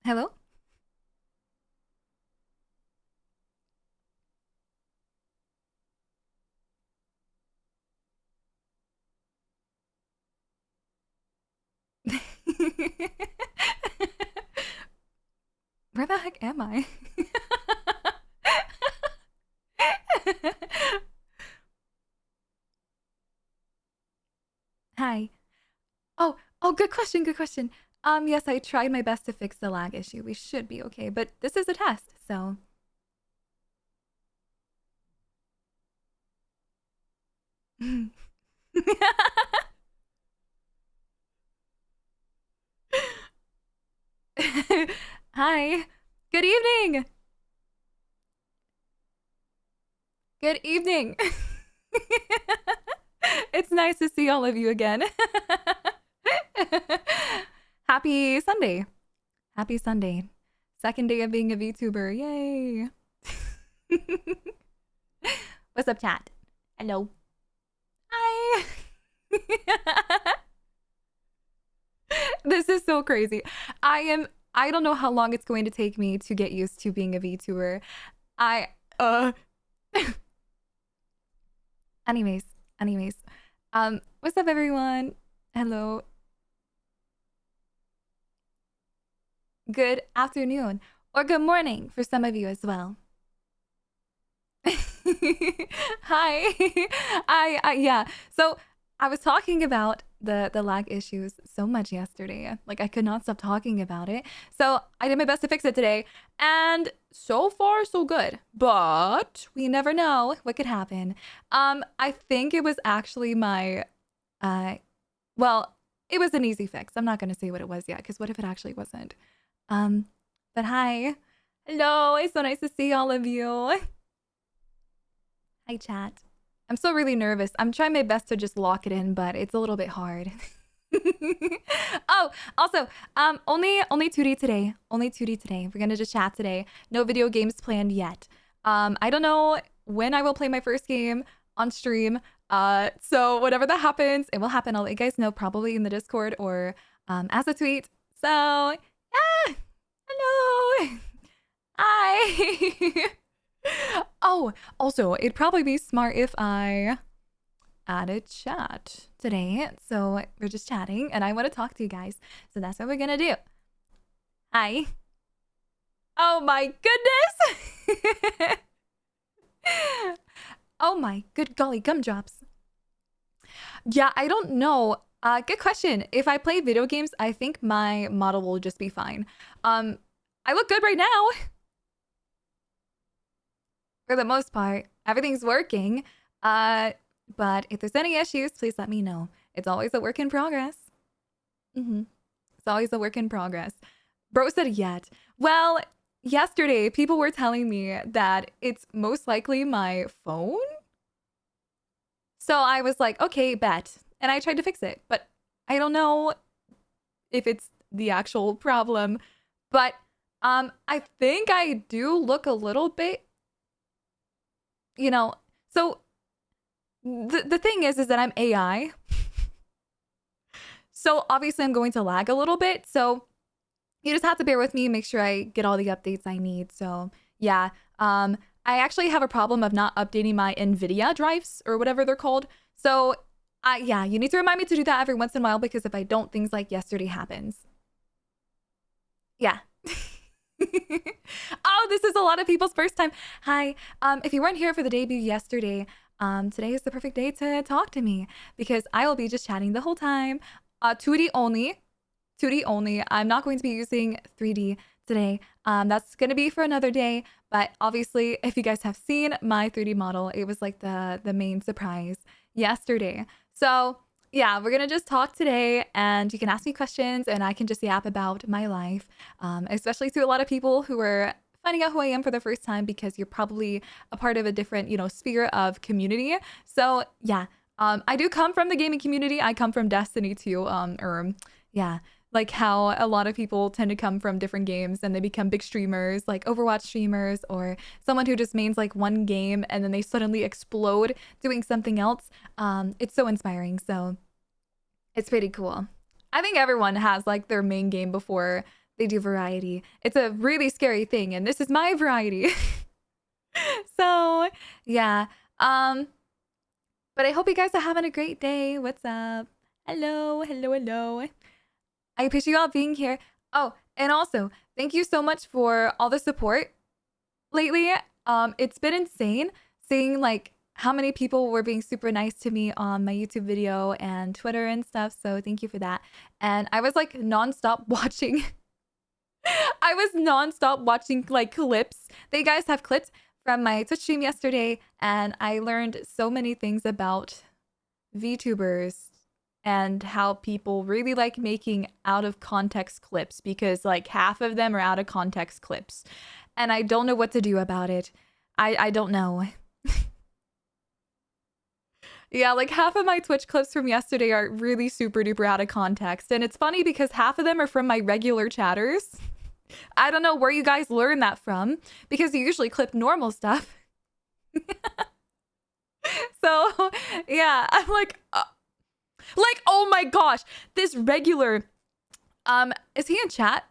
Hello? Where the heck am I? Hi. Oh, good question, good question. Yes, I tried my best to fix the lag issue. We should be okay, but this is a test, so. Hi. Good evening. Good evening. It's nice to see all of you again. Happy Sunday. Happy Sunday. Second day of being a VTuber. Yay. What's up, chat? Hello. Hi. This is so crazy. I don't know how long it's going to take me to get used to being a VTuber. I uh anyways. What's up everyone? Hello. Good afternoon or good morning for some of you as well. Hi. Yeah. So I was talking about the lag issues so much yesterday. Like I could not stop talking about it. So I did my best to fix it today, and so far so good. But we never know what could happen. I think it was actually my uh well, it was an easy fix. I'm not gonna say what it was yet, because what if it actually wasn't? Um, but hi. Hello, it's so nice to see all of you. Hi, chat. I'm still really nervous. I'm trying my best to just lock it in, but it's a little bit hard. Oh, also, only 2D today. Only 2D today. We're gonna just chat today. No video games planned yet. I don't know when I will play my first game on stream. So whatever that happens, it will happen. I'll let you guys know probably in the Discord or as a tweet. So yeah, hello. Hi. Oh, also, it'd probably be smart if I added chat today. So we're just chatting and I want to talk to you guys. So that's what we're gonna do. Hi. Oh my goodness. Oh my good golly gumdrops. Yeah, I don't know. Good question. If I play video games, I think my model will just be fine. I look good right now. For the most part, everything's working. But if there's any issues, please let me know. It's always a work in progress. It's always a work in progress. Bro said yet. Well, yesterday people were telling me that it's most likely my phone. So I was like, okay, bet. And I tried to fix it, but I don't know if it's the actual problem. But I think I do look a little bit, you know. So the thing is that I'm AI. So obviously I'm going to lag a little bit. So you just have to bear with me and make sure I get all the updates I need. So yeah, I actually have a problem of not updating my NVIDIA drives or whatever they're called. So yeah, you need to remind me to do that every once in a while, because if I don't, things like yesterday happens. Yeah. Oh, this is a lot of people's first time. Hi. If you weren't here for the debut yesterday, today is the perfect day to talk to me, because I will be just chatting the whole time. 2D only. 2D only. I'm not going to be using 3D today. That's going to be for another day. But obviously, if you guys have seen my 3D model, it was like the main surprise yesterday. So yeah, we're gonna just talk today, and you can ask me questions, and I can just yap about my life, especially to a lot of people who are finding out who I am for the first time, because you're probably a part of a different, sphere of community. So yeah, I do come from the gaming community. I come from Destiny 2, or yeah, like how a lot of people tend to come from different games and they become big streamers, like Overwatch streamers, or someone who just mains like one game and then they suddenly explode doing something else. It's so inspiring. So it's pretty cool. I think everyone has like their main game before they do variety. It's a really scary thing, and this is my variety. So, yeah. But I hope you guys are having a great day. What's up? Hello, hello, hello. I appreciate you all being here. Oh, and also, thank you so much for all the support lately. It's been insane seeing like how many people were being super nice to me on my YouTube video and Twitter and stuff. So thank you for that. And I was like nonstop watching. I was nonstop watching like clips. They guys have clips from my Twitch stream yesterday, and I learned so many things about VTubers and how people really like making out of context clips, because like half of them are out of context clips, and I don't know what to do about it. I don't know. Yeah, like half of my Twitch clips from yesterday are really super duper out of context, and it's funny because half of them are from my regular chatters. I don't know where you guys learn that from, because you usually clip normal stuff. So, yeah, I'm like, oh my gosh, this regular, is he in chat?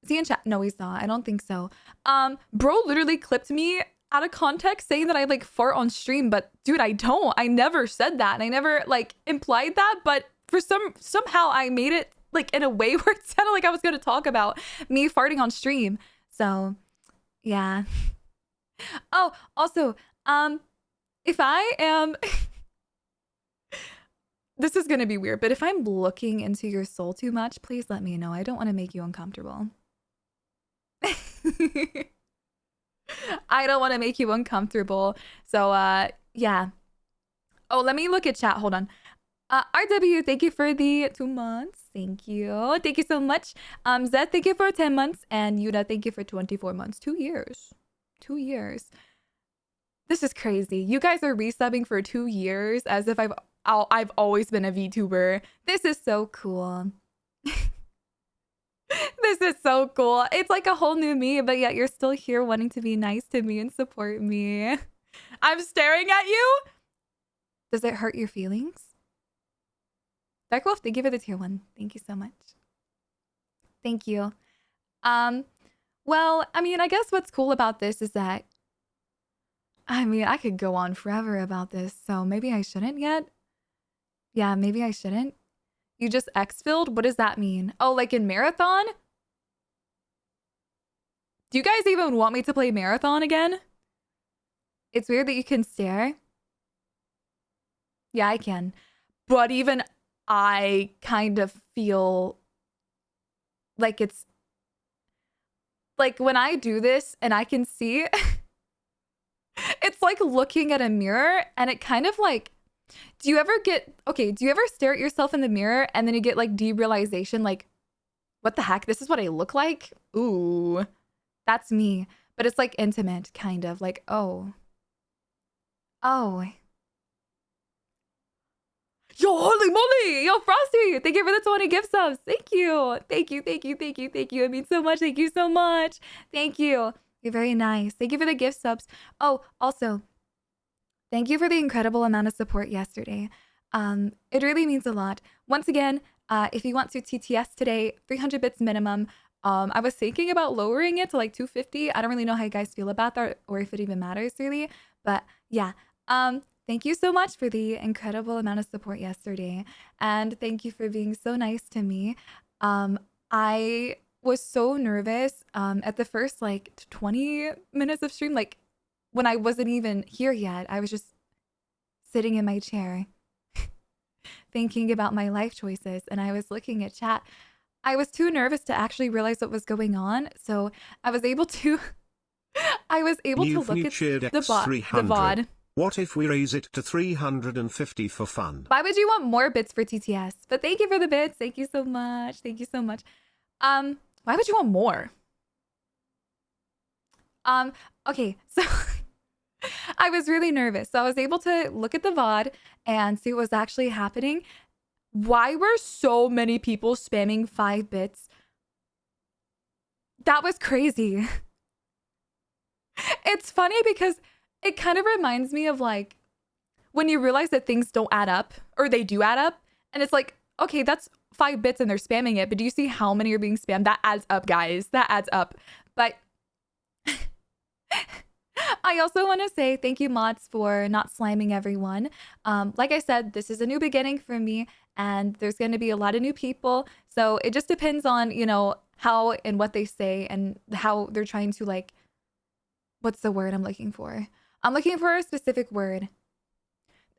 Is he in chat? No, he's not. I don't think so. Bro literally clipped me out of context saying that I like fart on stream, but dude, I don't. I never said that, and I never like implied that, but for somehow I made it like in a way where it sounded like I was going to talk about me farting on stream. So, yeah. Oh, also, if I am this is going to be weird, but if I'm looking into your soul too much, please let me know. I don't want to make you uncomfortable. I don't want to make you uncomfortable. So, yeah. Oh, let me look at chat. Hold on. RW, thank you for the 2 months. Thank you. Thank you so much. Zed, thank you for 10 months. And Yuda, thank you for 24 months. 2 years. 2 years. This is crazy. You guys are resubbing for 2 years as if I've always been a VTuber. This is so cool. This is so cool. It's like a whole new me, but yet you're still here wanting to be nice to me and support me. I'm staring at you. Does it hurt your feelings? Dark Wolf, thank you for the tier 1. Thank you so much. Thank you. Well, I mean, I guess what's cool about this is that, I mean, I could go on forever about this, so maybe I shouldn't yet. Yeah, maybe I shouldn't. You just X-filled? What does that mean? Oh, like in Marathon? Do you guys even want me to play Marathon again? It's weird that you can stare. Yeah, I can. But even I kind of feel like it's like when I do this and I can see it's like looking at a mirror, and it kind of like, do you ever stare at yourself in the mirror and then you get like derealization, like, what the heck? This is what I look like? Ooh, that's me. But it's like intimate, kind of like, oh. Yo, holy moly! Yo, Frosty! Thank you for the 20 gift subs. Thank you. Thank you. It means so much. Thank you so much. Thank you. You're very nice. Thank you for the gift subs. Oh, also, thank you for the incredible amount of support yesterday. It really means a lot. Once again, if you want to TTS today, 300 bits minimum. I was thinking about lowering it to like 250. I don't really know how you guys feel about that, or if it even matters really. But yeah, thank you so much for the incredible amount of support yesterday. And thank you for being so nice to me. I was so nervous at the first like 20 minutes of stream. Like when I wasn't even here yet, I was just sitting in my chair thinking about my life choices, and I was looking at chat. I was too nervous to actually realize what was going on, so I was able to look at the VOD. What if we raise it to 350 for fun? Why would you want more bits for TTS? But thank you for the bits. Thank you so much. Thank you so much. Why would you want more? Okay, so I was really nervous. So I was able to look at the VOD and see what was actually happening. Why were so many people spamming 5 bits? That was crazy. It's funny because it kind of reminds me of like when you realize that things don't add up, or they do add up, and it's like, okay, that's 5 bits and they're spamming it, but do you see how many are being spammed? That adds up, guys. That adds up. But I also want to say thank you, mods, for not slamming everyone. Like I said, this is a new beginning for me, and there's going to be a lot of new people. So it just depends on, you know, how and what they say and how they're trying to, like, what's the word I'm looking for? I'm looking for a specific word.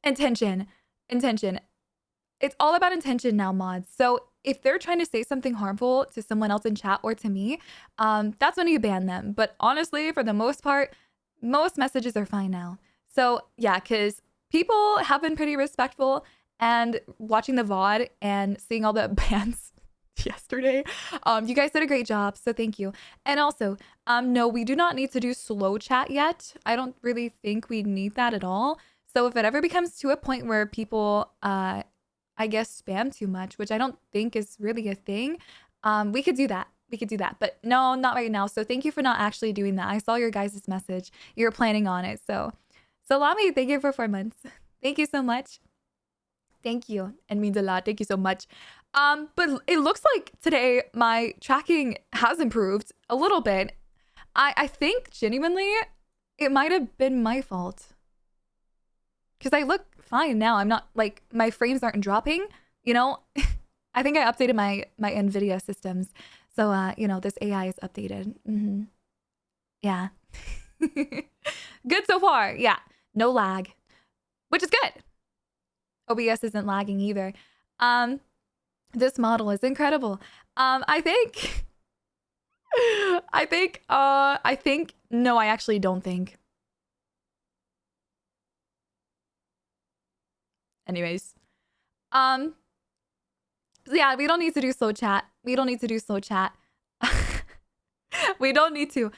Intention. Intention. It's all about intention now, mods. So if they're trying to say something harmful to someone else in chat or to me, that's when you ban them. But honestly, for the most part, most messages are fine now. So yeah, because people have been pretty respectful, and watching the VOD and seeing all the bans yesterday, you guys did a great job, so thank you. And also, no, we do not need to do slow chat yet. I don't really think we need that at all. So if it ever becomes to a point where people, I guess, spam too much, which I don't think is really a thing, we could do that. We could do that, but no, not right now. So thank you for not actually doing that. I saw your guys' message. You're planning on it. So Lami, thank you for 4 months. Thank you so much. Thank you. It means a lot. Thank you so much. But it looks like today my tracking has improved a little bit. I think genuinely it might have been my fault, because I look fine now. I'm not, like, my frames aren't dropping, you know? I think I updated my NVIDIA systems. So, you know, this AI is updated. Yeah. Good so far. Yeah. No lag, which is good. OBS isn't lagging either. This model is incredible. I think, no, I actually don't think. Anyways. Yeah, we don't need to do slow chat. We don't need to do slow chat. We don't need to.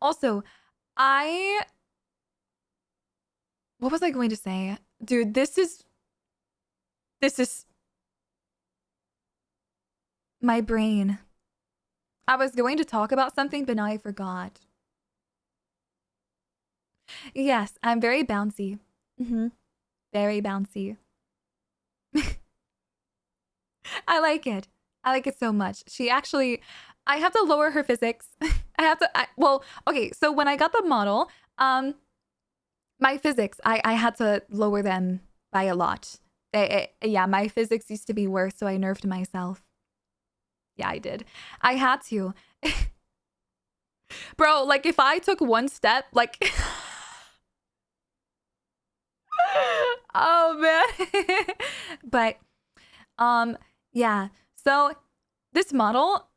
Also, what was I going to say? Dude, this is my brain. I was going to talk about something, but now I forgot. Yes, I'm very bouncy. Very bouncy. I like it. I like it so much. She actually, I have to lower her physics. Well, okay, so when I got the model, my physics, I had to lower them by a lot. Yeah, my physics used to be worse, so I nerfed myself. Yeah, I did. I had to. Bro, like, if I took one step, like... Oh, man. But, yeah. So, this model...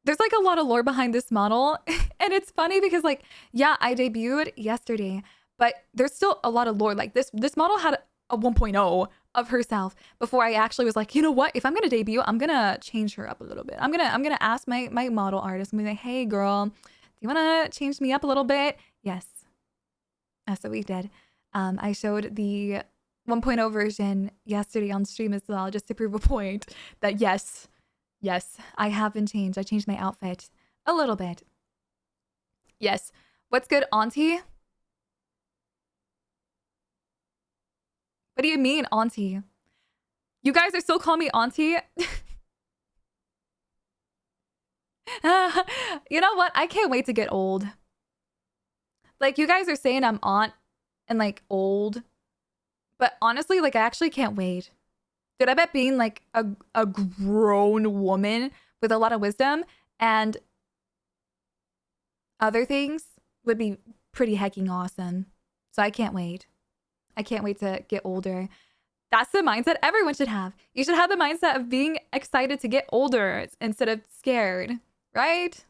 There's, like, a lot of lore behind this model. And it's funny because, like, yeah, I debuted yesterday, but there's still a lot of lore. Like, this model had a 1.0 of herself before I actually was like, you know what? If I'm gonna debut, I'm gonna change her up a little bit. I'm gonna ask my model artist and be like, hey, girl, do you wanna change me up a little bit? Yes. That's what we did. I showed the 1.0 version yesterday on stream as well, just to prove a point that yes, I have been changed. I changed my outfit a little bit. Yes. What's good, auntie? What do you mean, auntie? You guys are still calling me auntie? You know what? I can't wait to get old. Like, you guys are saying I'm aunt and, like, old. But honestly, like, I actually can't wait. Dude, I bet being, like, a grown woman with a lot of wisdom and other things would be pretty hecking awesome. So I can't wait. I can't wait to get older. That's the mindset everyone should have. You should have the mindset of being excited to get older instead of scared, right?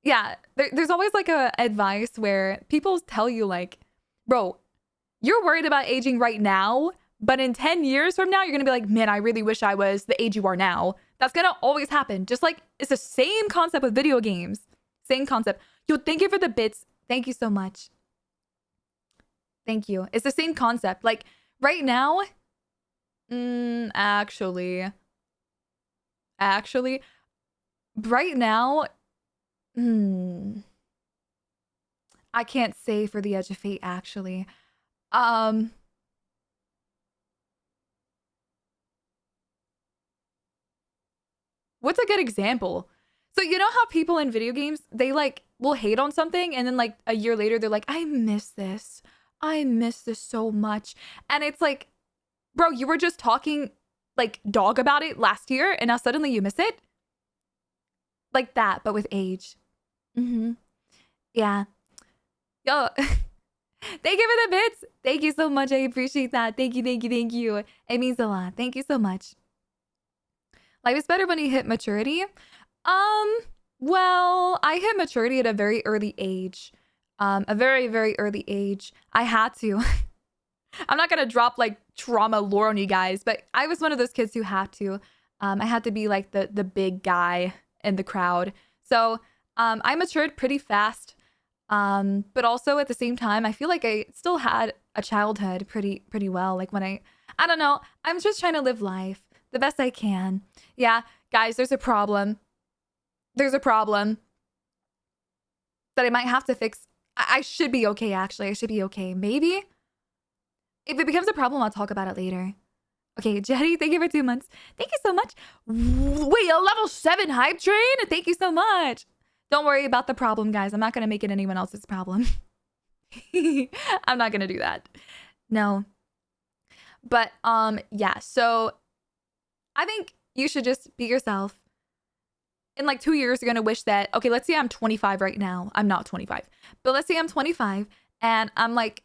Yeah, there's always, like, a advice where people tell you, like, bro, you're worried about aging right now, but in 10 years from now, you're gonna be like, man, I really wish I was the age you are now. That's gonna always happen. Just like, it's the same concept with video games. Same concept. Yo, thank you for the bits. Thank you so much. Thank you. It's the same concept. Like, right now, actually, right now, I can't say for the Edge of Fate, actually. What's a good example? So you know how people in video games, they like will hate on something and then like a year later they're like, I miss this. I miss this so much. And it's like, bro, you were just talking like dog about it last year and now suddenly you miss it? Like that, but with age. Mm-hmm. Yeah. Yo, thank you for the bits. Thank you so much. I appreciate that. Thank you, thank you, thank you. It means a lot. Thank you so much. Life is better when you hit maturity. Well, I hit maturity at a very early age. A very, very early age. I had to. I'm not gonna drop like trauma lore on you guys, but I was one of those kids who had to. I had to be like the big guy in the crowd. So I matured pretty fast. But also at the same time, I feel like I still had a childhood pretty well. Like when I don't know, I'm just trying to live life the best I can. Yeah, guys, there's a problem. There's a problem that I might have to fix. I should be okay, actually. I should be okay. Maybe. If it becomes a problem, I'll talk about it later. Okay, Jetty, thank you for 2 months. Thank you so much. Wait, a level 7 hype train? Thank you so much. Don't worry about the problem, guys. I'm not going to make it anyone else's problem. I'm not going to do that. No. But, yeah. So, I think you should just be yourself. In like 2 years, you're going to wish that, okay, let's say I'm 25 right now. I'm not 25. But let's say I'm 25 and I'm like,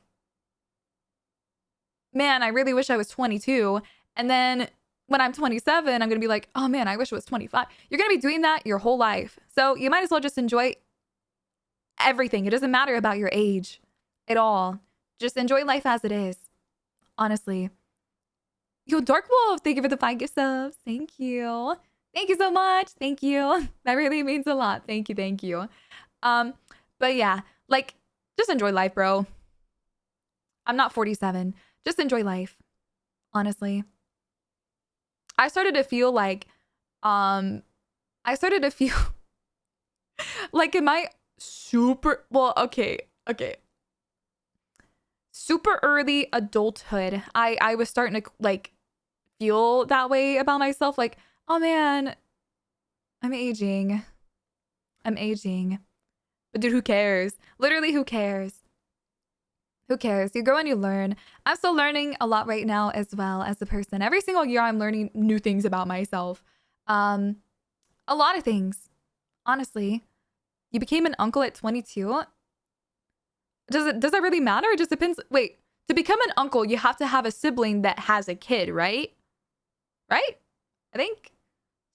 man, I really wish I was 22. And then when I'm 27, I'm going to be like, oh man, I wish I was 25. You're going to be doing that your whole life. So you might as well just enjoy everything. It doesn't matter about your age at all. Just enjoy life as it is. Honestly. Yo, Dark Wolf, thank you for the 5 gift subs. Thank you. Thank you so much. Thank you. That really means a lot. Thank you. Thank you. But yeah, like, just enjoy life, bro. I'm not 47. Just enjoy life. Honestly. I started to feel like, like, am I super, well, okay. Super early adulthood. I was starting to, like, feel that way about myself. Like, oh man, I'm aging. But dude, who cares? Literally, who cares? Who cares? You grow and you learn. I'm still learning a lot right now as well as a person. Every single year I'm learning new things about myself. A lot of things. Honestly. You became an uncle at 22? Does that really matter? It just depends. Wait, to become an uncle, you have to have a sibling that has a kid, right? Right? I think.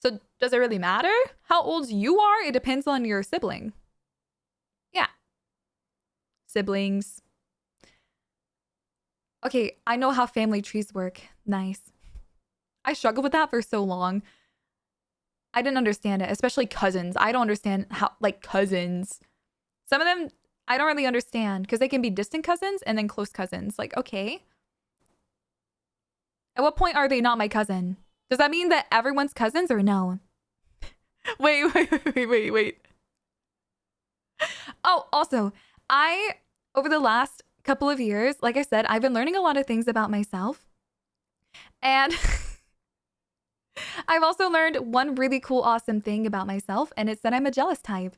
So does it really matter how old you are? It depends on your sibling. Yeah. Siblings. Okay, I know how family trees work. Nice. I struggled with that for so long. I didn't understand it, especially cousins. I don't understand how, like, cousins. Some of them, I don't really understand because they can be distant cousins and then close cousins. Like, okay. At what point are they not my cousin? Does that mean that everyone's cousins or no? Wait. Oh, also, over the last couple of years, like I said, I've been learning a lot of things about myself. And I've also learned one really cool, awesome thing about myself, and it's that I'm a jealous type.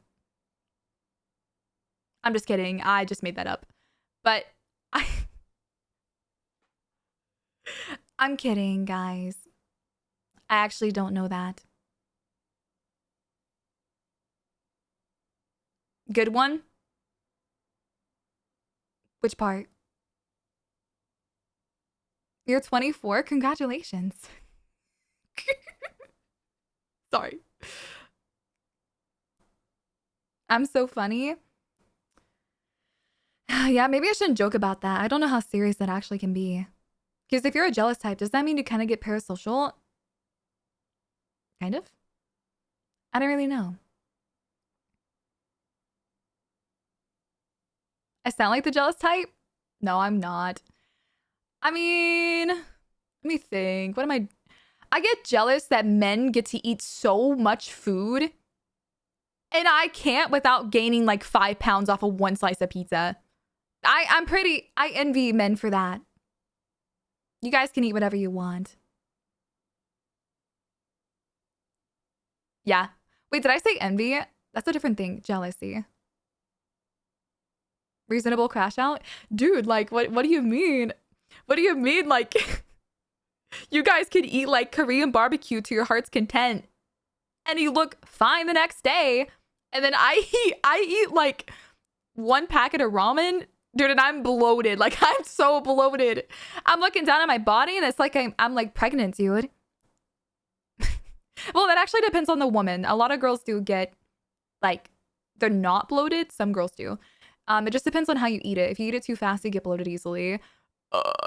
I'm just kidding. I just made that up. But I'm kidding, guys. I actually don't know that. Good one? Which part? You're 24? Congratulations. Sorry. I'm so funny. Yeah, maybe I shouldn't joke about that. I don't know how serious that actually can be. Because if you're a jealous type, does that mean you kind of get parasocial? Kind of? I don't really know. I sound like the jealous type? No, I'm not. I mean, let me think. What am I? I get jealous that men get to eat so much food and I can't without gaining like 5 pounds off of one slice of pizza. I envy men for that. You guys can eat whatever you want. Yeah. Wait, did I say envy? That's a different thing. Jealousy. Reasonable crash out? Dude, like, what do you mean? What do you mean? Like, you guys can eat like Korean barbecue to your heart's content and you look fine the next day. And then I eat like one packet of ramen, dude, and I'm bloated. Like, I'm so bloated. I'm looking down at my body and it's like I'm like pregnant, dude. Well, that actually depends on the woman. A lot of girls do get like, they're not bloated. Some girls do. It just depends on how you eat it. If you eat it too fast, you get bloated easily.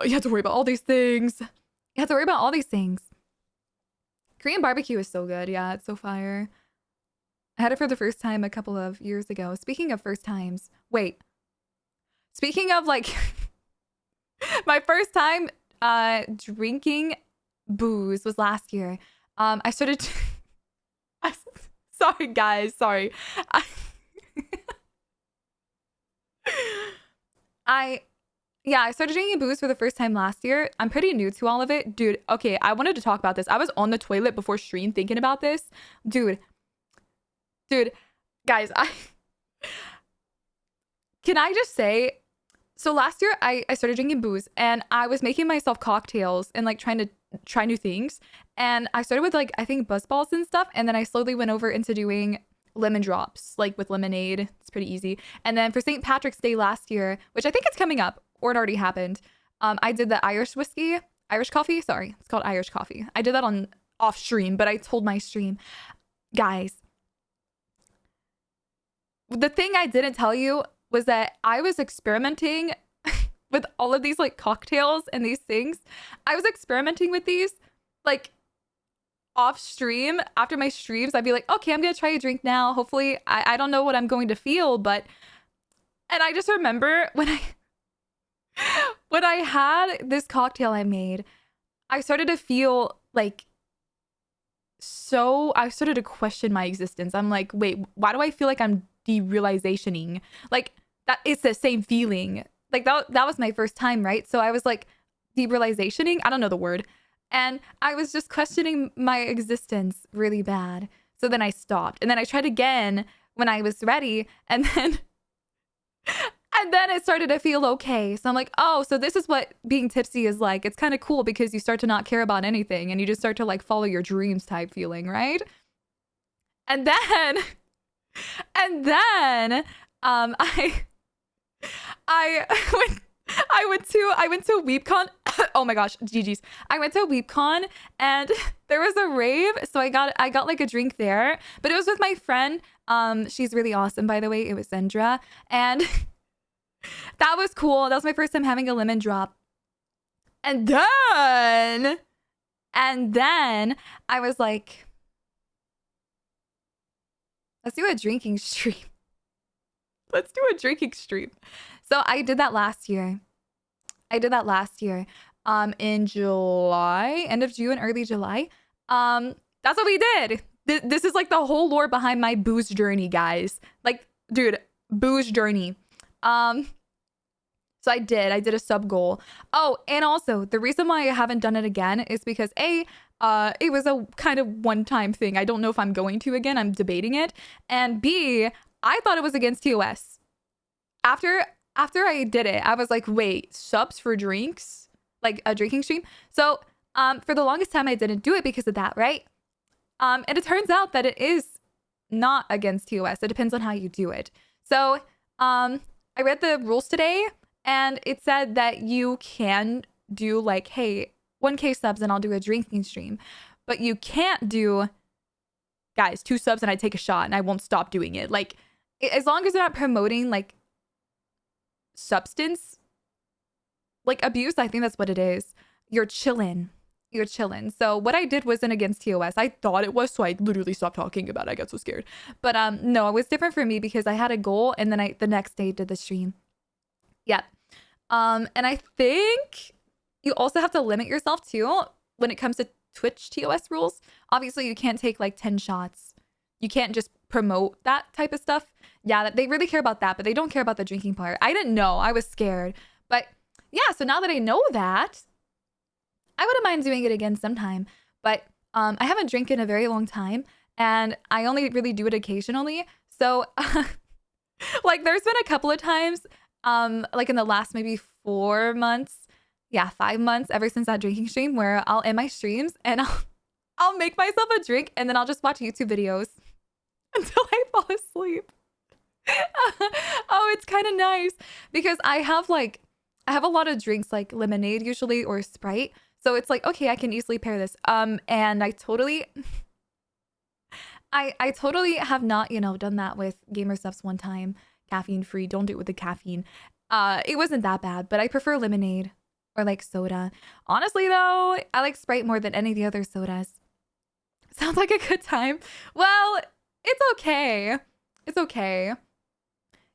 You have to worry about all these things. You have to worry about all these things. Korean barbecue is so good. Yeah, it's so fire. I had it for the first time a couple of years ago. Speaking of first times, wait. Speaking of like my first time drinking booze was last year. I started sorry guys, sorry. I started drinking booze for the first time last year. I'm pretty new to all of it. Dude, okay, I wanted to talk about this. I was on the toilet before stream thinking about this. Dude, guys, can I just say, so last year I started drinking booze and I was making myself cocktails and like trying to try new things. And I started with like, I think buzz balls and stuff. And then I slowly went over into doing lemon drops, like with lemonade. It's pretty easy. And then for St. Patrick's Day last year, which I think it's coming up or it already happened, I did the Irish coffee. Sorry, it's called Irish coffee. I did that on off stream, but I told my stream, guys, the thing I didn't tell you was that I was experimenting with all of these like cocktails and these things. I was experimenting with these like off stream. After my streams, I'd be like, okay, I'm gonna try a drink now. Hopefully, I don't know what I'm going to feel, but and I just remember when I had this cocktail I made, I started to feel like I started to question my existence. I'm like, wait, why do I feel like I'm derealizationing? Like that it's the same feeling. Like that was my first time, right? So I was like derealizationing. I don't know the word. And I was just questioning my existence really bad. So then I stopped. And then I tried again when I was ready. And then it started to feel okay. So I'm like, oh, so this is what being tipsy is like. It's kind of cool because you start to not care about anything and you just start to like follow your dreams type feeling, right? And then I went to WeebCon. Oh my gosh, GG's. I went to WeebCon and there was a rave, so I got like a drink there, but it was with my friend. She's really awesome, by the way. It was Zendra, and that was cool. That was my first time having a lemon drop. And then I was like, let's do a drinking stream. Let's do a drinking stream. So I did that last year. In July, end of June, early July. That's what we did. This is like the whole lore behind my booze journey, guys. Like, dude, booze journey. So I did a sub goal. Oh, and also the reason why I haven't done it again is because it was a kind of one-time thing. I don't know if I'm going to again. I'm debating it. And B, I thought it was against TOS. After I did it, I was like, wait, subs for drinks? Like a drinking stream? So for the longest time, I didn't do it because of that, right? And it turns out that it is not against TOS. It depends on how you do it. So I read the rules today, and it said that you can do like, hey, 1K subs and I'll do a drinking stream. But you can't do, guys, 2 subs and I take a shot and I won't stop doing it. Like, as long as they're not promoting like substance like abuse, I think that's what it is. You're chilling. So what I did wasn't against TOS. I thought it was, so I literally stopped talking about it. I got so scared. But no, it was different for me because I had a goal, and then I the next day did the stream. Yeah. And I think you also have to limit yourself too when it comes to Twitch TOS rules. Obviously, you can't take like 10 shots. You can't just promote that type of stuff. Yeah, they really care about that, but they don't care about the drinking part. I didn't know. I was scared. But yeah, so now that I know that, I wouldn't mind doing it again sometime. But I haven't drank in a very long time. and I only really do it occasionally. So like there's been a couple of times like in the last maybe 4 months, yeah, 5 months ever since that drinking stream where I'll end my streams and I'll make myself a drink and then I'll just watch YouTube videos until I fall asleep. Oh, it's kind of nice because I have a lot of drinks like lemonade usually or Sprite. So it's like, okay, I can easily pair this. And I totally have not, done that with Gamer Stuffs one time. Caffeine free. Don't do it with the caffeine. It wasn't that bad, but I prefer lemonade or like soda. Honestly though, I like Sprite more than any of the other sodas. Sounds like a good time. Well, it's okay. It's okay.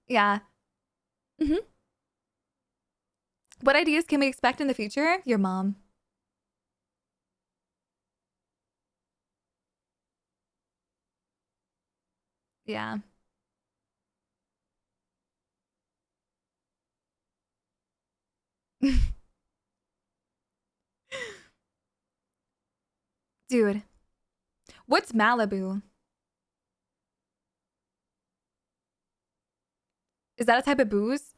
Yeah. hmm What ideas can we expect in the future? Your mom. Yeah. Dude, what's Malibu? Is that a type of booze?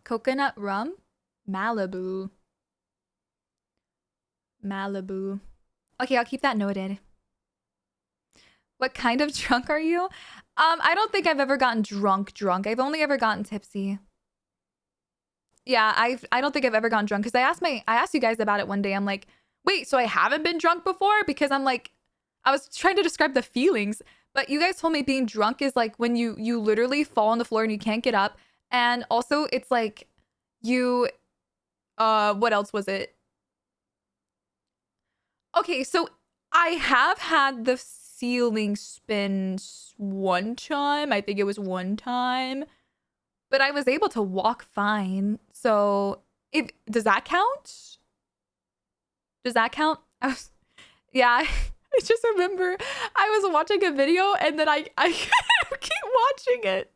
Coconut rum? Malibu. Malibu. Okay, I'll keep that noted. What kind of drunk are you? I don't think I've ever gotten drunk. I've only ever gotten tipsy. Yeah, I don't think I've ever gotten drunk because I asked you guys about it one day. I'm like, wait, so I haven't been drunk before? Because I'm like, I was trying to describe the feelings, but you guys told me being drunk is like when you literally fall on the floor and you can't get up. And also it's like you what else was it? Okay, so I have had the ceiling spin one time. I think it was one time, but I was able to walk fine. So, if does that count? Does that count? Yeah. I just remember I was watching a video and then I couldn't keep watching it.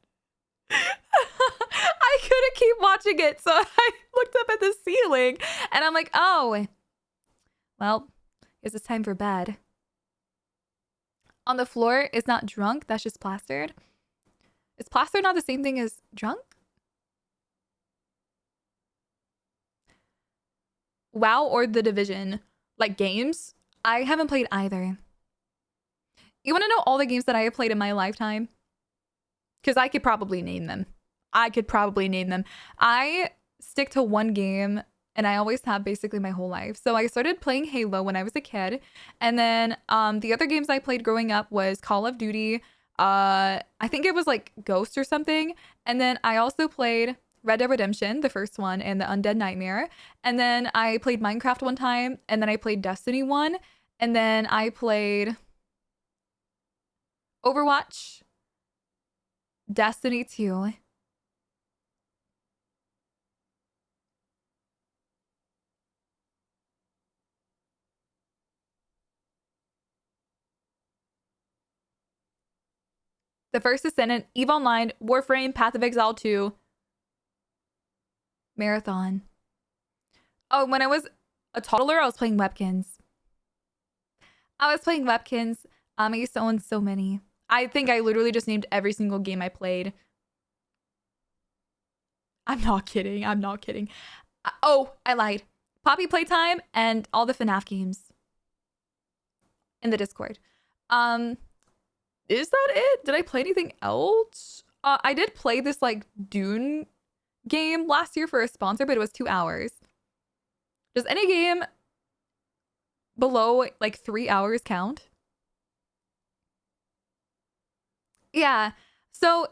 I couldn't keep watching it, so I looked up at the ceiling and I'm like, oh, well, guess it's time for bed. On the floor is not drunk, that's just plastered. Is plastered not the same thing as drunk? WoW or The Division? Like games? I haven't played either. You want to know all the games that I have played in my lifetime? Because I could probably name them. I stick to one game and I always have basically my whole life. So I started playing Halo when I was a kid. And then the other games I played growing up was Call of Duty. I think it was like Ghost or something. And then I also played Red Dead Redemption, the first one, and the Undead Nightmare. And then I played Minecraft one time. And then I played Destiny 1. And then I played Overwatch, Destiny 2. The First Ascendant, EVE Online, Warframe, Path of Exile 2, Marathon. Oh, when I was a toddler, I was playing Webkins. I used to own so many. I think I literally just named every single game I played. I'm not kidding. Oh, I lied. Poppy Playtime and all the FNAF games in the Discord. Is that it? Did I play anything else? I did play this like Dune game last year for a sponsor, but it was 2 hours. Does any game below like 3 hours count? Yeah. So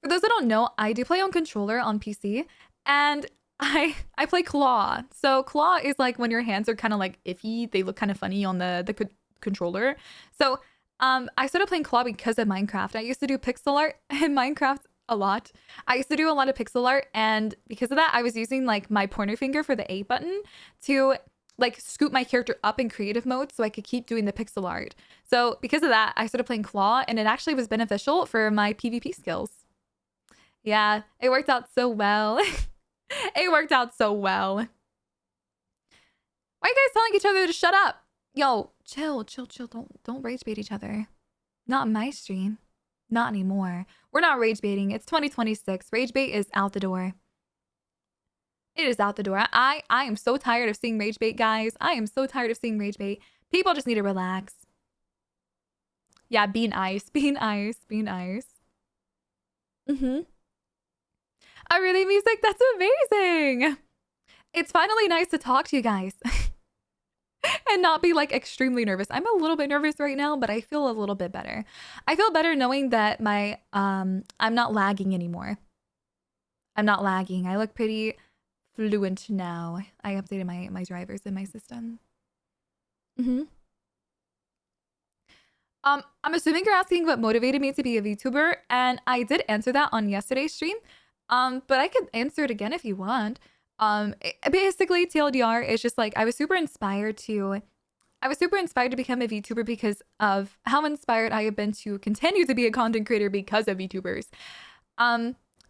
for those that don't know, I do play on controller on PC, and I play claw. So claw is like when your hands are kind of like iffy. They look kind of funny on the controller. So I started playing claw because of Minecraft. I used to do pixel art in Minecraft a lot. I used to do a lot of pixel art, and because of that, I was using like my pointer finger for the A button to like scoop my character up in creative mode so I could keep doing the pixel art. So because of that, I started playing claw, and it actually was beneficial for my PvP skills. Yeah, it worked out so well. It worked out so well. Why are you guys telling each other to shut up? Yo, chill. Don't rage bait each other. Not in my stream. Not anymore. We're not rage baiting. It's 2026. Rage bait is out the door. It is out the door. I am so tired of seeing rage bait, guys. I am so tired of seeing rage bait. People just need to relax. Yeah, bean ice. Mm-hmm. Oh, really, music? That's amazing. It's finally nice to talk to you guys. And not be like extremely nervous. I'm a little bit nervous right now, but I feel a little bit better. I feel better knowing that I'm not lagging anymore. I'm not lagging. I look pretty fluent now. I updated my drivers in my system. Mm-hmm. I'm assuming you're asking what motivated me to be a VTuber, and I did answer that on yesterday's stream. But I could answer it again if you want. Basically, TLDR is just like I was super inspired to become a VTuber because of how inspired I have been to continue to be a content creator because of VTubers.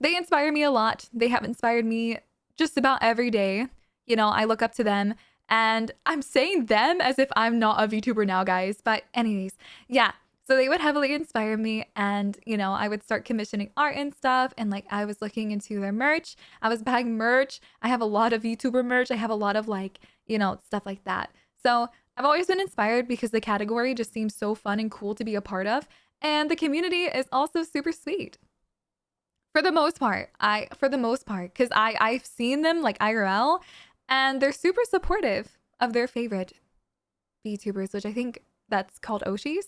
They inspire me a lot. They have inspired me just about every day. You know, I look up to them, and I'm saying them as if I'm not a VTuber now, guys. But anyways, yeah. So they would heavily inspire me, and you know, I would start commissioning art and stuff, and like I was looking into their merch. I was buying merch. I have a lot of VTuber merch. I have a lot of like, you know, stuff like that. So I've always been inspired because the category just seems so fun and cool to be a part of, and the community is also super sweet. For the most part, because I've seen them like IRL, and they're super supportive of their favorite VTubers, which I think that's called Oshis.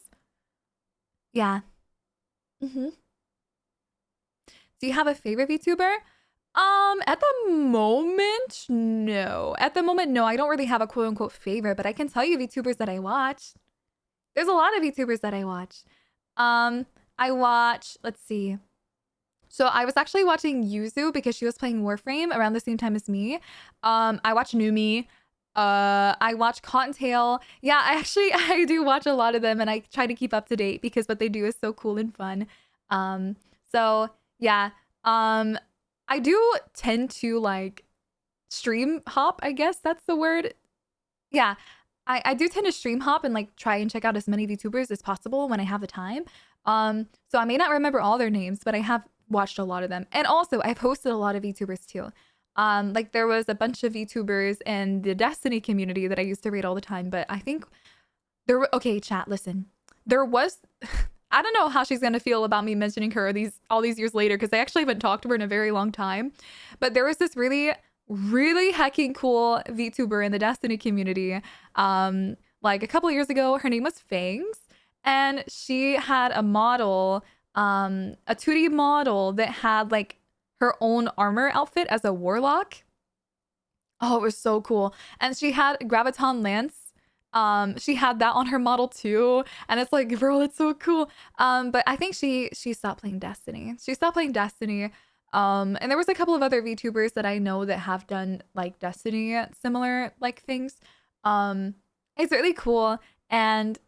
Yeah. Mm-hmm. Do you have a favorite VTuber? At the moment, no. At the moment, no. I don't really have a quote unquote favorite, but I can tell you VTubers that I watch. There's a lot of VTubers that I watch. I watch, let's see. So I was actually watching Yuzu because she was playing Warframe around the same time as me. I watch Numi. I watch Cottontail. Yeah, I do watch a lot of them, and I try to keep up to date because what they do is so cool and fun. So yeah. I do tend to like stream hop, I guess that's the word. Yeah. I do tend to stream hop and like try and check out as many VTubers as possible when I have the time. So I may not remember all their names, but I have watched a lot of them. And also I've hosted a lot of VTubers too. Like there was a bunch of VTubers in the Destiny community that I used to read all the time, but I think okay, chat, listen. There was I don't know how she's gonna feel about me mentioning her all these years later, because I actually haven't talked to her in a very long time. But there was this really, really hecking cool VTuber in the Destiny community. Like a couple of years ago, her name was Fangs, and she had a model, a 2D model that had like her own armor outfit as a warlock. Oh, it was so cool. And she had Graviton Lance. She had that on her model too, and it's like, bro, that's so cool. But I think she stopped playing Destiny. She stopped playing Destiny. And there was a couple of other VTubers that I know that have done like Destiny similar like things. It's really cool, and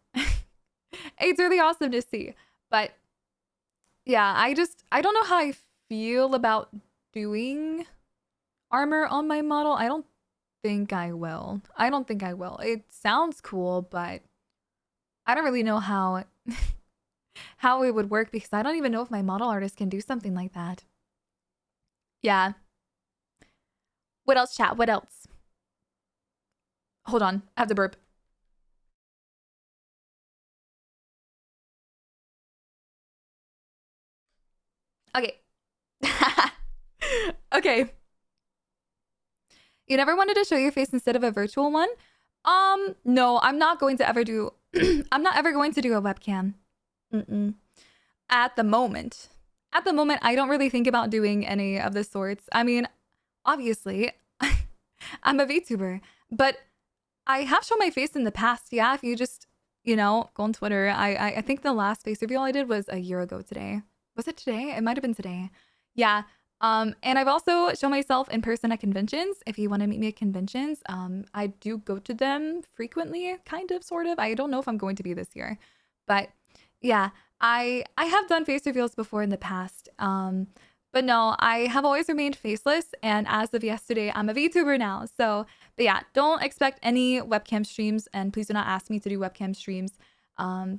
it's really awesome to see. But yeah, I don't know how I feel about doing armor on my model. I don't think I will. I don't think I will. It sounds cool, but I don't really know how how it would work, because I don't even know if my model artist can do something like that. Yeah. What else, chat? What else? Hold on. I have to burp. Okay. Okay. You never wanted to show your face instead of a virtual one? No, I'm not going to ever do I'm not ever going to do a webcam. Mm-mm. At the moment. At the moment, I don't really think about doing any of the sorts. I mean, obviously, I'm a VTuber, but I have shown my face in the past. Yeah, if you just, you know, go on Twitter. I think the last face reveal I did was a year ago today. Was it today? It might have been today. Yeah. And I've also shown myself in person at conventions. If you want to meet me at conventions, I do go to them frequently, kind of, sort of. I don't know if I'm going to be this year, but yeah, I have done face reveals before in the past. But no, I have always remained faceless, and as of yesterday, I'm a VTuber now. So, but yeah, don't expect any webcam streams, and please do not ask me to do webcam streams.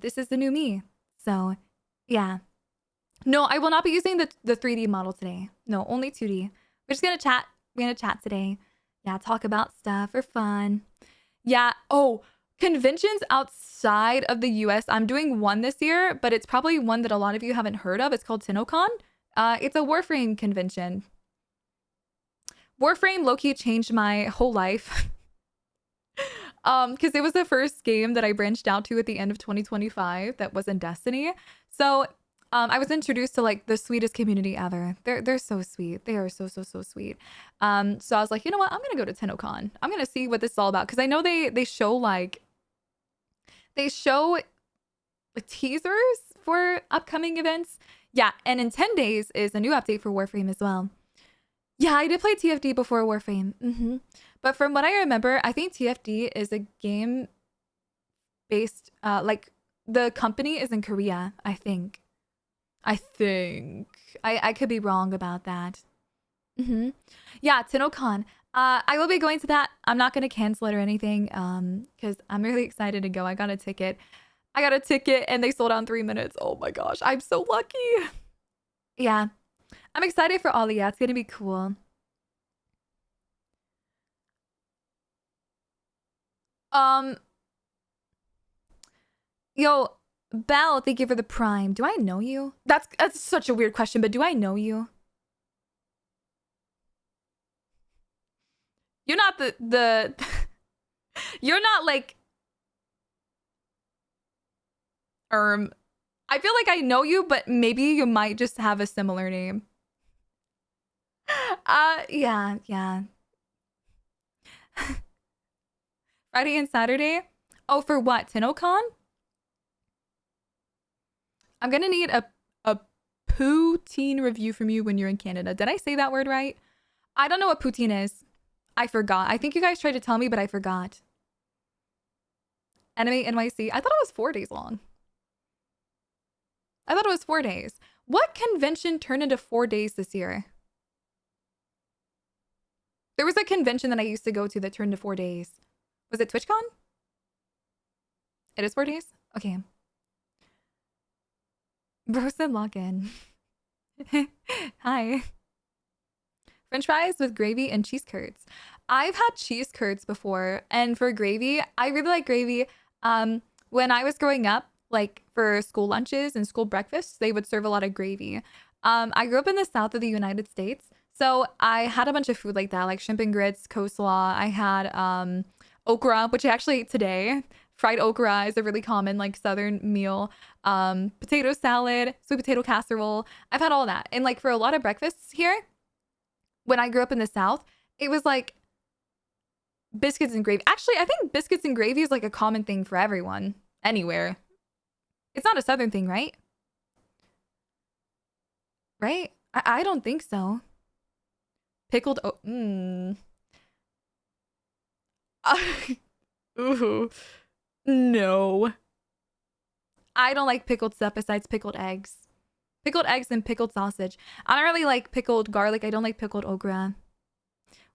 This is the new me. So, yeah. No, I will not be using the 3D model today. No, only 2D. We're just gonna chat. We're gonna chat today. Yeah, talk about stuff for fun. Yeah. Oh, conventions outside of the US. I'm doing one this year, but it's probably one that a lot of you haven't heard of. It's called TinnoCon. It's a Warframe convention. Warframe low-key changed my whole life. Because it was the first game that I branched out to at the end of 2025 that wasn't Destiny. So I was introduced to like the sweetest community ever. They're so sweet. They are so sweet. So I was like, you know what? I'm gonna go to TennoCon. I'm gonna see what this is all about because I know they show like teasers for upcoming events. Yeah, and in 10 days is a new update for Warframe as well. Yeah, I did play TFD before Warframe. But from what I remember, I think TFD is a game based, like the company is in Korea, I think. I could be wrong about that. Yeah, TinnoCon. I will be going to that. I'm not gonna cancel it or anything. Because I'm really excited to go. I got a ticket and they sold out in 3 minutes. Oh my gosh, I'm so lucky. Yeah, I'm excited for Ollie. Yeah, it's gonna be cool. Yo, Belle, thank you for the prime. Do I know you? That's such a weird question, but do I know you? You're not the you're not like I feel like I know you, but maybe you might just have a similar name. Yeah. Friday and Saturday? Oh, for what? TinnoCon? I'm gonna need a poutine review from you when you're in Canada. Did I say that word right? I don't know what poutine is. I forgot. I think you guys tried to tell me, but I forgot. Anime NYC. I thought it was 4 days long. I thought it was 4 days. What convention turned into 4 days this year? There was a convention that I used to go to that turned to 4 days. Was it TwitchCon? It is 4 days? Okay. Bro said lock in. Hi. French fries with gravy and cheese curds. I've had cheese curds before, and for gravy, I really like gravy. When I was growing up, like for school lunches and school breakfasts, they would serve a lot of gravy. I grew up in the south of the United States, so I had a bunch of food like that, like shrimp and grits, coleslaw. I had okra, which I actually ate today. Fried okra is a really common like southern meal. Potato salad, sweet potato casserole. I've had all that. And like for a lot of breakfasts here, when I grew up in the South, it was like biscuits and gravy. Actually, I think biscuits and gravy is like a common thing for everyone, anywhere. It's not a Southern thing, right? Right? I don't think so. Pickled Ooh. No. I don't like pickled stuff besides pickled eggs. Pickled eggs and pickled sausage. I don't really like pickled garlic. I don't like pickled okra.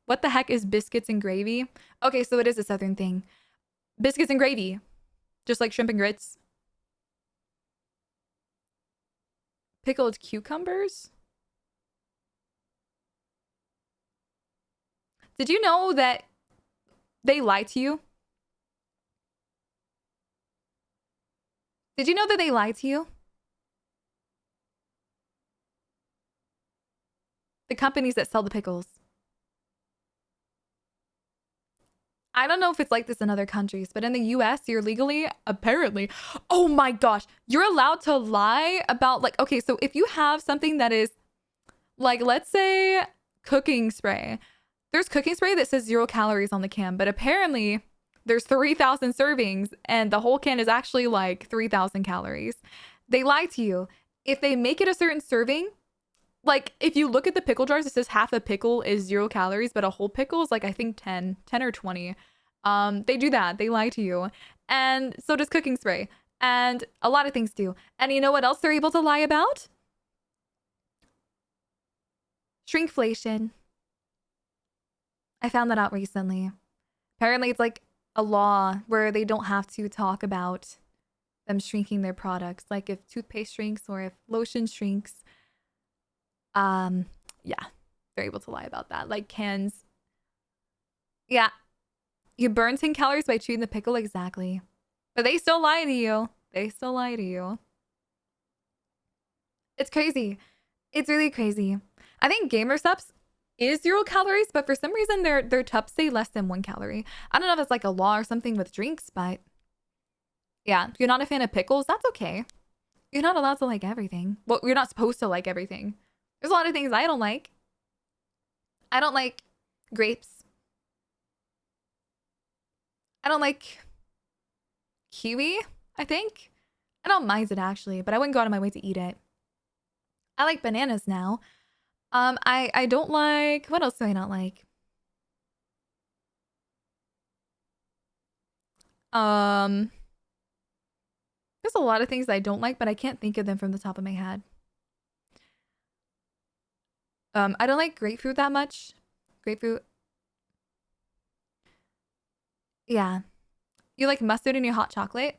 What the heck is biscuits and gravy? Okay, so it is a Southern thing. Biscuits and gravy. Just like shrimp and grits. Pickled cucumbers? Did you know that they lie to you? Did you know that they lie to you? The companies that sell the pickles. I don't know if it's like this in other countries, but in the US, you're legally, apparently, oh my gosh, you're allowed to lie about like, okay, so if you have something that is like, let's say cooking spray, there's cooking spray that says 0 calories on the can, but apparently there's 3,000 servings and the whole can is actually like 3,000 calories. They lie to you. If they make it a certain serving, like if you look at the pickle jars, it says half a pickle is 0 calories, but a whole pickle is like I think 10 or 20. They do that. They lie to you. And so does cooking spray. And a lot of things do. And you know what else they're able to lie about? Shrinkflation. I found that out recently. Apparently it's like a law where they don't have to talk about them shrinking their products. Like if toothpaste shrinks or if lotion shrinks, yeah, they're able to lie about that. Like cans. Yeah, you burn 10 calories by chewing the pickle, exactly. But they still lie to you. They still lie to you. It's crazy. It's really crazy. I think gamer subs is 0 calories, but for some reason their tubs say less than 1 calorie. I don't know if it's like a law or something with drinks, but yeah, if you're not a fan of pickles, that's okay. You're not allowed to like everything. Well, you're not supposed to like everything. There's a lot of things I don't like. I don't like grapes. I don't like kiwi, I think. I don't mind it actually, but I wouldn't go out of my way to eat it. I like bananas now. I don't like, what else do I not like? There's a lot of things I don't like, but I can't think of them from the top of my head. I don't like grapefruit that much. Grapefruit. Yeah. You like mustard in your hot chocolate?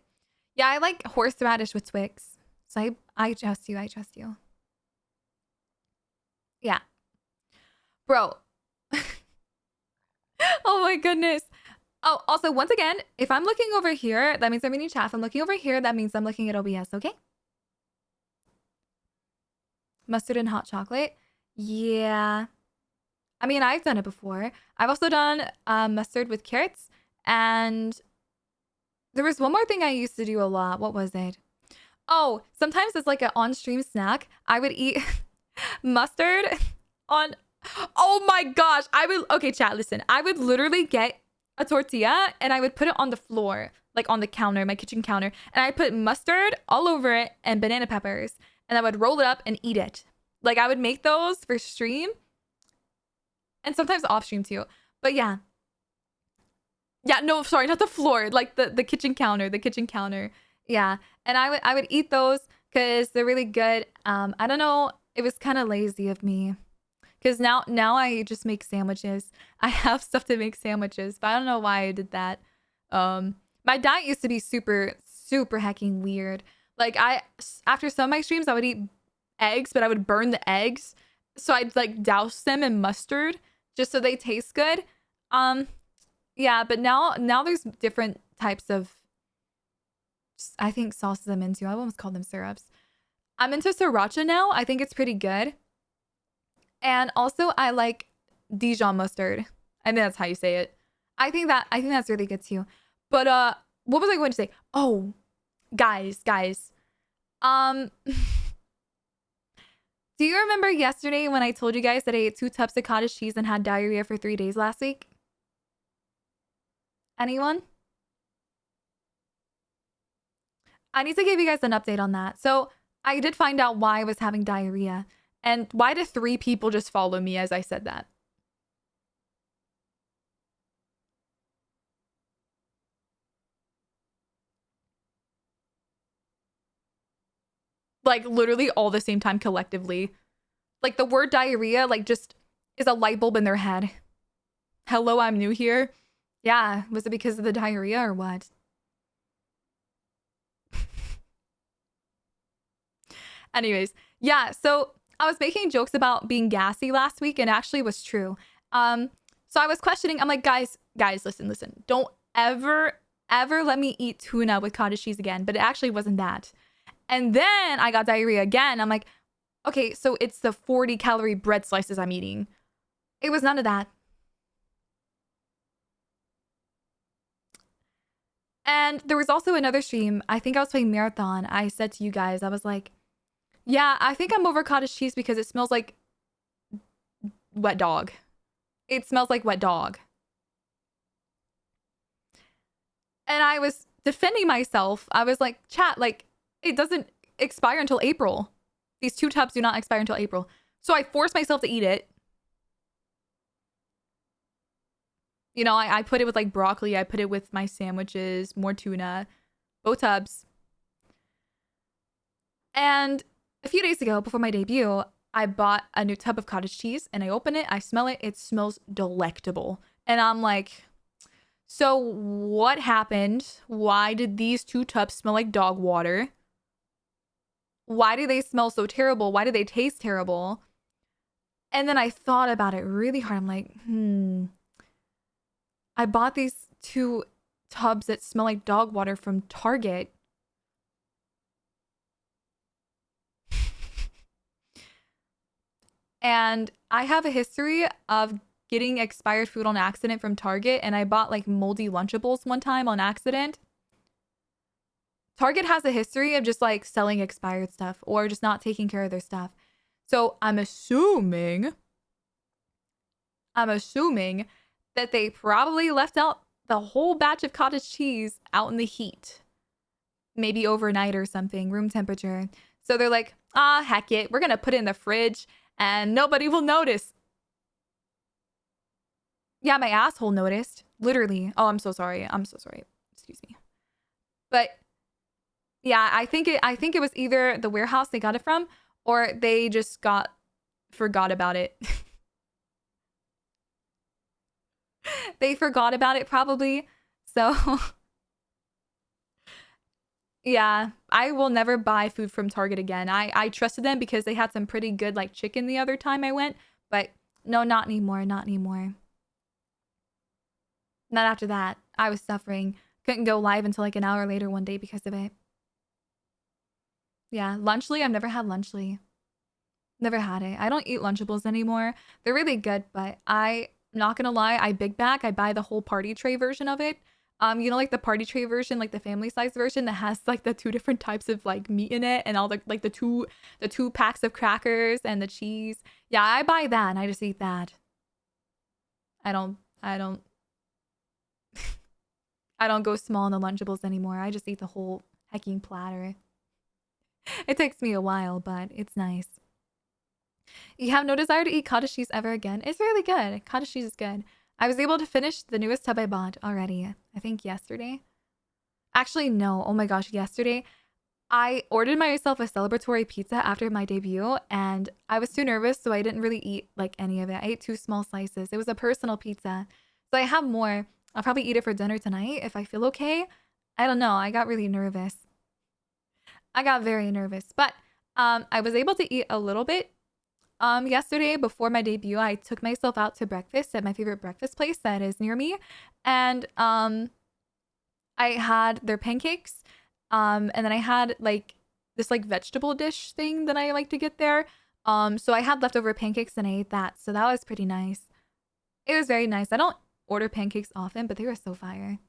Yeah, I like horseradish with Twix. So I trust you. I trust you. Yeah. Bro. Oh my goodness. Oh, also, once again, if I'm looking over here, that means I'm reading chat. If I'm looking over here, that means I'm looking at OBS, okay? Mustard and hot chocolate. Yeah. I mean, I've done it before. I've also done mustard with carrots. And there was one more thing I used to do a lot. What was it? Oh, sometimes it's like an on-stream snack. I would eat mustard on... Oh my gosh. Okay, chat, listen. I would literally get a tortilla and I would put it on the floor, like on the counter, my kitchen counter. And I put mustard all over it and banana peppers. And I would roll it up and eat it. Like I would make those for stream. And sometimes off stream too. But yeah. Yeah, no, sorry, not the floor. Like the kitchen counter. The kitchen counter. Yeah. And I would eat those because they're really good. I don't know. It was kind of lazy of me. Because now I just make sandwiches. I have stuff to make sandwiches, but I don't know why I did that. My diet used to be super, super hecking weird. Like after some of my streams, I would eat eggs, but I would burn the eggs. So I'd like douse them in mustard just so they taste good. Yeah, but now there's different types of, I think, sauces I'm into. I almost call them syrups. I'm into sriracha now. I think it's pretty good. And also I like Dijon mustard. I think that's how you say it. I think that's really good too. But what was I going to say? Oh, guys. Do you remember yesterday when I told you guys that I ate 2 tubs of cottage cheese and had diarrhea for 3 days last week? Anyone? I need to give you guys an update on that. So I did find out why I was having diarrhea. And why did 3 people just follow me as I said that? Like literally all the same time collectively. Like the word diarrhea like just is a light bulb in their head. Hello, I'm new here. Yeah, was it because of the diarrhea or what? Anyways, yeah, so I was making jokes about being gassy last week and it actually was true. So I was questioning, I'm like, guys, listen. Don't ever let me eat tuna with cottage cheese again. But it actually wasn't that. And then I got diarrhea again. I'm like, okay, so it's the 40 calorie bread slices I'm eating. It was none of that. And there was also another stream. I think I was playing Marathon. I said to you guys, I was like, yeah, I think I'm over cottage cheese because it smells like wet dog. It smells like wet dog. And I was defending myself. I was like, chat, like, it doesn't expire until April. These 2 tubs do not expire until April. So I forced myself to eat it. You know, I put it with like broccoli. I put it with my sandwiches, more tuna, both tubs. And a few days ago, before my debut, I bought a new tub of cottage cheese and I open it, I smell it, it smells delectable. And I'm like, so what happened? Why did these two tubs smell like dog water? Why do they smell so terrible? Why do they taste terrible? And then I thought about it really hard. I'm like, I bought these two tubs that smell like dog water from Target. And I have a history of getting expired food on accident from Target, and I bought like moldy Lunchables one time on accident. Target has a history of just like selling expired stuff or just not taking care of their stuff. So I'm assuming that they probably left out the whole batch of cottage cheese out in the heat, maybe overnight or something, room temperature. So they're like, heck it, we're gonna put it in the fridge and nobody will notice. Yeah, my asshole noticed, literally. Oh, I'm so sorry. Excuse me. But yeah, I think it was either the warehouse they got it from or they just forgot about it. They forgot about it probably. So yeah, I will never buy food from Target again. I trusted them because they had some pretty good like chicken the other time I went, but no, not anymore, not anymore. Not after that. I was suffering. Couldn't go live until like an hour later one day because of it. Yeah, Lunchly, I've never had Lunchly. Never had it. I don't eat Lunchables anymore. They're really good, but I'm not gonna lie, I big back. I buy the whole party tray version of it. Like the party tray version, like the family size version that has like the two different types of like meat in it and all the like the two packs of crackers and the cheese. Yeah, I buy that and I just eat that. I don't I don't go small in the Lunchables anymore. I just eat the whole hecking platter. It takes me a while, but it's nice. You have no desire to eat cottage cheese ever again? It's really good. Cottage cheese is good. I was able to finish the newest tub I bought already. I think yesterday. Actually, no. Oh my gosh, yesterday. I ordered myself a celebratory pizza after my debut, and I was too nervous, so I didn't really eat like any of it. I ate two small slices. It was a personal pizza. So I have more. I'll probably eat it for dinner tonight if I feel okay. I don't know. I got really nervous. I got very nervous, but I was able to eat a little bit. Yesterday before my debut, I took myself out to breakfast at my favorite breakfast place that is near me, and I had their pancakes, and then I had like this like vegetable dish thing that I like to get there. So I had leftover pancakes and I ate that, so that was pretty nice. It was very nice. I don't order pancakes often, but they were so fire.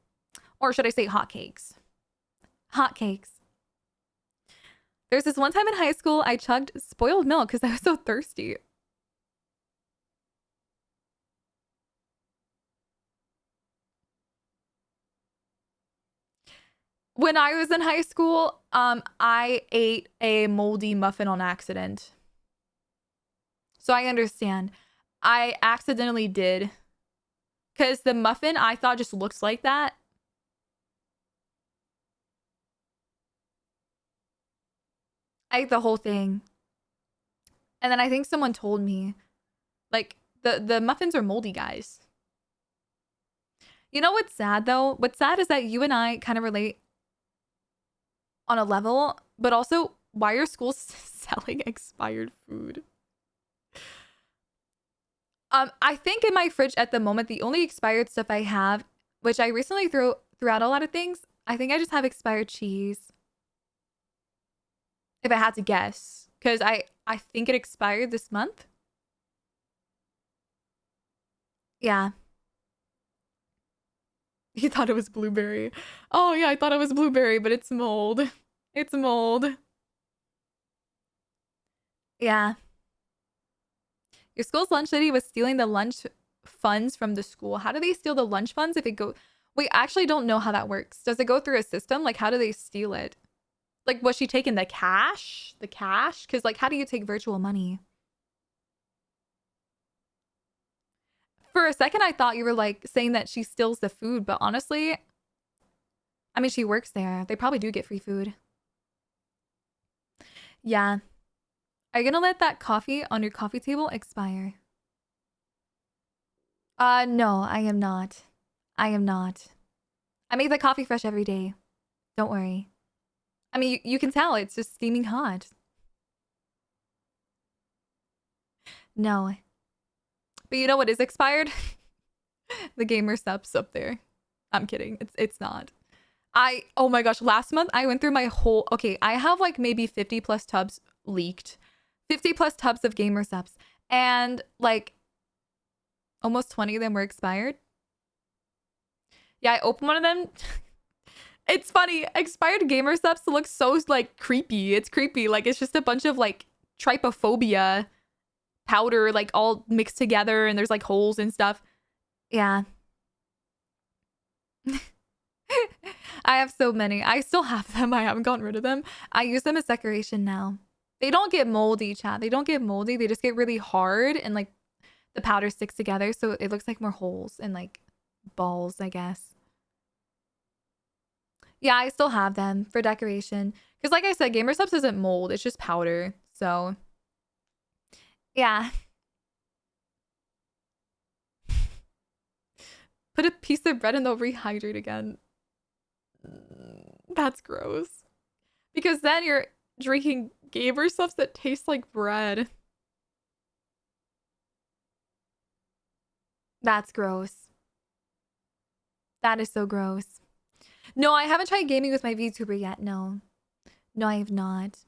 Or should I say hotcakes? Hotcakes. There's this one time in high school I chugged spoiled milk because I was so thirsty. When I was in high school, I ate a moldy muffin on accident. So I understand. I accidentally did. Because the muffin I thought just looks like that. I ate the whole thing. And then I think someone told me, like, the muffins are moldy, guys. You know what's sad though? What's sad is that you and I kind of relate on a level, but also why are schools selling expired food? I think in my fridge at the moment, the only expired stuff I have, which I recently threw out a lot of things, I think I just have expired cheese. If I had to guess, because I think it expired this month. Yeah. You thought it was blueberry. Oh yeah, I thought it was blueberry, but it's mold. It's mold. Yeah. Your school's lunch lady was stealing the lunch funds from the school. How do they steal the lunch funds if it go? Wait, I actually don't know how that works. Does it go through a system? Like, how do they steal it? Like, was she taking the cash? The cash? Because, like, how do you take virtual money? For a second, I thought you were, like, saying that she steals the food. But honestly, I mean, she works there. They probably do get free food. Yeah. Are you gonna let that coffee on your coffee table expire? No, I am not. I am not. I make the coffee fresh every day. Don't worry. I mean, you can tell it's just steaming hot. No. But you know what is expired? The gamer subs up there. I'm kidding. It's not. Oh my gosh, last month I went through my whole, okay, I have like maybe 50 plus tubs leaked. 50 plus tubs of gamer subs. And like almost 20 of them were expired. Yeah, I opened one of them. It's funny. Expired gamer subs look so like creepy. It's creepy. Like it's just a bunch of like trypophobia powder like all mixed together and there's like holes and stuff. Yeah. I have so many. I still have them. I haven't gotten rid of them. I use them as decoration now. They don't get moldy, chat. They don't get moldy. They just get really hard and like the powder sticks together. So it looks like more holes and like balls, I guess. Yeah, I still have them for decoration. Because like I said, Gamer Subs isn't mold. It's just powder. So yeah. Put a piece of bread and they'll rehydrate again. That's gross. Because then you're drinking Gamer Subs that taste like bread. That's gross. That is so gross. No, I haven't tried gaming with my VTuber yet. No. No, I have not.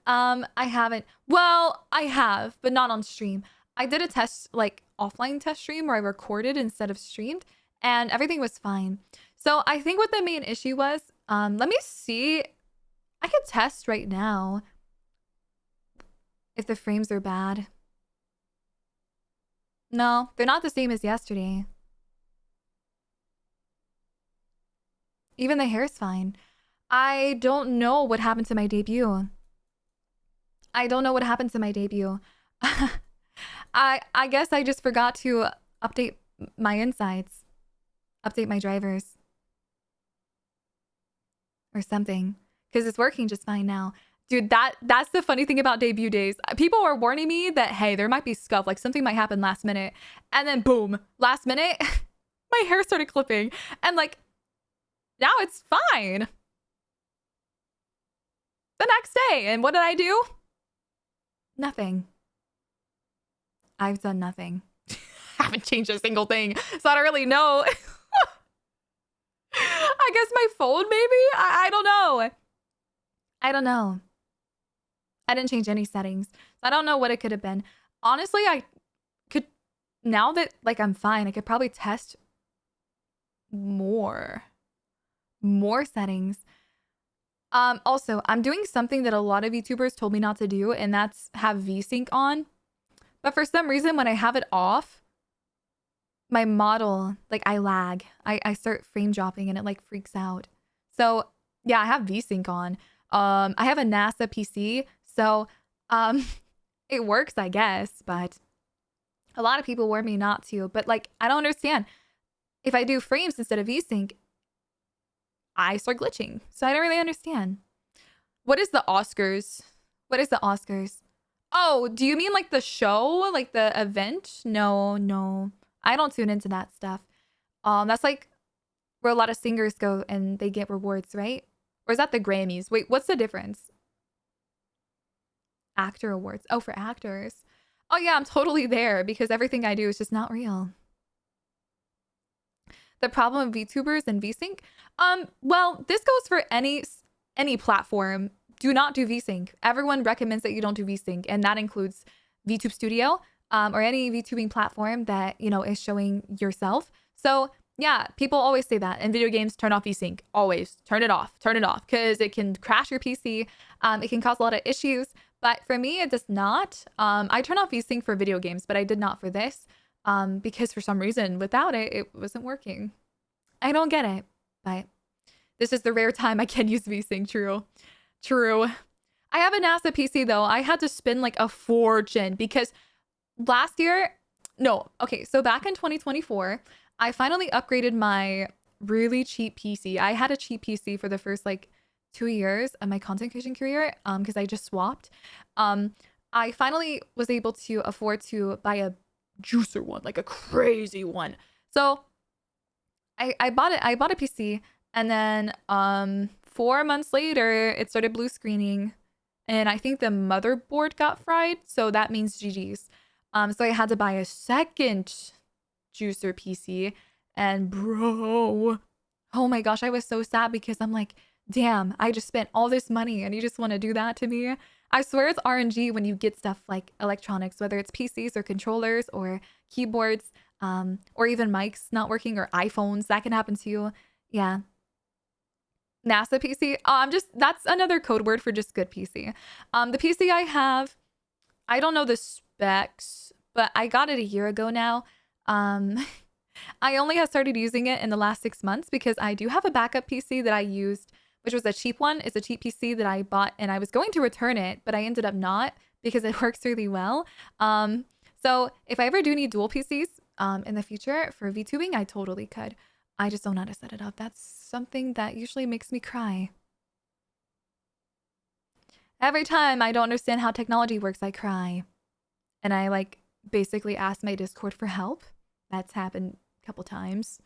I haven't. Well, I have, but not on stream. I did a test, like offline test stream where I recorded instead of streamed, and everything was fine. So I think what the main issue was, let me see. I could test right now if the frames are bad. No, they're not the same as yesterday. Even the hair's fine. I don't know what happened to my debut. I don't know what happened to my debut. I guess I just forgot to update my insides. Update my drivers. Or something. Because it's working just fine now. Dude, that's the funny thing about debut days. People were warning me that, hey, there might be scuff. Like, something might happen last minute. And then, boom. Last minute, my hair started clipping. And, like, now it's fine. The next day. And what did I do? Nothing. I've done nothing. Haven't changed a single thing. So I don't really know. I guess my phone, maybe? I don't know. I don't know. I didn't change any settings. So I don't know what it could have been. Honestly, I could, now that like I'm fine, I could probably test more settings. Also, I'm doing something that a lot of YouTubers told me not to do, and that's have VSync on. But for some reason, when I have it off, my model, like I lag. I start frame dropping and it like freaks out. So yeah, I have VSync on. I have a NASA PC, so it works, I guess, but a lot of people warn me not to. But like, I don't understand. If I do frames instead of VSync, I start glitching. So I don't really understand. What is the Oscars? What is the Oscars? Oh, do you mean like the show? Like the event? No. I don't tune into that stuff. That's like where a lot of singers go and they get rewards, right? Or is that the Grammys? Wait, what's the difference? Actor awards. Oh, for actors. Oh yeah, I'm totally there because everything I do is just not real. The problem of VTubers and VSync? Well, this goes for any platform. Do not do VSync. Everyone recommends that you don't do VSync, and that includes VTube Studio, or any VTubing platform that, you know, is showing yourself. So yeah, people always say that in video games, turn off VSync. Always turn it off, because it can crash your PC. It can cause a lot of issues, but for me, it does not. I turn off VSync for video games, but I did not for this, because for some reason, without it, it wasn't working. I don't get it, but this is the rare time I can use VSync. True. I have a NASA PC though. I had to spend like a fortune because last year, so back in 2024, I finally upgraded my really cheap PC. I had a cheap PC for the first like 2 years of my content creation career, because I just swapped, I finally was able to afford to buy a juicer one, like a crazy one. So I bought it. I bought a PC, and then 4 months later, it started blue screening, and I think the motherboard got fried. So that means GG's. So I had to buy a second juicer PC, and bro, oh my gosh, I was so sad because I'm like, damn, I just spent all this money, and you just want to do that to me. I swear it's RNG when you get stuff like electronics, whether it's PCs or controllers or keyboards, or even mics not working or iPhones. That can happen to you. Yeah. NASA PC. That's another code word for just good PC. The PC I have, I don't know the specs, but I got it a year ago now. I only have started using it in the last 6 months because I do have a backup PC that I used, which was a cheap one. It's a cheap PC that I bought, and I was going to return it, but I ended up not because it works really well. So if I ever do need dual PCs in the future for VTubing, I totally could. I just don't know how to set it up. That's something that usually makes me cry. Every time I don't understand how technology works, I cry. And I like basically ask my Discord for help. That's happened a couple times.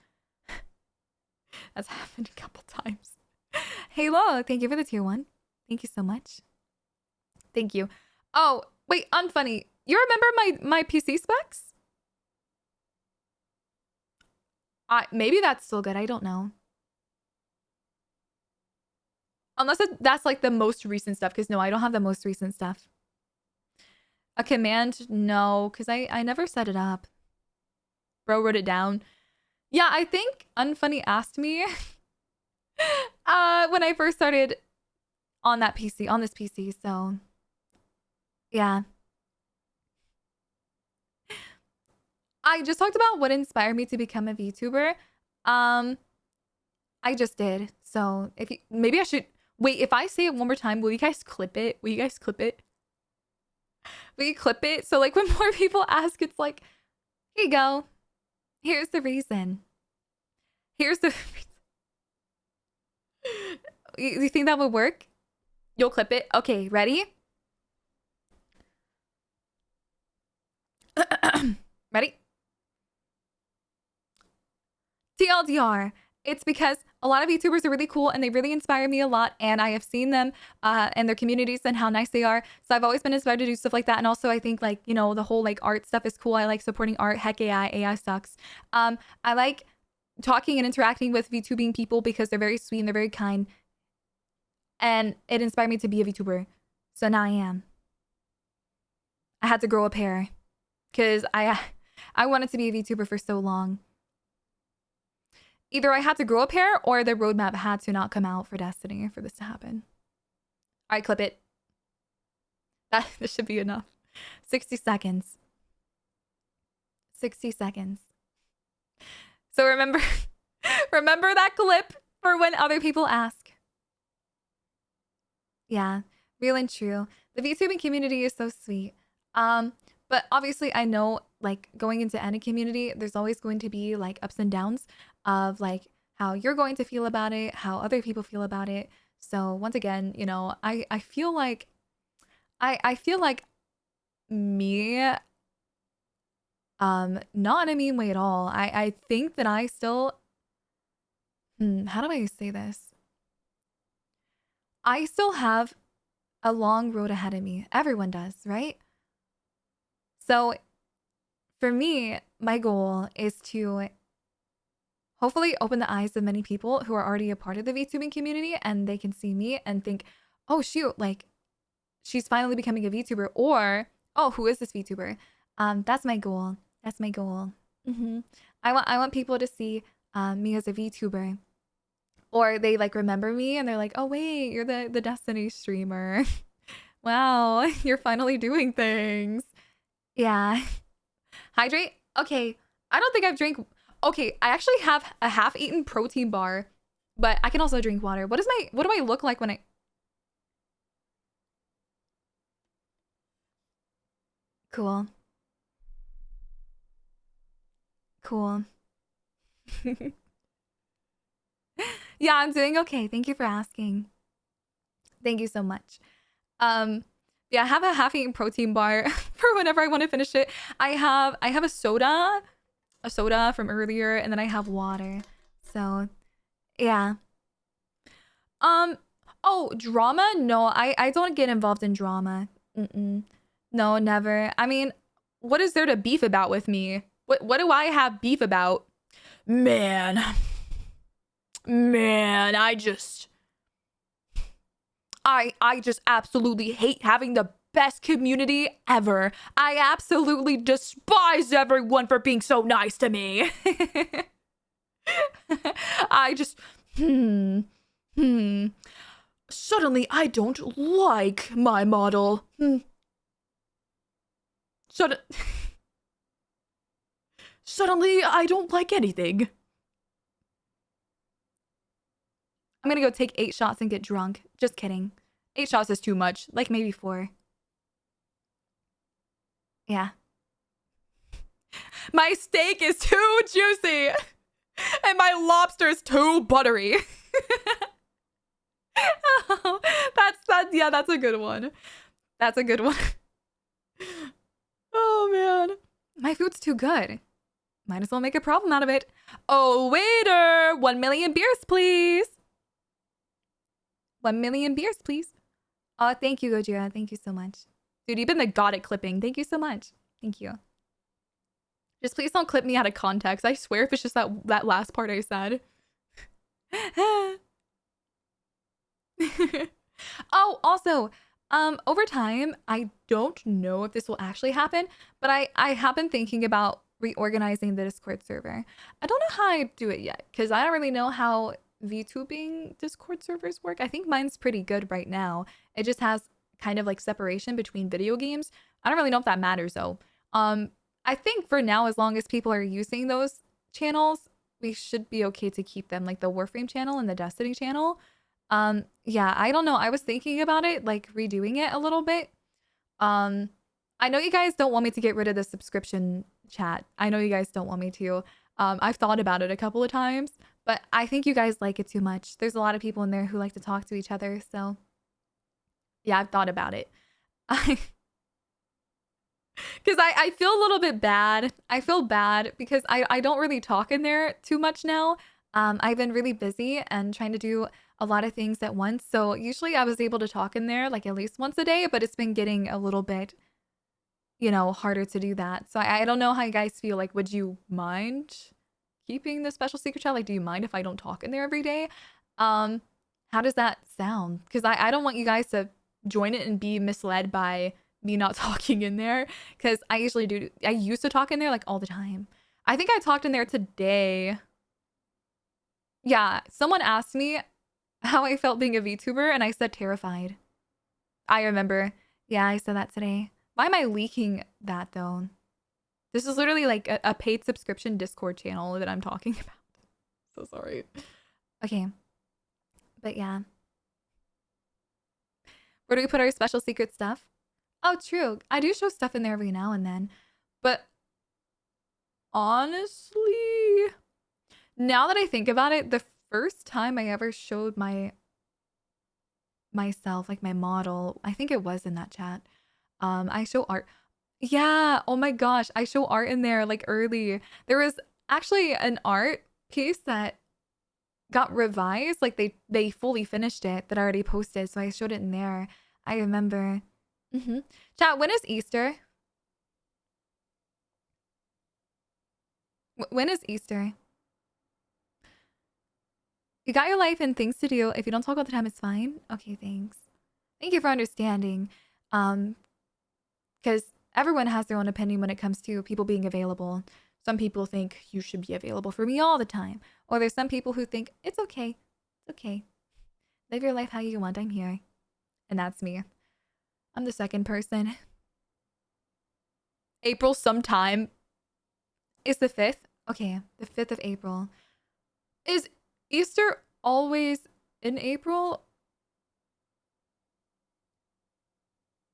That's happened a couple times. Halo, thank you for the tier 1. Thank you so much. Thank you. Oh, wait, unfunny. You remember my PC specs? Maybe that's still good. I don't know. Unless that's like the most recent stuff, because no, I don't have the most recent stuff. A command? No, because I never set it up. Bro wrote it down. Yeah, I think Unfunny asked me when I first started on that PC, on this PC, so yeah. I just talked about what inspired me to become a VTuber. I just did. So if you, maybe I should wait, if I say it one more time, will you guys clip it? Will you guys clip it? Will you clip it? So like when more people ask, it's like, here you go. Here's the reason. Here's the You think that would work? You'll clip it? Okay, ready? Ready? TLDR. It's because a lot of YouTubers are really cool and they really inspire me a lot. And I have seen them and their communities and how nice they are. So I've always been inspired to do stuff like that. And also I think like, you know, the whole like art stuff is cool. I like supporting art. Heck AI. AI sucks. I like talking and interacting with VTubing people because they're very sweet and they're very kind. And it inspired me to be a VTuber. So now I am. I had to grow a pair because I wanted to be a VTuber for so long. Either I had to grow a pair or the roadmap had to not come out for Destiny for this to happen. All right, clip it. This should be enough. 60 seconds. 60 seconds. So remember, remember that clip for when other people ask. Yeah, real and true. The VTubing community is so sweet. But obviously I know like going into any community, there's always going to be like ups and downs of like how you're going to feel about it, how other people feel about it. So once again, you know, I feel like I feel like me not in a mean way at all. I think that I still how do I say this? I still have a long road ahead of me. Everyone does, right? So for me, my goal is to hopefully open the eyes of many people who are already a part of the VTubing community and they can see me and think, oh shoot, like she's finally becoming a VTuber, or oh, who is this VTuber? That's my goal. That's my goal. I want people to see me as a VTuber, or they like remember me and they're like, oh wait, you're the Destiny streamer. Wow, you're finally doing things. Yeah. Hydrate? Okay. I don't think I've drank. Okay, I actually have a half-eaten protein bar, but I can also drink water. What do I look like when I Cool. Cool. Yeah, I'm doing okay. Thank you for asking. Thank you so much. Yeah, I have a half-eaten protein bar for whenever I want to finish it. I have a soda from earlier, and then I have water. So, yeah. Oh, drama? No, I don't get involved in drama. Mm-mm. No, never. I mean, what is there to beef about with me? What do I have beef about? Man. Man, I just absolutely hate having the best community ever. I absolutely despise everyone for being so nice to me. I just hmm hmm suddenly I don't like my model. Sud- Suddenly I don't like anything. I'm gonna go take 8 shots and get drunk. Just kidding. 8 shots is too much. Like maybe 4. Yeah. My steak is too juicy. And my lobster is too buttery. That's a good one. That's a good one. Oh man. My food's too good. Might as well make a problem out of it. Oh, waiter! 1 million beers, please. 1 million beers, please. Oh, thank you, Gojira. Thank you so much. Dude, you've been the god at clipping. Thank you so much. Thank you. Just please don't clip me out of context. I swear if it's just that last part I said. Oh, also, over time, I don't know if this will actually happen, but I have been thinking about reorganizing the Discord server. I don't know how I do it yet, because I don't really know how VTubing Discord servers work. I think mine's pretty good right now. It just has kind of like separation between video games. I don't really know if that matters though. I think for now, as long as people are using those channels, we should be okay to keep them, like the Warframe channel and the Destiny channel. Yeah, I don't know. I was thinking about it, like redoing it a little bit. Um, I know you guys don't want me to get rid of the subscription chat. I know you guys don't want me to. I've thought about it a couple of times, but I think you guys like it too much. There's a lot of people in there who like to talk to each other, so yeah, I've thought about it. Because I feel a little bit bad. I feel bad because I don't really talk in there too much now. I've been really busy and trying to do a lot of things at once. So usually I was able to talk in there like at least once a day, but it's been getting a little bit, harder to do that. So I don't know how you guys feel. Like, would you mind keeping the special secret chat? Like, do you mind if I don't talk in there every day? How does that sound? Because I don't want you guys to join it and be misled by me not talking in there, because I usually do. I used to talk in there like all the time. I think I talked in there today. Yeah, someone asked me how I felt being a VTuber, and I said terrified. I remember. Yeah, I said that today. Why am I leaking that though? This is literally like a paid subscription Discord channel that I'm talking about. So sorry. Okay. But yeah. Where do we put our special secret stuff? Oh, true. I do show stuff in there every now and then. But honestly, now that I think about it, the first time I ever showed myself, like my model, I think it was in that chat. I show art. Yeah, oh my gosh, I show art in there like early. There was actually an art piece that got revised, like they fully finished it that I already posted, so I showed it in there. I remember. Chat, when is Easter? When is Easter? You got your life and things to do. If you don't talk all the time, it's fine. Okay, thanks. Thank you for understanding. Because everyone has their own opinion when it comes to people being available. Some people think you should be available for me all the time. Or there's some people who think it's okay. It's okay. Live your life how you want. I'm here. And that's me. I'm the second person. April sometime is the 5th. Okay, the 5th of April. Is Easter always in April?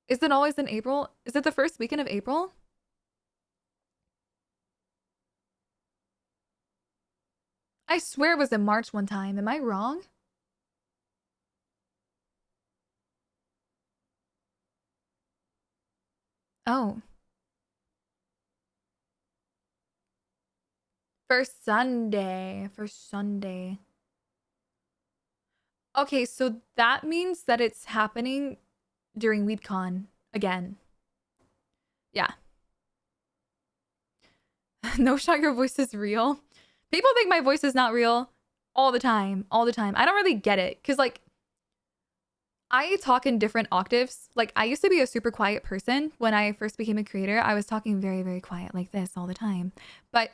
Is it always in April? Is it the first weekend of April? I swear it was in March one time. Am I wrong? Oh. For Sunday. For Sunday. Okay, so that means that it's happening during WeedCon again. Yeah. No shot, your voice is real. People think my voice is not real all the time. All the time. I don't really get it. Because, like, I talk in different octaves. Like, I used to be a super quiet person when I first became a creator. I was talking very, very quiet like this all the time. But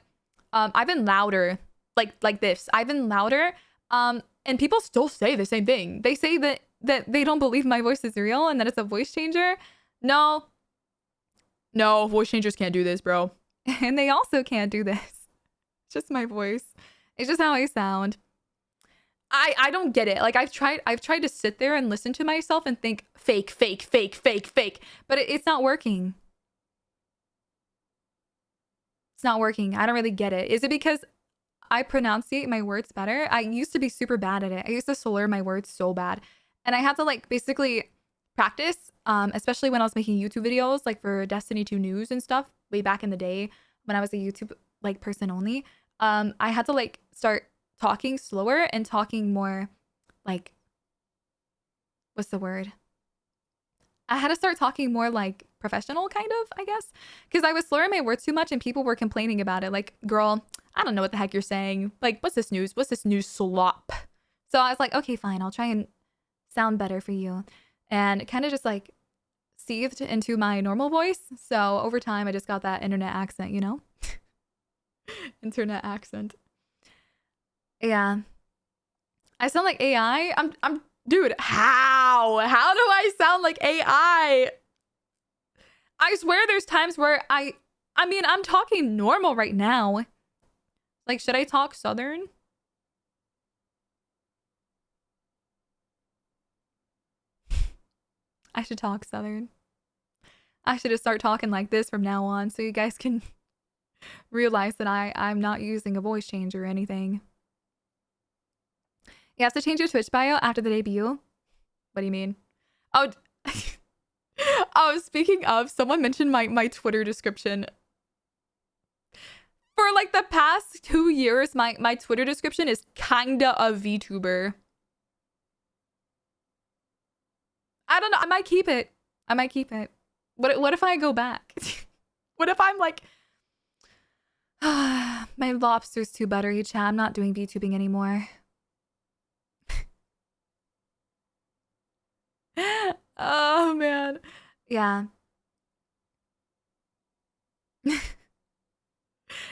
I've been louder, like this. I've been louder, and people still say the same thing. They say that they don't believe my voice is real and that it's a voice changer. No, voice changers can't do this, bro. And they also can't do this. It's just my voice. It's just how I sound. I don't get it. Like I've tried to sit there and listen to myself and think fake, fake, fake, fake, fake, but it's not working. It's not working. I don't really get it. Is it because I pronunciate my words better? I used to be super bad at it. I used to slur my words so bad. And I had to like basically practice, especially when I was making YouTube videos like for Destiny 2 news and stuff way back in the day when I was a YouTube like person only. I had to like start talking slower and talking more like, what's the word? I had to start talking more like professional, kind of, I guess, because I was slurring my words too much and people were complaining about it. Like, girl, I don't know what the heck you're saying. Like, what's this news? What's this news slop? So I was like, okay, fine, I'll try and sound better for you. And it kind of just like seethed into my normal voice. So over time, I just got that internet accent, you know? Internet accent. Yeah. I sound like AI. I'm dude, how? How do I sound like AI? I swear there's times where I mean, I'm talking normal right now. Like, should I talk Southern? I should talk Southern. I should just start talking like this from now on so you guys can realize that I'm not using a voice changer or anything. You have to change your Twitch bio after the debut? What do you mean? Oh, oh, speaking of, someone mentioned my Twitter description. For like the past 2 years, my Twitter description is kinda a VTuber. I don't know. I might keep it. I might keep it. What if I go back? What if I'm like, my lobster's too buttery, chat. I'm not doing VTubing anymore. Oh man. Yeah.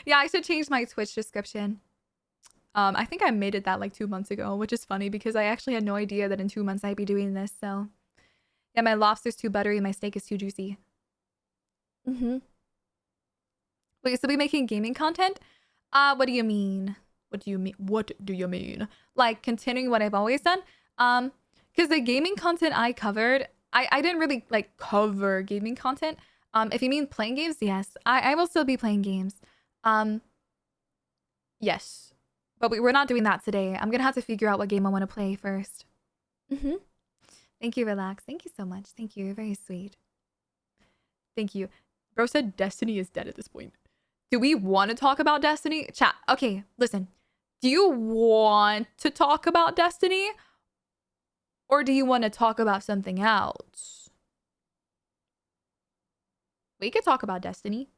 Yeah, I should change my Twitch description. I think I made it that like 2 months ago, which is funny because I actually had no idea that in 2 months I'd be doing this. So yeah, my lobster's too buttery, my steak is too juicy. Wait, so we making gaming content? What do you mean? What do you mean? What do you mean? Like continuing what I've always done? Because the gaming content I covered, I didn't really like cover gaming content. If you mean playing games, yes, I will still be playing games. Yes, but we're not doing that today. I'm gonna have to figure out what game I want to play first. Thank you, Relax. Thank you so much. Thank you. You're very sweet. Thank you. Bro said Destiny is dead at this point. Do we want to talk about Destiny? Chat. Okay, listen. Do you want to talk about Destiny? Or do you want to talk about something else? We could talk about Destiny.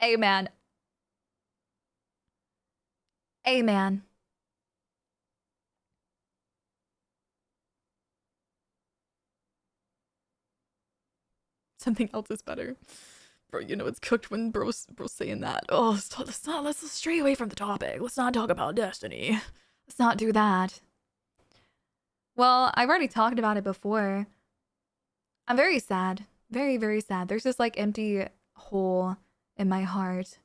Amen. Amen. Something else is better. Bro, you know it's cooked when bro's saying that. Oh, let's stray away from the topic. Let's not talk about Destiny. Let's not do that. Well, I've already talked about it before. I'm very sad. Very, very sad. There's this like empty hole in my heart.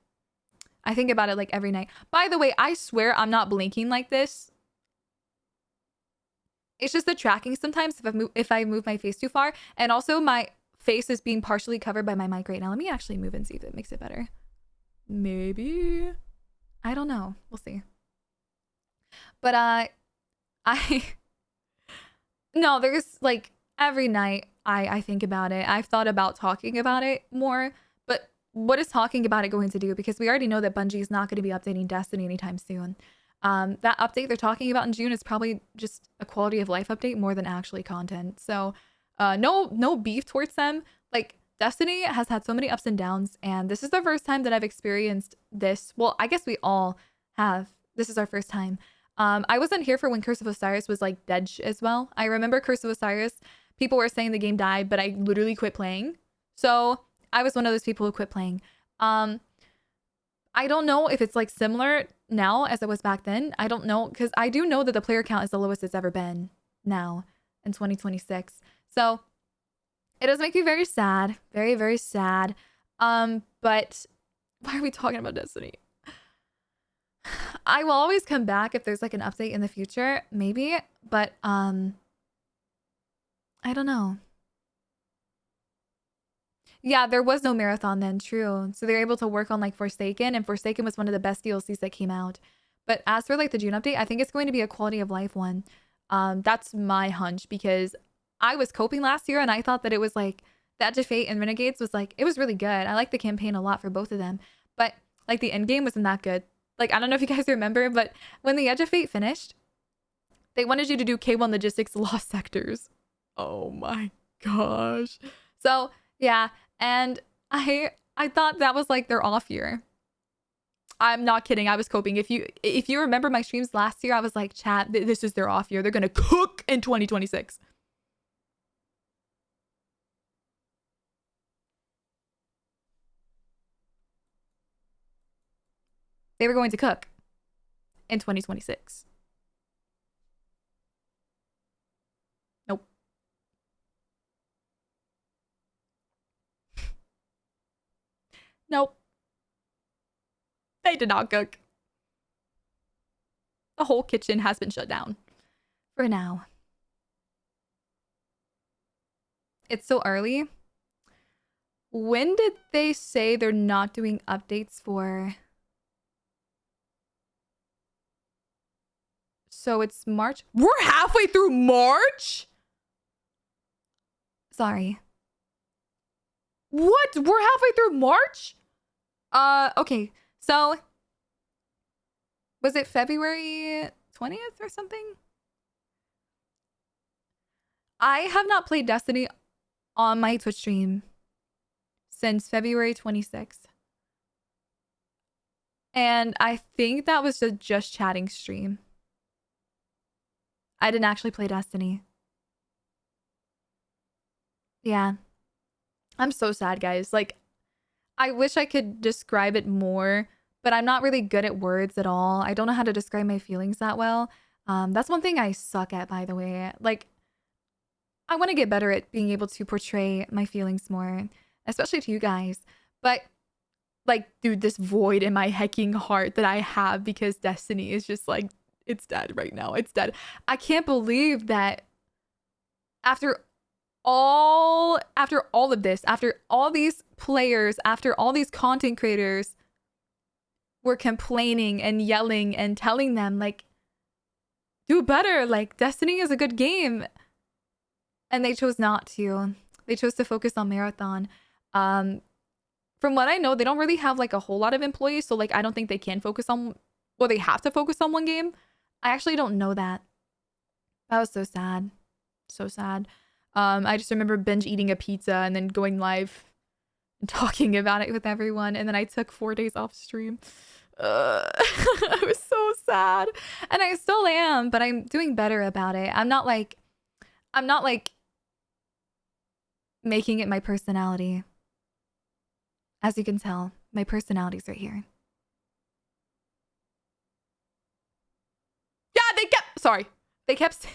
I think about it like every night. By the way, I swear I'm not blinking like this. It's just the tracking sometimes if I move my face too far. And also my face is being partially covered by my mic right now. Let me actually move and see if it makes it better. Maybe. I don't know. We'll see. But no, there's like every night I think about it. I've thought about talking about it more, but what is talking about it going to do? Because we already know that Bungie is not going to be updating Destiny anytime soon. That update they're talking about in June is probably just a quality of life update more than actually content. So, no beef towards them. Like, Destiny has had so many ups and downs, and this is the first time that I've experienced this. Well, I guess we all have. This is our first time. I wasn't here for when Curse of Osiris was like dead as well. I remember Curse of Osiris. People were saying the game died, but I literally quit playing. So I was one of those people who quit playing. I don't know if it's like similar now as it was back then. I don't know, because I do know that the player count is the lowest it's ever been now in 2026. So it does make me very sad. Very, very sad. But why are we talking about Destiny? I will always come back if there's like an update in the future, maybe, but I don't know. Yeah, there was no marathon then, true. So they're able to work on like Forsaken, and Forsaken was one of the best DLCs that came out. But as for like the June update, I think it's going to be a quality of life one. That's my hunch, because I was coping last year and I thought that it was like the Edge of Fate and Renegades was like, it was really good. I like the campaign a lot for both of them, but like the end game wasn't that good. Like, I don't know if you guys remember, but when the Edge of Fate finished, they wanted you to do K1 Logistics Lost Sectors. Oh my gosh. So yeah, and I thought that was like their off year. I'm not kidding. I was coping. If you remember my streams last year, I was like, chat, this is their off year. They're gonna cook in 2026. They were going to cook in 2026. Nope. Nope. They did not cook. The whole kitchen has been shut down for now. It's so early. When did they say they're not doing updates for? So it's March. We're halfway through March? Sorry. What? We're halfway through March? Okay. So was it February 20th or something? I have not played Destiny on my Twitch stream since February 26th. And I think that was a just chatting stream. I didn't actually play Destiny. Yeah. I'm so sad, guys. Like, I wish I could describe it more, but I'm not really good at words at all. I don't know how to describe my feelings that well. That's one thing I suck at, by the way. Like, I want to get better at being able to portray my feelings more, especially to you guys. But, like, dude, this void in my hecking heart that I have because Destiny is just like, it's dead right now. It's dead. I can't believe that after all of this, after all these players, after all these content creators were complaining and yelling and telling them like, do better, like Destiny is a good game, and they chose not to. They chose to focus on Marathon. From what I know, they don't really have like a whole lot of employees, so like I don't think they can focus on, well, they have to focus on one game. I actually don't know that. That was so sad. So sad. I just remember binge eating a pizza and then going live and talking about it with everyone. And then I took 4 days off stream. I was so sad. And I still am, but I'm doing better about it. I'm not like making it my personality. As you can tell, my personality's right here. Yeah, they kept saying,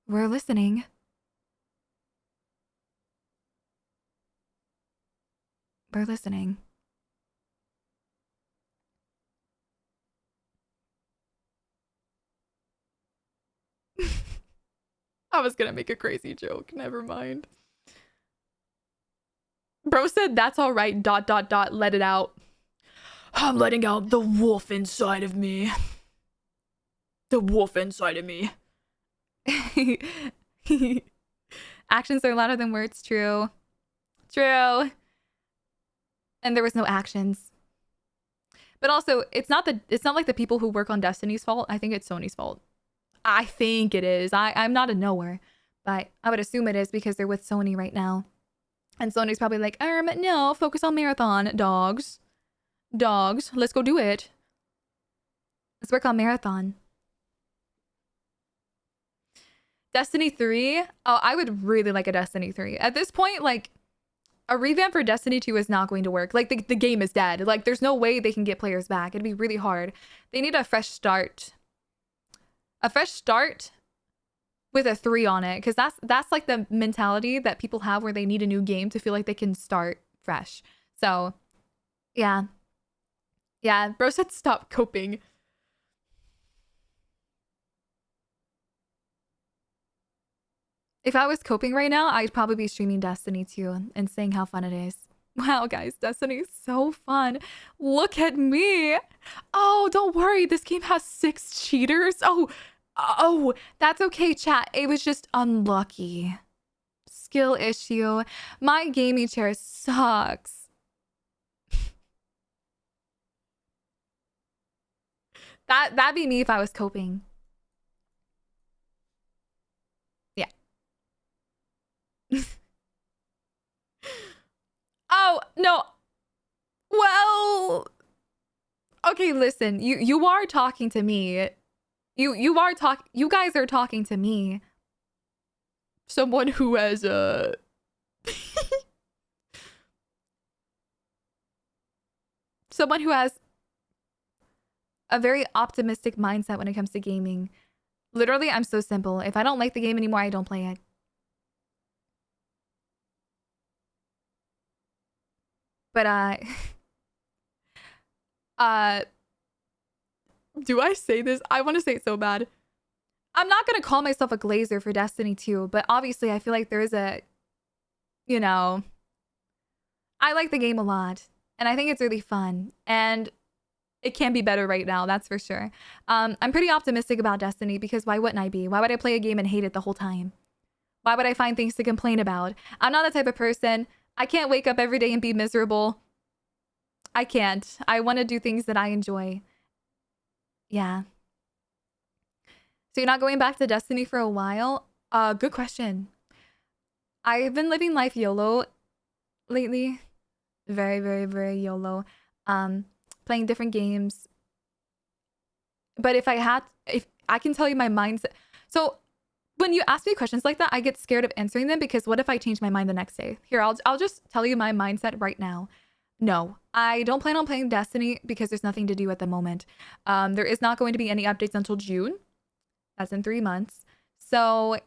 we're listening. We're listening. I was gonna make a crazy joke. Never mind. Bro said, that's all right, ... let it out. I'm letting out the wolf inside of me. The wolf inside of me. Actions are louder than words. True. True. And there was no actions. But also, it's not like the people who work on Destiny's fault. I think it's Sony's fault. I think it is. I'm not a knower, but I would assume it is because they're with Sony right now. And Sony's probably like, no, focus on Marathon, dogs. Dogs, let's go do it. Let's work on Marathon. Destiny 3? Oh, I would really like a Destiny 3. At this point, like, a revamp for Destiny 2 is not going to work. Like, the game is dead. Like, there's no way they can get players back. It'd be really hard. They need a fresh start. A fresh start with a 3 on it. Because that's like the mentality that people have where they need a new game to feel like they can start fresh. So, yeah. Yeah, bro said stop coping. If I was coping right now, I'd probably be streaming Destiny 2 and saying how fun it is. Wow, guys, Destiny is so fun. Look at me. Oh, don't worry. This game has 6 cheaters. Oh, that's okay, chat. It was just unlucky. Skill issue. My gaming chair sucks. That'd be me if I was coping. Oh, no. Well, okay, listen. You are talking to me. You guys are talking to me. Someone who has someone who has a very optimistic mindset when it comes to gaming. Literally, I'm so simple. If I don't like the game anymore, I don't play it. But do I say this? I want to say it so bad. I'm not gonna call myself a glazer for Destiny 2, but obviously I feel like there is a, you know, I like the game a lot, and I think it's really fun, and it can be better right now, that's for sure. I'm pretty optimistic about Destiny because why wouldn't I be? Why would I play a game and hate it the whole time? Why would I find things to complain about? I'm not the type of person. I can't wake up every day and be miserable. I can't. I want to do things that I enjoy. Yeah. So you're not going back to Destiny for a while? Good question. I've been living life YOLO lately. Very, very, very YOLO. Playing different games. But if I can tell you my mindset. So when you ask me questions like that, I get scared of answering them because what if I change my mind the next day? Here, I'll just tell you my mindset right now. No, I don't plan on playing Destiny because there's nothing to do at the moment. There is not going to be any updates until June. That's in 3 months. So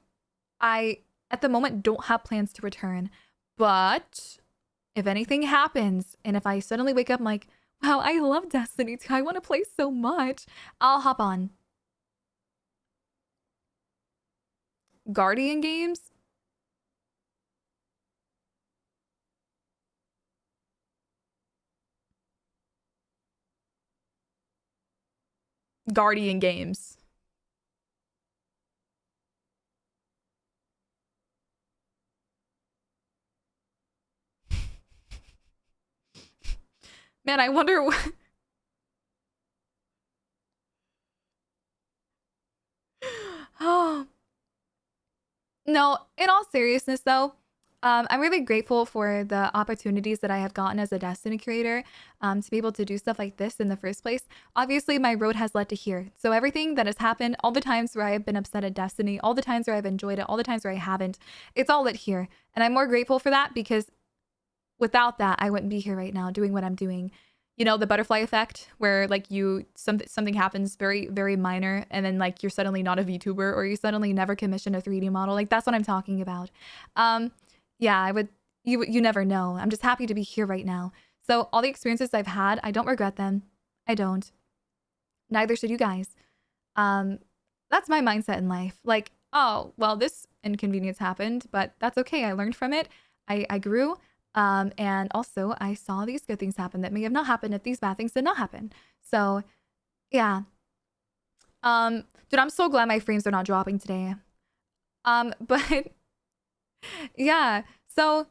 I, at the moment, don't have plans to return. But if anything happens, and if I suddenly wake up I'm like, wow, I love Destiny 2. I want to play so much. I'll hop on. Guardian games? Guardian games. Man, I wonder what... Oh. No, in all seriousness though, I'm really grateful for the opportunities that I have gotten as a Destiny creator, to be able to do stuff like this in the first place. Obviously, my road has led to here. So everything that has happened, all the times where I have been upset at Destiny, all the times where I've enjoyed it, all the times where I haven't, it's all lit here. And I'm more grateful for that because without that, I wouldn't be here right now doing what I'm doing. You know, the butterfly effect where like something happens very, very minor and then like you're suddenly not a VTuber or you suddenly never commission a 3D model. Like that's what I'm talking about. Yeah, you never know. I'm just happy to be here right now. So all the experiences I've had, I don't regret them. I don't. Neither should you guys. That's my mindset in life. Like, oh, well, this inconvenience happened, but that's okay. I learned from it. I grew. And also I saw these good things happen that may have not happened if these bad things did not happen. So yeah. Dude, I'm so glad my frames are not dropping today. But Yeah. So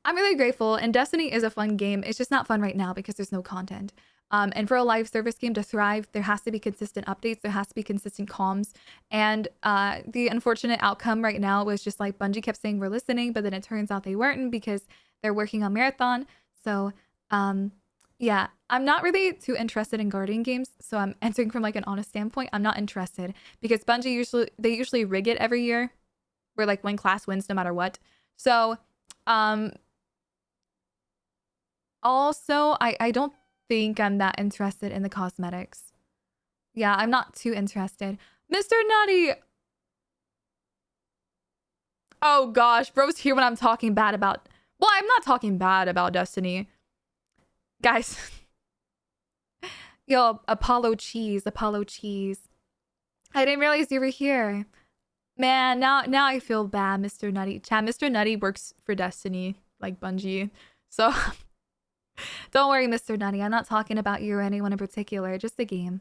I'm really grateful. And Destiny is a fun game. It's just not fun right now because there's no content. And for a live service game to thrive, there has to be consistent updates. There has to be consistent comms. And the unfortunate outcome right now was just like Bungie kept saying we're listening, but then it turns out they weren't because they're working on Marathon. So yeah, I'm not really too interested in guardian games. So I'm answering from like an honest standpoint. I'm not interested because Bungie usually rig it every year, where like one class wins no matter what. So um also I don't think I'm that interested in the cosmetics. Yeah, I'm not too interested. Mr. Nutty! Oh gosh, bro's here when I'm talking bad about. Well, I'm not talking bad about Destiny. Guys. Yo, Apollo cheese. I didn't realize you were here. Man, now I feel bad, Mr. Nutty. Chat, Mr. Nutty works for Destiny, like Bungie. So don't worry, Mr. Nutty. I'm not talking about you or anyone in particular, just the game.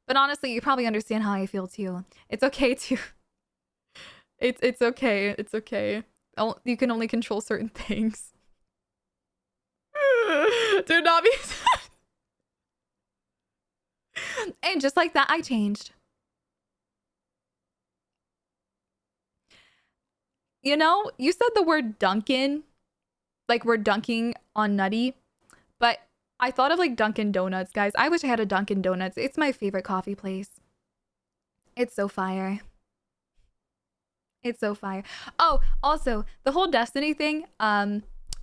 But honestly, you probably understand how I feel too. It's okay to. It's okay. It's okay. You can only control certain things. Do not be. And just like that, I changed. You know, you said the word Dunkin', like we're dunking on Nutty, but I thought of like Dunkin' Donuts, guys. I wish I had a Dunkin' Donuts. It's my favorite coffee place. It's so fire. It's so fire. Oh, also, the whole Destiny thing,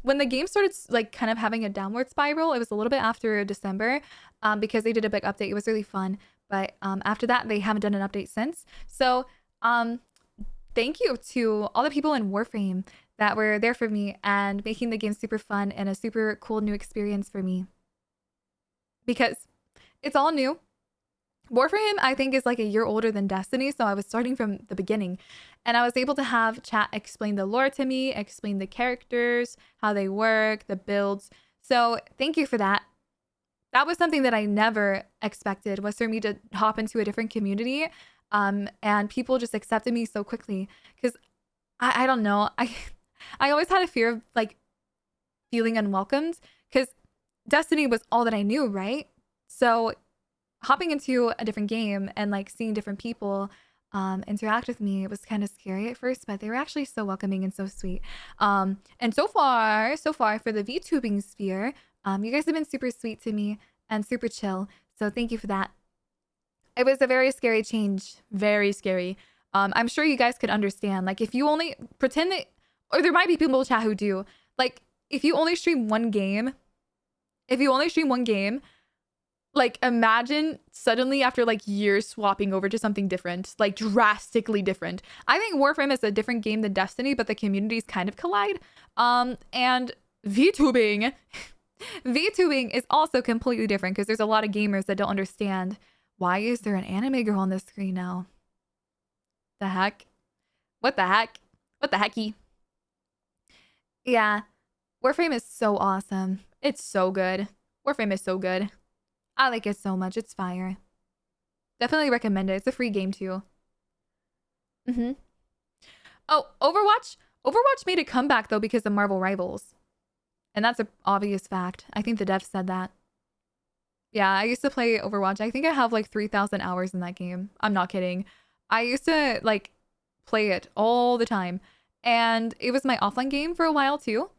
when the game started like kind of having a downward spiral, it was a little bit after December, because they did a big update. It was really fun. But after that, they haven't done an update since. So thank you to all the people in Warframe that were there for me and making the game super fun and a super cool new experience for me. Because it's all new. Warframe, I think, is like a year older than Destiny, so I was starting from the beginning. And I was able to have chat explain the lore to me, explain the characters, how they work, the builds. So thank you for that. That was something that I never expected, was for me to hop into a different community. And people just accepted me so quickly. Because I don't know. I always had a fear of like feeling unwelcomed because Destiny was all that I knew, right? So hopping into a different game and like seeing different people interact with me, it was kind of scary at first, but they were actually so welcoming and so sweet. And so far for the VTubing sphere, you guys have been super sweet to me and super chill. So thank you for that. It was a very scary change, very scary. I'm sure you guys could understand. Like if you only pretend that, or there might be people in chat who do, like if you only stream one game, like imagine suddenly after like years swapping over to something different, like drastically different. I think Warframe is a different game than Destiny, but the communities kind of collide. And VTubing is also completely different because there's a lot of gamers that don't understand why is there an anime girl on the screen now? The heck? What the heck? What the hecky? Yeah. Warframe is so awesome. It's so good. Warframe is so good. I like it so much. It's fire. Definitely recommend it. It's a free game too. Oh, Overwatch made a comeback though because of Marvel Rivals. And that's an obvious fact. I think the devs said that. Yeah, I used to play Overwatch. I think I have like 3,000 hours in that game. I'm not kidding. I used to like play it all the time. And it was my offline game for a while too.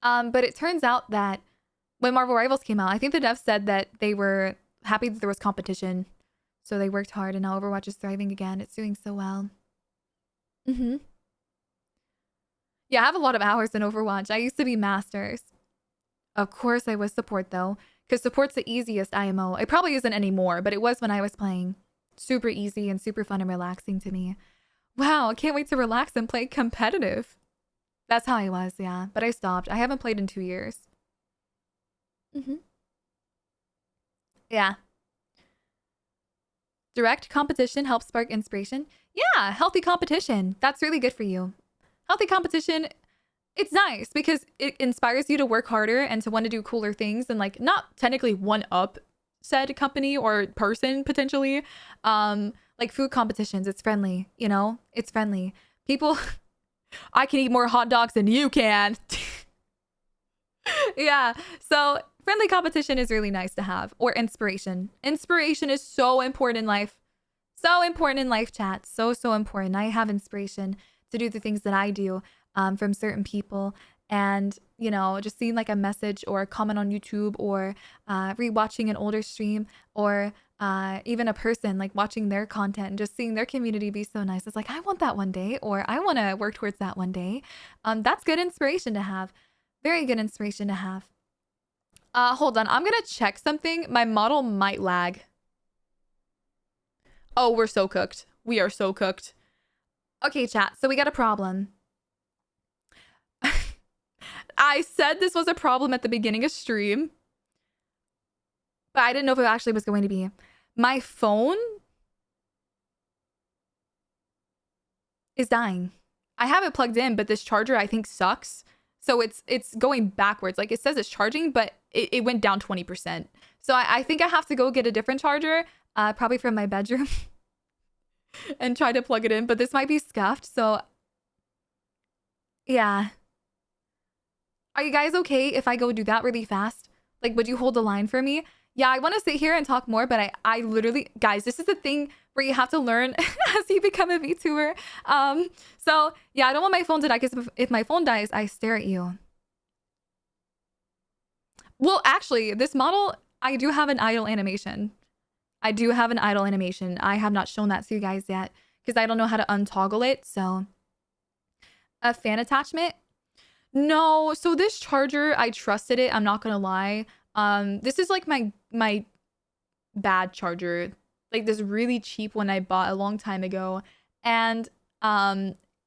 But it turns out that when Marvel Rivals came out, I think the devs said that they were happy that there was competition. So they worked hard and now Overwatch is thriving again. It's doing so well. Yeah, I have a lot of hours in Overwatch. I used to be Masters. Of course I was support though, because support's the easiest IMO. It probably isn't anymore, but it was when I was playing. Super easy and super fun and relaxing to me. Wow, I can't wait to relax and play competitive. That's how I was, yeah. But I stopped. I haven't played in 2 years. Yeah. Direct competition helps spark inspiration. Yeah, healthy competition. That's really good for you. Healthy competition, it's nice because it inspires you to work harder and to want to do cooler things and like not technically one up said company or person potentially. Like food competitions, it's friendly, you know? It's friendly. People I can eat more hot dogs than you can. Yeah. So friendly competition is really nice to have. Or inspiration. Inspiration is so important in life. So important in life, chat. So important. I have inspiration to do the things that I do from certain people. And, you know, just seeing like a message or a comment on YouTube or rewatching an older stream or even a person like watching their content and just seeing their community be so nice. It's like, I want that one day, or I want to work towards that one day. That's good inspiration to have. Very good inspiration to have. Hold on. I'm going to check something. My model might lag. Oh, we're so cooked. We are so cooked. Okay, chat. So we got a problem. I said this was a problem at the beginning of stream, but I didn't know if it actually was going to be. My phone is dying. I have it plugged in, but this charger I think sucks. So it's going backwards. Like it says it's charging, but it went down 20%. So I think I have to go get a different charger, probably from my bedroom, and try to plug it in. But this might be scuffed. So yeah. Are you guys okay if I go do that really fast? Like, would you hold the line for me? Yeah, I want to sit here and talk more, but I literally, guys, this is the thing where you have to learn as you become a VTuber. So yeah, I don't want my phone to die because if my phone dies, I stare at you. Well, actually, this model, I do have an idle animation. I do have an idle animation. I have not shown that to you guys yet because I don't know how to untoggle it. So a fan attachment. No, so this charger, I trusted it. I'm not gonna lie. This is like my bad charger, like this really cheap one I bought a long time ago, and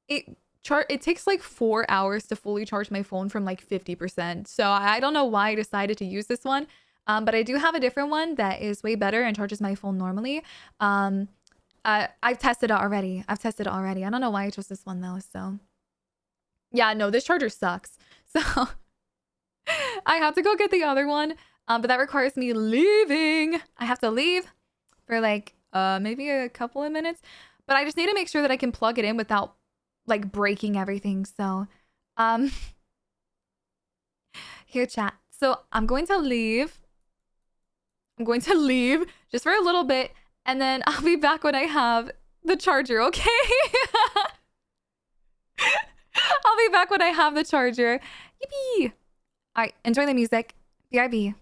it it takes like 4 hours to fully charge my phone from like 50%. So I don't know why I decided to use this one, but I do have a different one that is way better and charges my phone normally. I've tested it already. I don't know why I chose this one though. So yeah, no, this charger sucks. So I have to go get the other one. But that requires me leaving. I have to leave for like maybe a couple of minutes. But I just need to make sure that I can plug it in without like breaking everything. So um here chat. So I'm going to leave. I'm going to leave just for a little bit, and then I'll be back when I have the charger, okay? I'll be back when I have the charger. Yippee! All right, enjoy the music. BRB.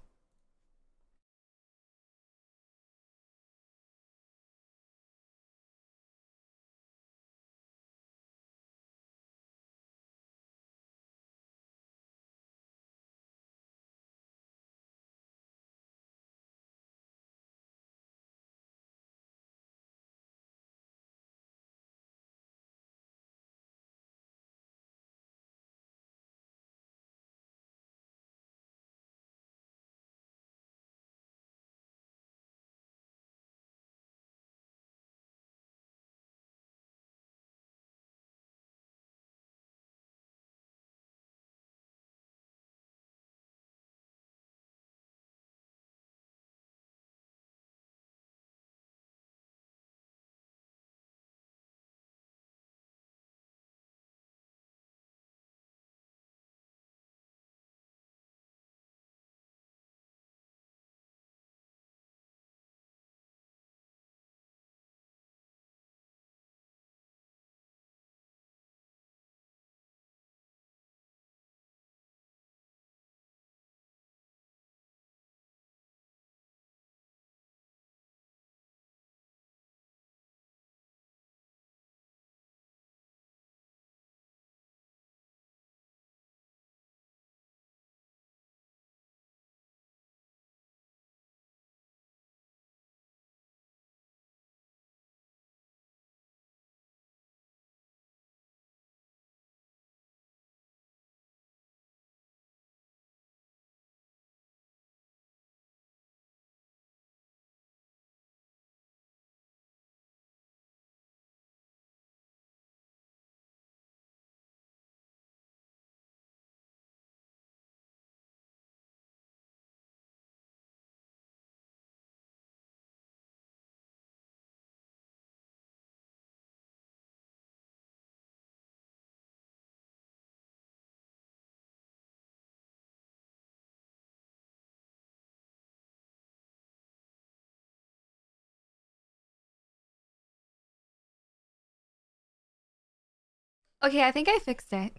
Okay, I think I fixed it.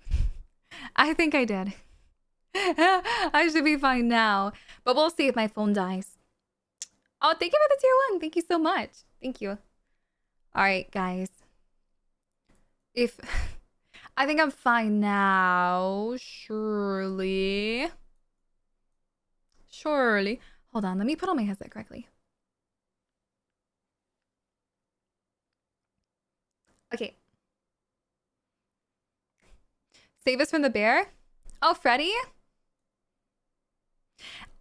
I think I did. I should be fine now. But we'll see if my phone dies. Oh, thank you for the tier 1. Thank you so much. Thank you. All right, guys. If I think I'm fine now, surely. Surely. Hold on, let me put on my headset correctly. Okay. Save us from the bear. Oh, Freddy?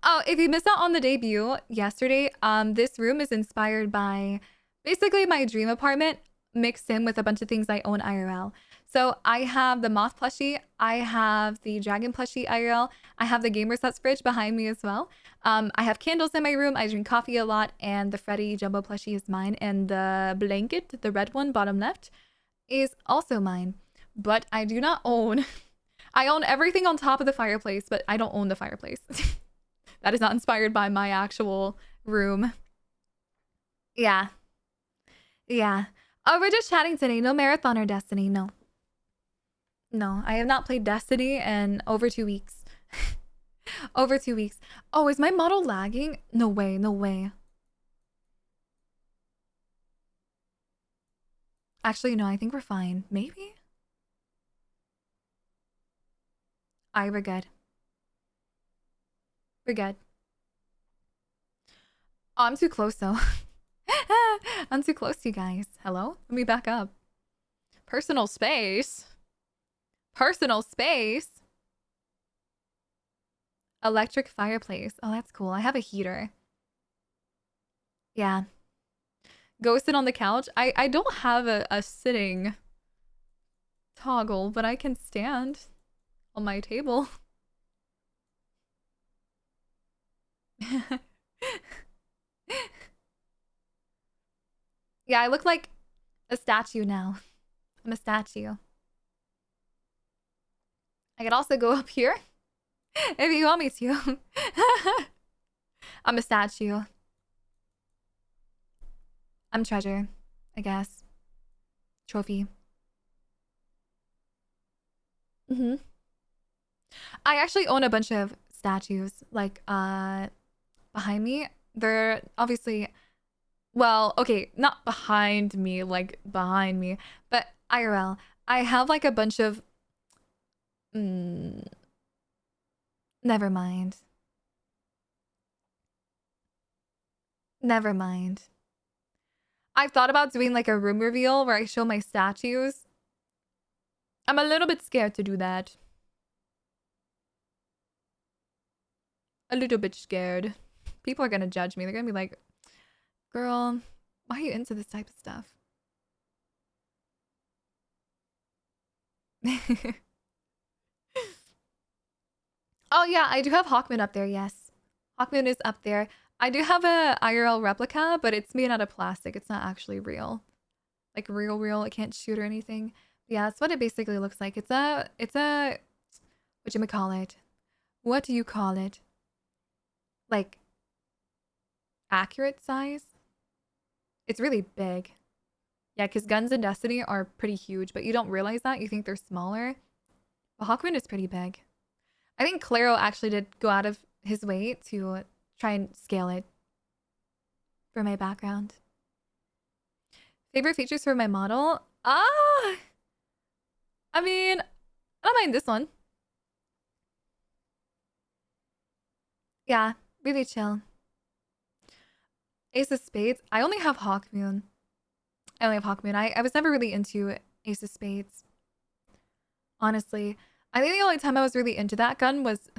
Oh, if you missed out on the debut yesterday, this room is inspired by basically my dream apartment mixed in with a bunch of things I own IRL. So I have the moth plushie, I have the dragon plushie IRL, I have the gamer sets fridge behind me as well. I have candles in my room, I drink coffee a lot, and the Freddy jumbo plushie is mine, and the blanket, the red one, bottom left, is also mine. But I do not own. I own everything on top of the fireplace, but I don't own the fireplace. That is not inspired by my actual room. Yeah. Yeah. Oh, we're just chatting today. No marathon or Destiny. No. No, I have not played Destiny in over 2 weeks. Over 2 weeks. Oh, is my model lagging? No way. No way. Actually, no, I think we're fine. Maybe? We're good. We're good. Oh, I'm too close though. I'm too close to you guys. Hello? Let me back up. Personal space. Personal space. Electric fireplace. Oh, that's cool. I have a heater. Yeah. Go sit on the couch. I don't have a sitting toggle, but I can stand on my table. Yeah, I look like a statue now. I'm a statue. I could also go up here if you want me to. I'm a statue. I'm treasure, I guess. Trophy. I actually own a bunch of statues, like, behind me. They're obviously, well, okay, not behind me, like, behind me, but IRL. I have, like, a bunch of, never mind. Never mind. I've thought about doing, like, a room reveal where I show my statues. I'm a little bit scared to do that. A little bit scared. People are gonna judge me. They're gonna be like, girl, why are you into this type of stuff? Oh yeah, I do have Hawkmoon up there, yes. Hawkmoon is up there. I do have a IRL replica, but it's made out of plastic. It's not actually real. Like real. It can't shoot or anything. Yeah, that's what it basically looks like. It's a whatchamacallit? What do you call it? Like accurate size? It's really big. Yeah, because guns in Destiny are pretty huge, but you don't realize that. You think they're smaller. But Hawkmoon is pretty big. I think Claro actually did go out of his way to try and scale it for my background. Favorite features for my model? I mean, I don't mind this one. Yeah, really chill. Ace of Spades. I only have Hawkmoon. I was never really into Ace of Spades. Honestly. I think the only time I was really into that gun was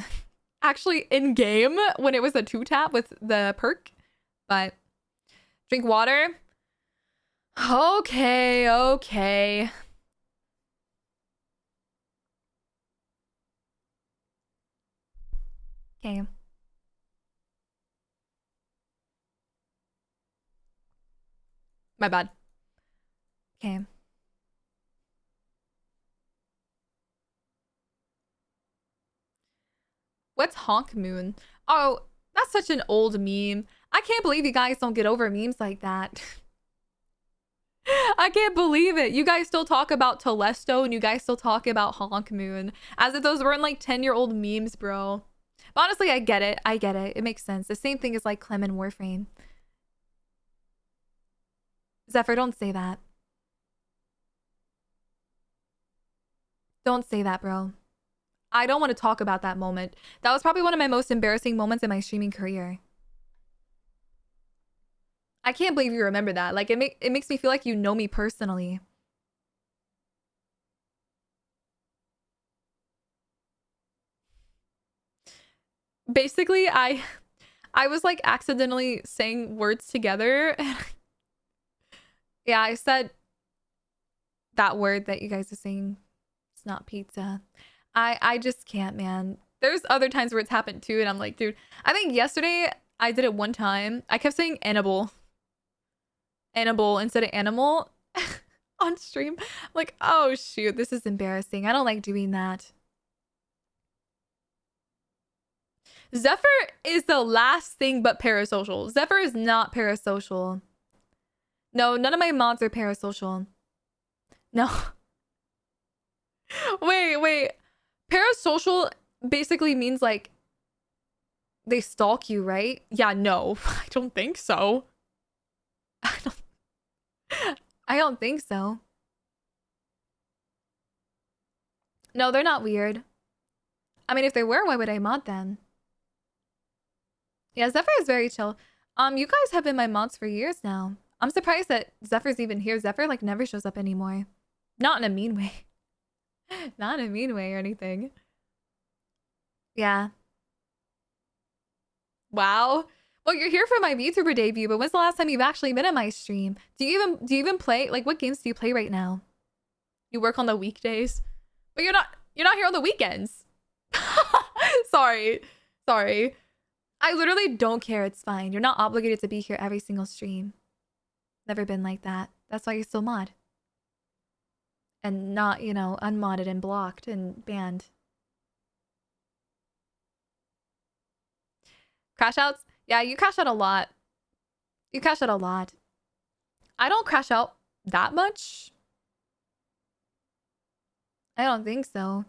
actually in game when it was a 2-tap with the perk. But drink water. Okay. Okay. My bad. Okay. What's Honk Moon? Oh, that's such an old meme. I can't believe you guys don't get over memes like that. I can't believe it. You guys still talk about Telesto and you guys still talk about Honk Moon as if those weren't like 10-year-old memes, bro. But honestly, I get it. I get it. It makes sense. The same thing as like Clem and Warframe. Zephyr, don't say that. Don't say that, bro. I don't want to talk about that moment. That was probably one of my most embarrassing moments in my streaming career. I can't believe you remember that. Like, it makes me feel like you know me personally. Basically, I was like accidentally saying words together. Yeah, I said that word that you guys are saying. It's not pizza. I just can't, man. There's other times where it's happened too, and I'm like, dude, I think yesterday I did it one time. I kept saying Annabelle instead of animal on stream. I'm like, oh shoot, this is embarrassing. I don't like doing that. Zephyr is the last thing but parasocial. Zephyr is not parasocial. No, none of my mods are parasocial. No. Wait. Parasocial basically means like they stalk you, right? Yeah, no. I don't think so. I don't think so. No, they're not weird. I mean, if they were, why would I mod them? Yeah, Zephyr is very chill. You guys have been my mods for years now. I'm surprised that Zephyr's even here. Zephyr like never shows up anymore. Not in a mean way. Not in a mean way or anything. Yeah. Wow. Well, you're here for my VTuber debut, but when's the last time you've actually been in my stream? Do you even play? Like, what games do you play right now? You work on the weekdays, but you're not here on the weekends. Sorry. I literally don't care. It's fine. You're not obligated to be here every single stream. Never been like that. That's why you're still mod. And not, you know, unmodded and blocked and banned. Crash outs? Yeah, you crash out a lot. You crash out a lot. I don't crash out that much. I don't think so.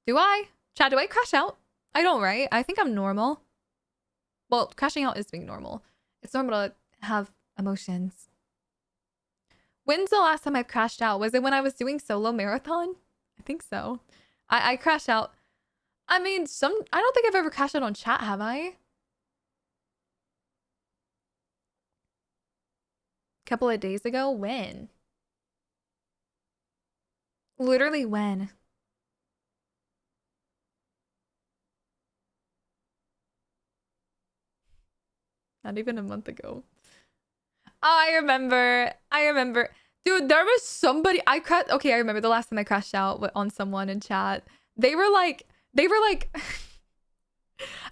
Do I? Chad, do I crash out? I don't, right? I think I'm normal. Well, crashing out is being normal. It's normal to have emotions. When's the last time I've crashed out? Was it when I was doing solo marathon? I think so. I crashed out. I mean, I don't think I've ever crashed out on chat, have I? Couple of days ago? When? Literally when? Not even a month ago. Oh, I remember. Dude, there was somebody I crashed. Okay, I remember the last time I crashed out on someone in chat. They were like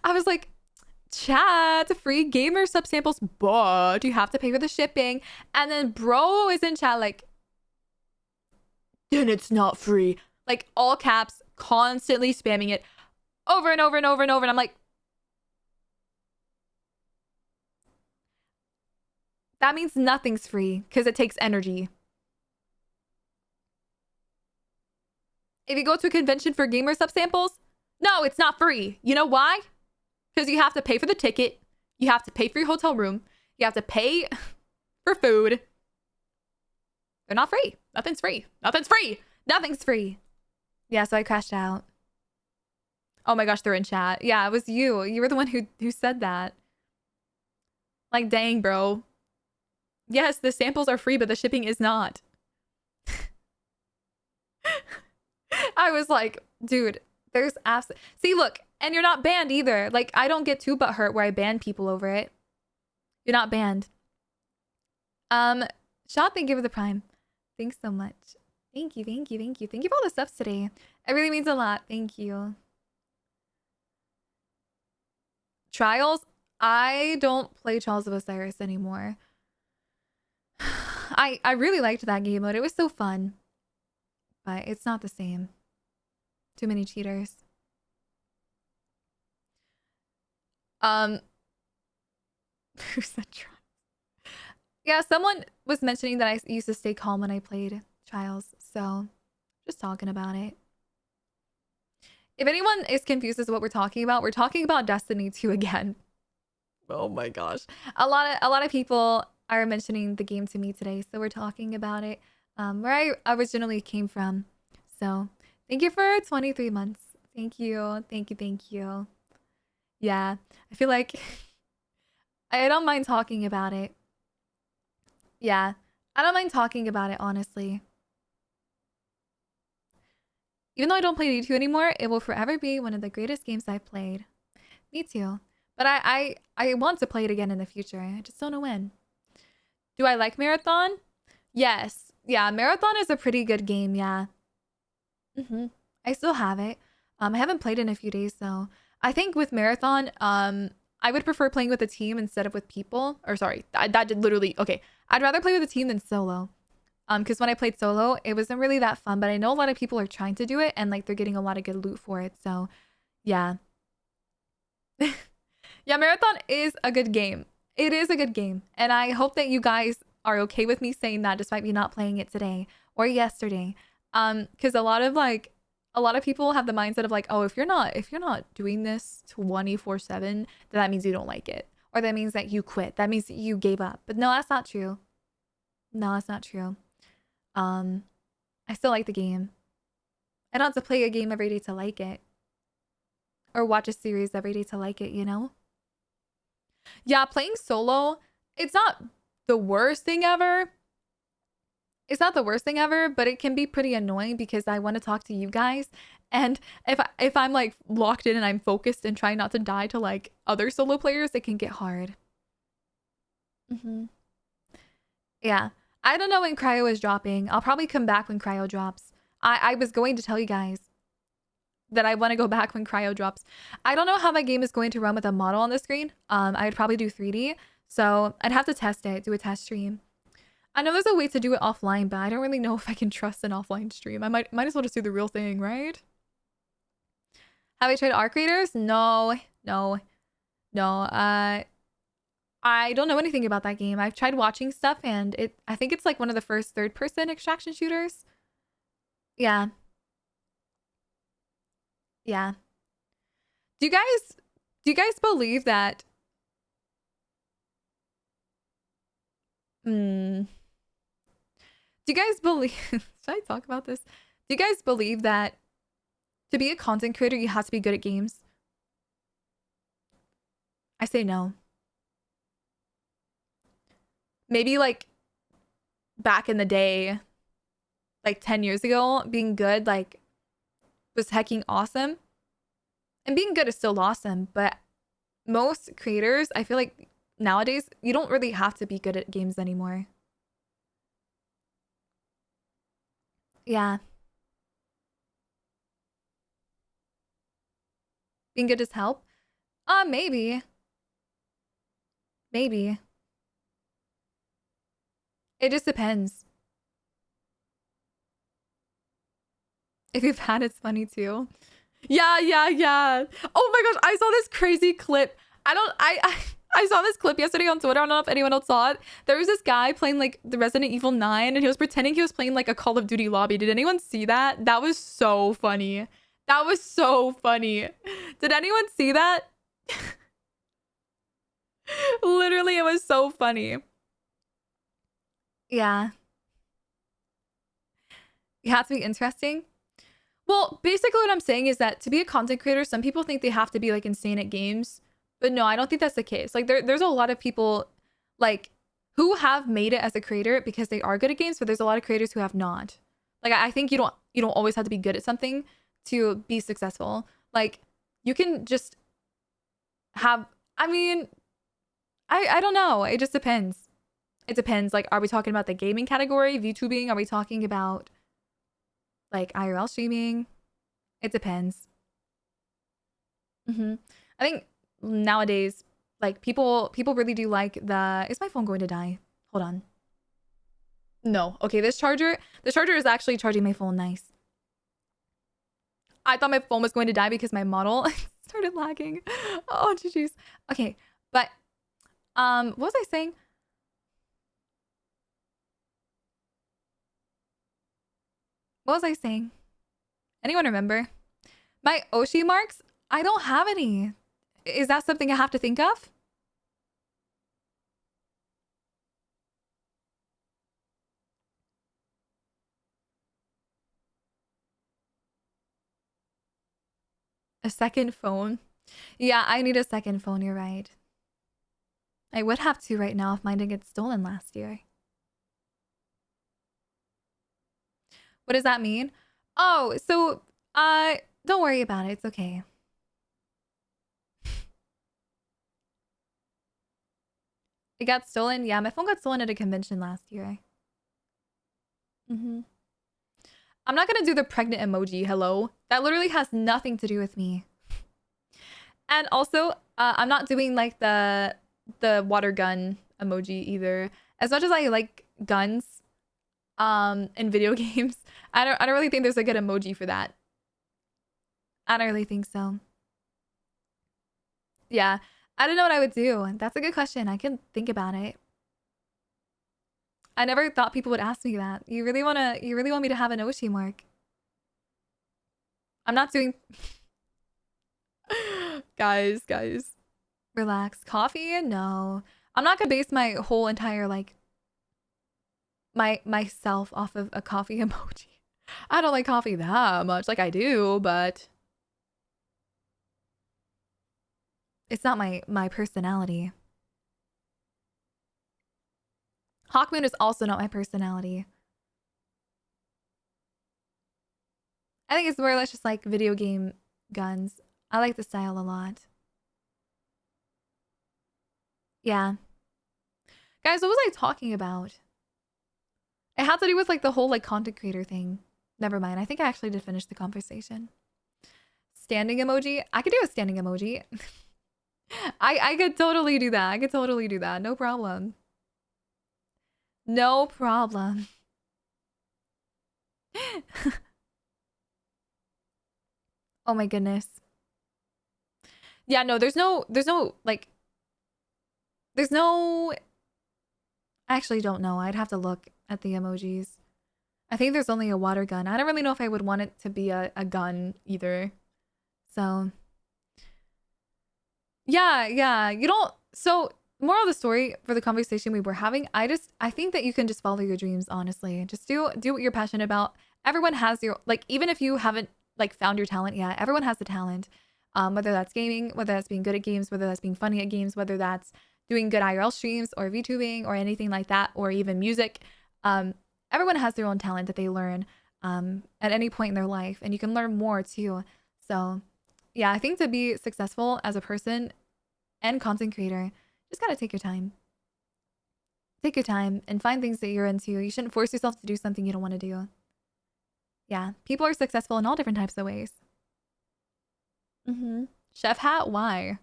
I was like, chat, free gamer subsamples, but you have to pay for the shipping. And then bro is in chat like, then it's not free. Like all caps, constantly spamming it over and over and over and over. And I'm like, that means nothing's free because it takes energy. If you go to a convention for gamer subsamples, no, it's not free. You know why? Because you have to pay for the ticket. You have to pay for your hotel room. You have to pay for food. They're not free. Nothing's free. Nothing's free. Yeah, so I crashed out. Oh my gosh, they're in chat. Yeah, it was you. You were the one who said that. Like, dang, bro. Yes, the samples are free, but the shipping is not. I was like, dude, there's see, look, and you're not banned either. Like, I don't get too butthurt where I ban people over it. You're not banned. Shot, thank you for the prime. Thanks so much. Thank you. Thank you for all the subs today. It really means a lot. Thank you. Trials? I don't play Trials of Osiris anymore. I really liked that game mode. It was so fun. But it's not the same. Too many cheaters. Who said try? Yeah, someone was mentioning that I used to stay calm when I played Trials, so just talking about it. If anyone is confused as to what we're talking about Destiny 2 again. Oh my gosh. A lot of people are mentioning the game to me today, so we're talking about it. Where I originally came from. So thank you for 23 months. Thank you. Thank you. Thank you. Yeah. I feel like I don't mind talking about it. Yeah. I don't mind talking about it, honestly. Even though I don't play D2 anymore, it will forever be one of the greatest games I've played. Me too. But I want to play it again in the future. I just don't know when. Do I like Marathon? Yes. Yeah, Marathon is a pretty good game, yeah. I still have it. I haven't played in a few days though. I think with Marathon, I would prefer playing with a team instead of with people. Or sorry, that did literally okay. I'd rather play with a team than solo. Because when I played solo, it wasn't really that fun. But I know a lot of people are trying to do it, and like they're getting a lot of good loot for it. So, yeah, yeah, Marathon is a good game. It is a good game, and I hope that you guys are okay with me saying that, despite me not playing it today or yesterday. Because a lot of people have the mindset of like, oh, if you're not doing this 24/7, then that means you don't like it, or that means that you quit. That means that you gave up. But no, that's not true. No, that's not true. Um, I still like the game. I don't have to play a game every day to like it, or watch a series every day to like it. You know? Yeah, playing solo, it's not the worst thing ever. It's not the worst thing ever, but it can be pretty annoying because I want to talk to you guys. And if I'm like locked in and I'm focused and trying not to die to like other solo players, it can get hard. Yeah. I don't know when Cryo is dropping. I'll probably come back when Cryo drops. I was going to tell you guys that I want to go back when Cryo drops. I don't know how that game is going to run with a model on the screen. I'd probably do 3D. So I'd have to test it, do a test stream. I know there's a way to do it offline, but I don't really know if I can trust an offline stream. I might as well just do the real thing, right? Have I tried R creators? No, no, no. I don't know anything about that game. I've tried watching stuff, and I think it's like one of the first third-person extraction shooters. Yeah, yeah. Do you guys believe that? Hmm. Do you guys believe? Should I talk about this? Do you guys believe that to be a content creator, you have to be good at games? I say no. Maybe like back in the day, like 10 years ago, being good like was hecking awesome. And being good is still awesome, but most creators, I feel like nowadays, you don't really have to be good at games anymore. Yeah. Being good does help. Maybe. Maybe. It just depends. If you've had it's funny too. Yeah, yeah, yeah. Oh my gosh, I saw this crazy clip. I saw this clip yesterday on Twitter. I don't know if anyone else saw it. There was this guy playing like the Resident Evil 9 and he was pretending he was playing like a Call of Duty lobby. Did anyone see that? That was so funny. That was so funny. Did anyone see that? Literally, it was so funny. Yeah. You have to be interesting. Well, basically what I'm saying is that to be a content creator, some people think they have to be like insane at games. But no, I don't think that's the case. Like there's a lot of people like who have made it as a creator because they are good at games, but there's a lot of creators who have not. Like I think you don't always have to be good at something to be successful. Like you can just have I mean, I don't know. It just depends. It depends. Like, are we talking about the gaming category, VTubing? Are we talking about like IRL streaming? It depends. I think nowadays, like people really do like the. Is my phone going to die? Hold on. No. Okay, this charger is actually charging my phone nice. I thought my phone was going to die because my model started lagging. Oh, jeez. Okay, but what was I saying? What was I saying? Anyone remember? My Oshi marks? I don't have any. Is that something I have to think of? A second phone? Yeah, I need a second phone, you're right. I would have to right now if mine didn't get stolen last year. What does that mean? Oh, so, don't worry about it. It's okay. It got stolen? Yeah, my phone got stolen at a convention last year. I'm not gonna do the pregnant emoji, hello. That literally has nothing to do with me. And also, I'm not doing like the water gun emoji either. As much as I like guns in video games, I don't really think there's a good emoji for that. I don't really think so. Yeah. I don't know what I would do. That's a good question. I can think about it. I never thought people would ask me that. You really want me to have an Oshi mark? I'm not doing guys, relax. Coffee? No. I'm not gonna base my whole entire like myself off of a coffee emoji. I don't like coffee that much. Like I do, but it's not my personality. Hawkmoon is also not my personality. I think it's more or less just like video game guns. I like the style a lot. Yeah. Guys, what was I talking about? It had to do with like the whole like content creator thing. Never mind. I think I actually did finish the conversation. Standing emoji? I could do a standing emoji. I could totally do that. I could totally do that. No problem. No problem. Oh my goodness. Yeah, no, there's no like there's no I actually don't know. I'd have to look at the emojis. I think there's only a water gun. I don't really know if I would want it to be a gun either. So yeah. You don't so moral of the story for the conversation we were having, I think that you can just follow your dreams, honestly. Just do what you're passionate about. Everyone has your like even if you haven't like found your talent yet, everyone has the talent. Whether that's gaming, whether that's being good at games, whether that's being funny at games, whether that's doing good IRL streams or VTubing or anything like that, or even music. Everyone has their own talent that they learn at any point in their life, and you can learn more too. So, yeah, I think to be successful as a person and content creator, just gotta take your time. Take your time and find things that you're into. You shouldn't force yourself to do something you don't want to do. Yeah, people are successful in all different types of ways. Chef hat? Why?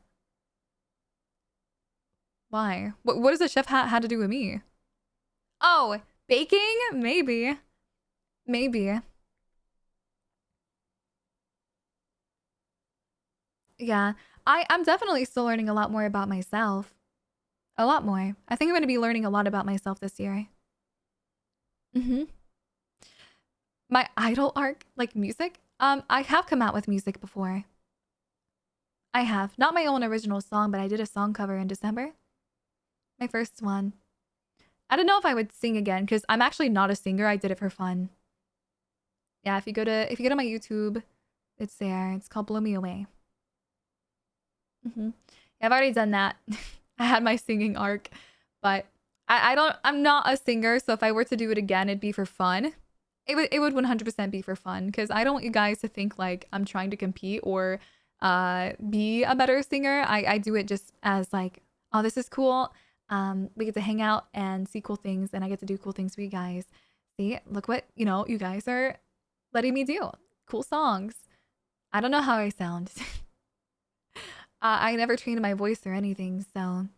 Why? What does a chef hat had to do with me? Oh, baking? Maybe. Maybe. Yeah. I'm definitely still learning a lot more about myself. A lot more. I think I'm going to be learning a lot about myself this year. My idol arc, like music? I have come out with music before. I have. Not my own original song, but I did a song cover in December. My first one. I don't know if I would sing again because I'm actually not a singer. I did it for fun. Yeah, if you go to my YouTube, it's there. It's called Blow Me Away. Yeah, I've already done that. I had my singing arc, but I'm not a singer, so if I were to do it again, it'd be for fun. It would 100% be for fun because I don't want you guys to think like I'm trying to compete or be a better singer. I do it just as like, oh, this is cool. We get to hang out and see cool things, and I get to do cool things for you guys. See, look what, you guys are letting me do. Cool songs. I don't know how I sound. I never trained my voice or anything, so.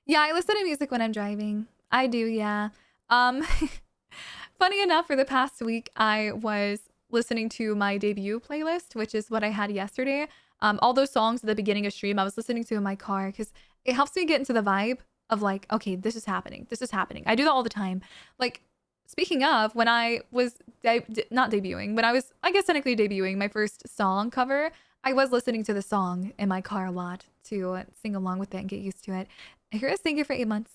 Yeah, I listen to music when I'm driving. I do, yeah. Funny enough, for the past week, I was listening to my debut playlist, which is what I had yesterday. All those songs at the beginning of stream, I was listening to in my car because it helps me get into the vibe of like, okay, this is happening. This is happening. I do that all the time. Like, speaking of, when I was not debuting, when I was, I guess, technically debuting my first song cover, I was listening to the song in my car a lot to sing along with it and get used to it. Chris, thank you for 8 months.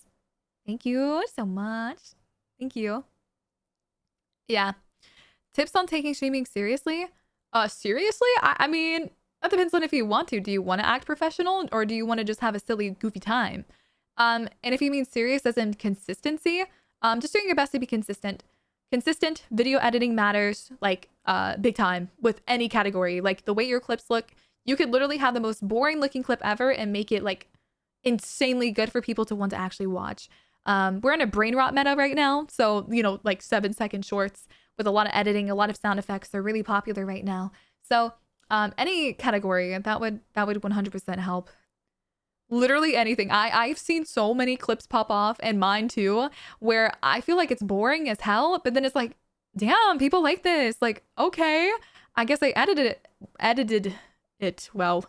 Thank you so much. Thank you. Yeah. Tips on taking streaming seriously? Seriously? I mean, that depends on if you want to. Do you want to act professional or do you want to just have a silly, goofy time? And if you mean serious as in consistency, just doing your best to be consistent. Consistent video editing matters, like, big time with any category. Like, the way your clips look, you could literally have the most boring looking clip ever and make it, like, insanely good for people to want to actually watch. We're in a brain rot meta right now. So, you know, like 7-second shorts with a lot of editing, a lot of sound effects are really popular right now. So, any category that would 100% help. Literally anything. I've seen so many clips pop off, and mine too, where I feel like it's boring as hell, but then it's like, damn, people like this. Like, okay, I guess I edited it well.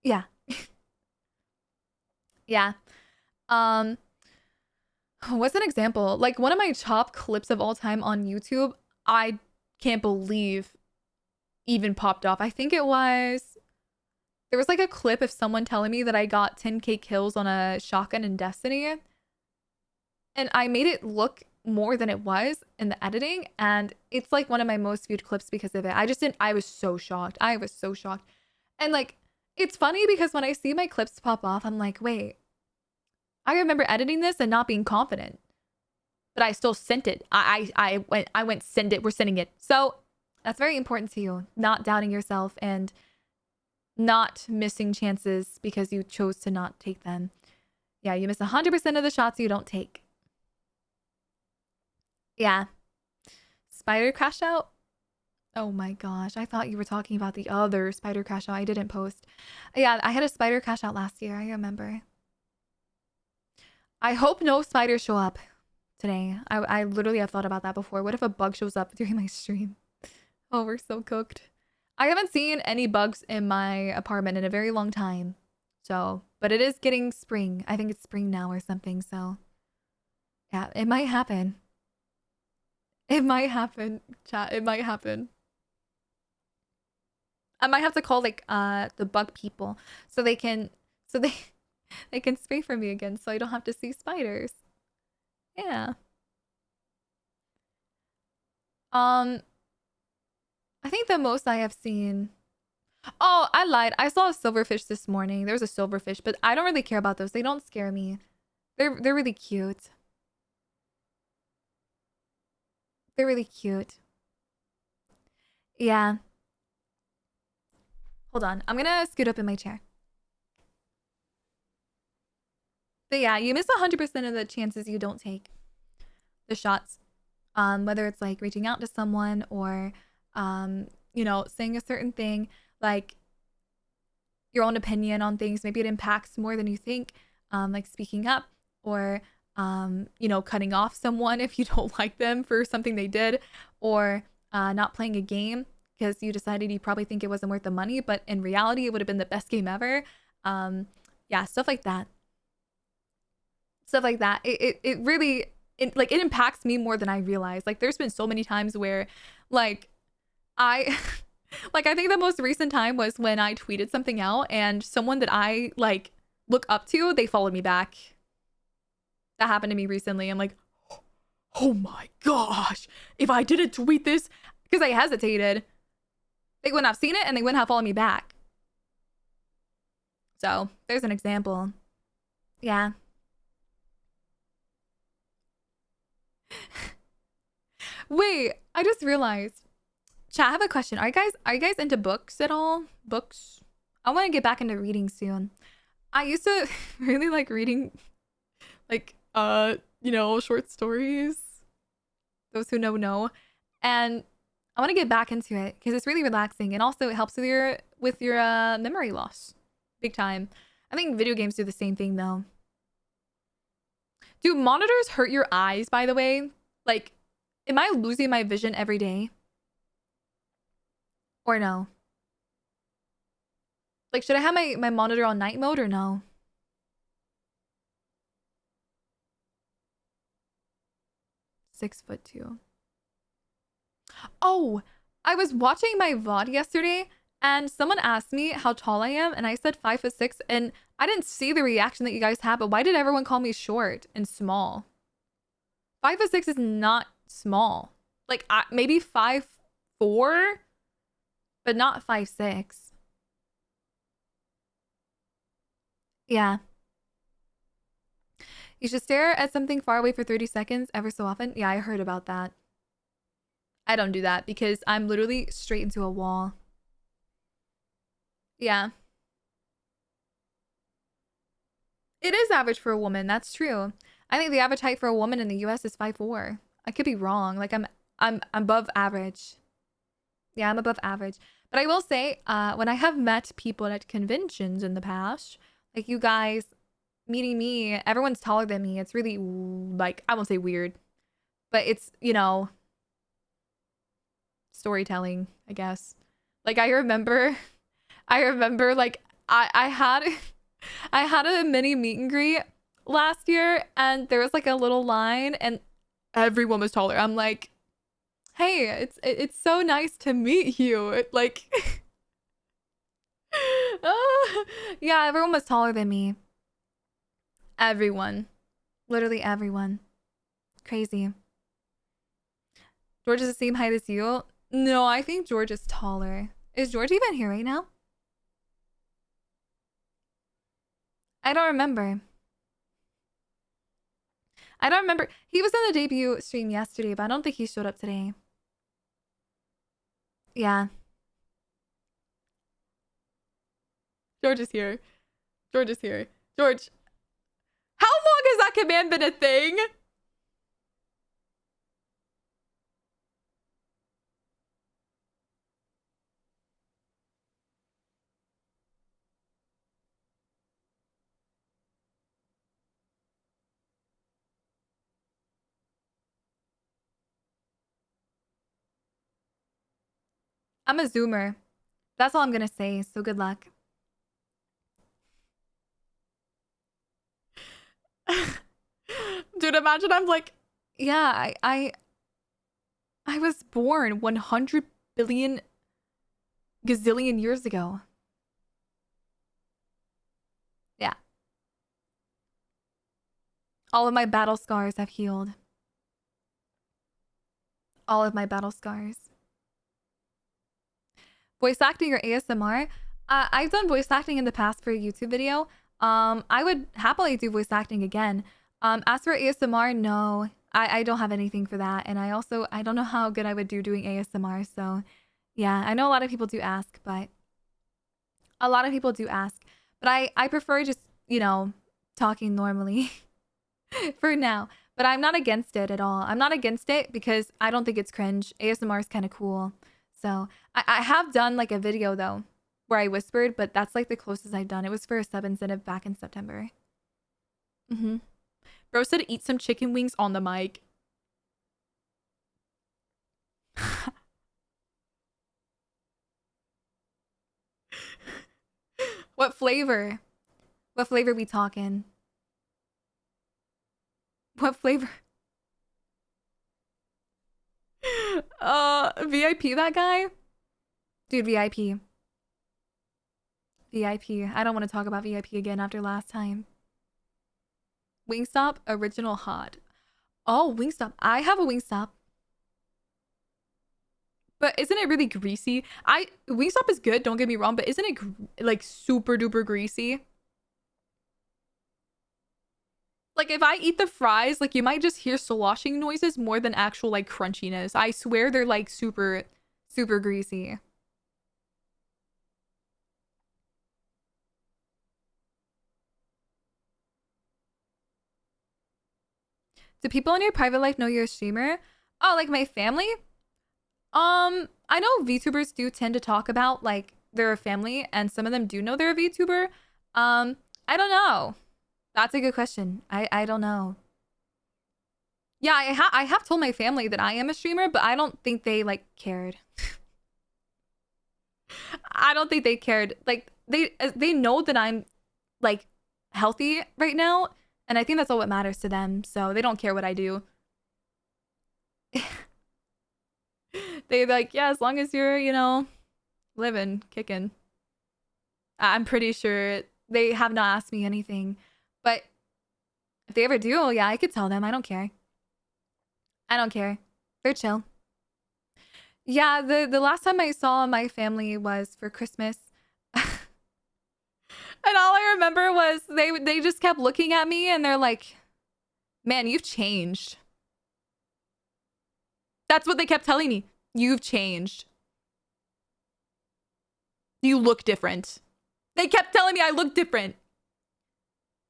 Yeah. Yeah. What's an example? Like, one of my top clips of all time on YouTube, I can't believe even popped off. I think it was, there was like a clip of someone telling me that I got 10k kills on a shotgun in Destiny. And I made it look more than it was in the editing. And it's like one of my most viewed clips because of it. I was so shocked. I was so shocked. And like, it's funny because when I see my clips pop off, I'm like, wait, I remember editing this and not being confident. But I still sent it. I went send it. We're sending it. So that's very important to you. Not doubting yourself and not missing chances because you chose to not take them. Yeah, you miss 100% of the shots you don't take. Yeah. Spider crash out? Oh my gosh. I thought you were talking about the other spider crash out I didn't post. Yeah, I had a spider crash out last year. I remember. I hope no spiders show up today. I literally have thought about that before. What if a bug shows up during my stream? Oh, we're so cooked. I haven't seen any bugs in my apartment in a very long time. So, but it is getting spring. I think it's spring now or something. So, yeah, it might happen. It might happen, chat. It might happen. I might have to call like the bug people so they can they can spray for me again so I don't have to see spiders. Yeah. I think the most I have seen. Oh, I lied. I saw a silverfish this morning. There was a silverfish, but I don't really care about those. They don't scare me. They're really cute. They're really cute. Yeah. Hold on. I'm gonna scoot up in my chair. But yeah, you miss 100% of the chances you don't take. The shots. Whether it's like reaching out to someone or you know, saying a certain thing, like your own opinion on things. Maybe it impacts more than you think. Like speaking up or you know, cutting off someone if you don't like them for something they did, or not playing a game because you decided you probably think it wasn't worth the money, but in reality it would have been the best game ever. Yeah, stuff like that. Stuff like that. It really it impacts me more than I realize. Like there's been so many times where like I like I think the most recent time was when I tweeted something out and someone that I like look up to, they followed me back. That happened to me recently. I'm like, oh my gosh, if I didn't tweet this, because I hesitated, they wouldn't have seen it and they wouldn't have followed me back. So there's an example. Yeah. Wait, I just realized. Chat, I have a question. Are you guys into books at all? Books? I want to get back into reading soon. I used to really like reading like you know, short stories. Those who know. And I want to get back into it because it's really relaxing and also it helps with your memory loss. Big time. I think video games do the same thing though. Do monitors hurt your eyes, by the way? Like, am I losing my vision every day? Or no? Like, should I have my monitor on night mode or no? 6'2". Oh, I was watching my VOD yesterday and someone asked me how tall I am and I said 5'6", and I didn't see the reaction that you guys had, but why did everyone call me short and small? 5'6" is not small. Like maybe 5'4", but not 5'6". Yeah. You should stare at something far away for 30 seconds ever so often. Yeah, I heard about that. I don't do that because I'm literally straight into a wall. Yeah. It is average for a woman. That's true. I think the average height for a woman in the US is 5'4". I could be wrong. Like I'm above average. Yeah, I'm above average. But I will say, when I have met people at conventions in the past, like you guys meeting me, everyone's taller than me. It's really like, I won't say weird, but it's, you know, storytelling, I guess. Like I remember like I had I had a mini meet and greet last year and there was like a little line and everyone was taller. I'm like, hey, it's so nice to meet you. Like yeah, everyone was taller than me. Everyone. Literally everyone. Crazy. George is the same height as you? No, I think George is taller. Is George even here right now? I don't remember. I don't remember. He was on the debut stream yesterday, but I don't think he showed up today. Yeah. George is here. George is here. George. How long has that command been a thing? I'm a zoomer. That's all I'm gonna say, so good luck. Dude, imagine I'm like, yeah, I was born 100 billion gazillion years ago. Yeah. All of my battle scars have healed. All of my battle scars. Voice acting or ASMR? I've done voice acting in the past for a YouTube video. I would happily do voice acting again. As for ASMR, no. I don't have anything for that. And I don't know how good I would do doing ASMR. So yeah, I know a lot of people do ask, but I prefer just, you know, talking normally for now. But I'm not against it at all. I'm not against it because I don't think it's cringe. ASMR is kind of cool. So I have done like a video though where I whispered, but that's like the closest I've done. It was for a sub incentive back in September. Bro said eat some chicken wings on the mic. What flavor? What flavor we talking? What flavor? VIP that guy? Dude, VIP. VIP. I don't want to talk about VIP again after last time. Wingstop original hot. Oh, Wingstop. I have a Wingstop. But isn't it really greasy? Wingstop is good, don't get me wrong, but isn't it like super duper greasy? Like if I eat the fries, like you might just hear sloshing noises more than actual like crunchiness. I swear they're like super greasy. Do people in your private life know you're a streamer? Oh, like my family? I know VTubers do tend to talk about like their family, and some of them do know they're a VTuber. I don't know. That's a good question. I don't know. Yeah, I have told my family that I am a streamer, but I don't think they like cared. I don't think they cared. Like they know that I'm like healthy right now, and I think that's all what matters to them. So they don't care what I do. They like, yeah, as long as you're, living, kicking. I'm pretty sure they have not asked me anything. But if they ever do, yeah, I could tell them. I don't care. I don't care. They're chill. Yeah, the last time I saw my family was for Christmas. And all I remember was they just kept looking at me and they're like, "Man, you've changed." That's what they kept telling me. You've changed. You look different. They kept telling me I look different.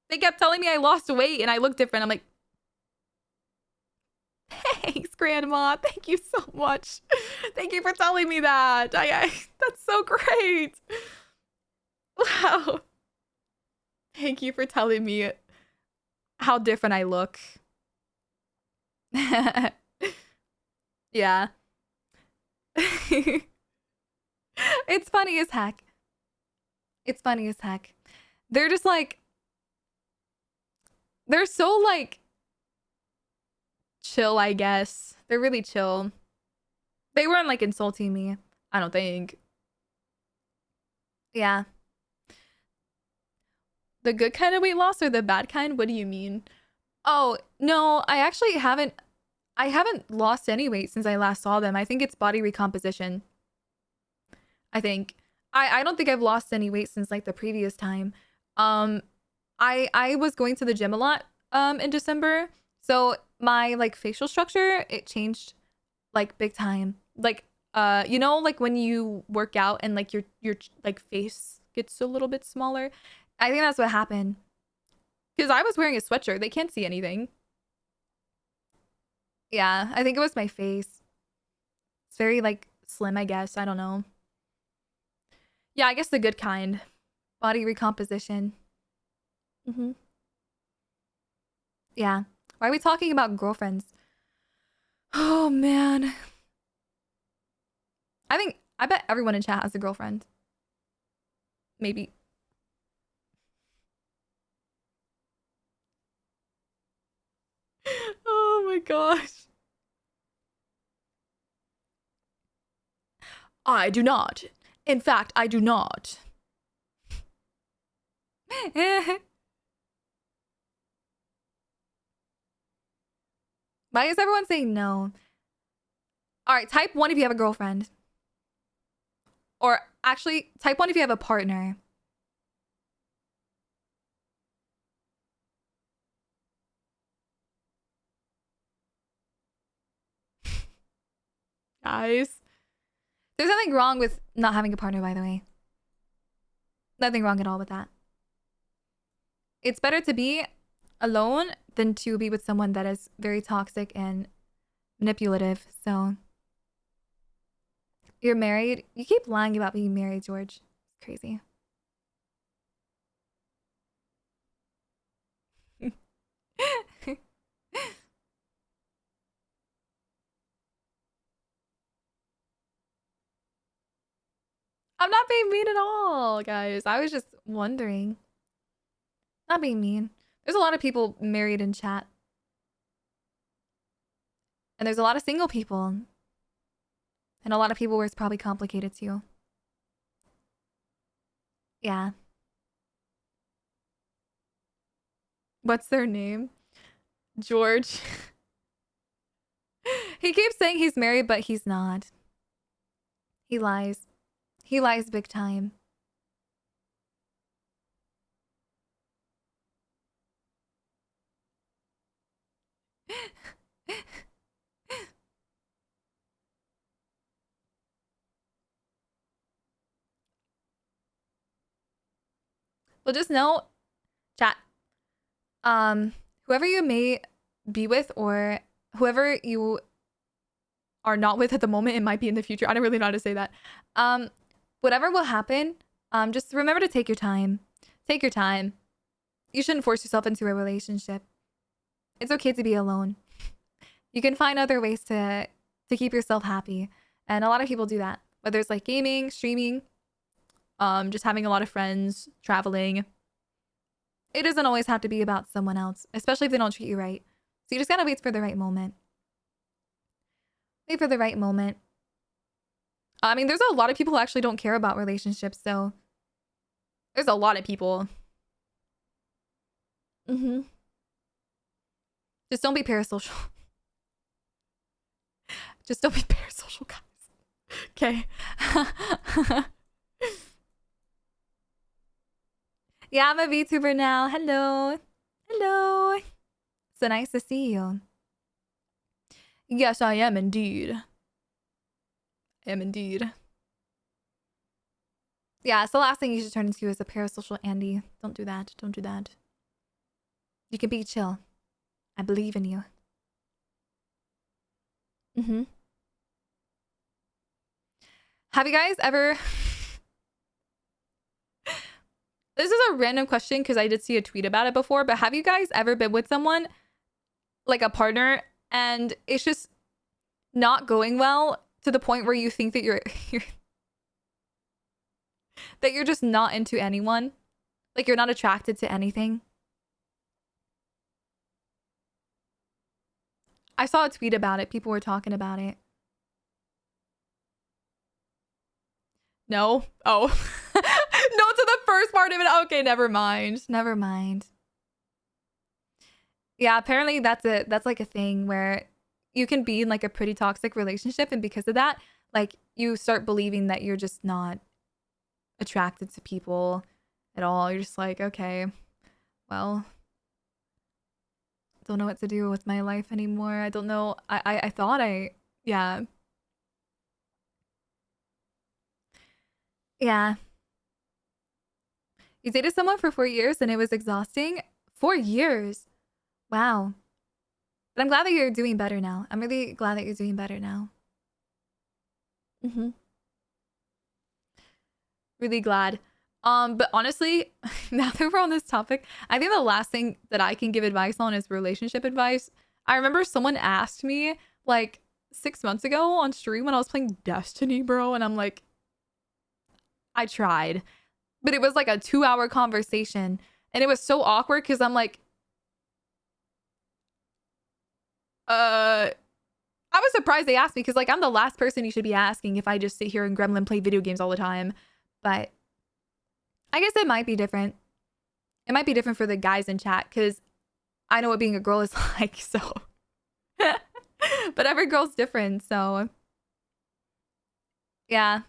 They kept telling me I lost weight and I look different. I'm like, thanks, Grandma. Thank you so much. Thank you for telling me that. That's so great. Wow. Thank you for telling me how different I look. Yeah. It's funny as heck. It's funny as heck. They're just like, they're so like chill, I guess. They're really chill. They weren't like insulting me, I don't think. Yeah. The good kind of weight loss or the bad kind? What do you mean? Oh, no, I actually haven't lost any weight since I last saw them. I think it's body recomposition. I think. I don't think I've lost any weight since like the previous time. Um I was going to the gym a lot in December. So my like facial structure, it changed like big time. Like like when you work out and like your like face gets a little bit smaller. I think that's what happened. Cuz I was wearing a sweatshirt. They can't see anything. Yeah, I think it was my face. It's very like slim, I guess. I don't know. Yeah, I guess the good kind. Body recomposition. Mhm. Yeah. Why are we talking about girlfriends? Oh man. I bet everyone in chat has a girlfriend. Maybe. Oh my gosh. I do not. In fact, I do not. Why is everyone saying no? All right, type 1 if you have a girlfriend. Or actually, type 1 if you have a partner. Guys. There's nothing wrong with not having a partner, by the way. Nothing wrong at all with that. It's better to be alone than to be with someone that is very toxic and manipulative. So, you're married? You keep lying about being married, George. It's crazy. I'm not being mean at all, guys. I was just wondering. Not being mean. There's a lot of people married in chat. And there's a lot of single people. And a lot of people where it's probably complicated too. Yeah. What's their name? George. He keeps saying he's married, but he's not. He lies. He lies big time. Well, just know, chat. Whoever you may be with or whoever you are not with at the moment, it might be in the future. I don't really know how to say that. Whatever will happen, just remember to take your time. Take your time. You shouldn't force yourself into a relationship. It's okay to be alone. You can find other ways to keep yourself happy. And a lot of people do that. Whether it's like gaming, streaming, just having a lot of friends, traveling. It doesn't always have to be about someone else, especially if they don't treat you right. So you just gotta wait for the right moment. Wait for the right moment. I mean, there's a lot of people who actually don't care about relationships, so there's a lot of people. Mm-hmm. Just don't be parasocial. Just don't be parasocial, guys. Okay. Yeah, I'm a VTuber now. Hello. Hello. So nice to see you. Yes, I am indeed. I am indeed. Yeah, it's the last thing you should turn into is a parasocial Andy. Don't do that. Don't do that. You can be chill. I believe in you. Mm-hmm. Have you guys ever... This is a random question because I did see a tweet about it before, but have you guys ever been with someone, like a partner, and it's just not going well to the point where you think that you're that you're just not into anyone? Like you're not attracted to anything? I saw a tweet about it. People were talking about it. No? Oh. No to the first part of it. Okay, never mind. Never mind. Yeah, apparently that's like a thing where you can be in like a pretty toxic relationship, and because of that, like you start believing that you're just not attracted to people at all. You're just like, okay, well, don't know what to do with my life anymore. I don't know. I thought yeah. Yeah. You dated someone for 4 years and it was exhausting? 4 years. Wow. But I'm glad that you're doing better now. I'm really glad that you're doing better now. Mm-hmm. Really glad. But honestly, now that we're on this topic, I think the last thing that I can give advice on is relationship advice. I remember someone asked me like 6 months ago on stream when I was playing Destiny, bro, and I'm like, I tried. But it was like a 2-hour conversation. And it was so awkward because I'm like, I was surprised they asked me because like I'm the last person you should be asking if I just sit here and gremlin play video games all the time. But I guess it might be different. It might be different for the guys in chat because I know what being a girl is like, so. But every girl's different, so. Yeah.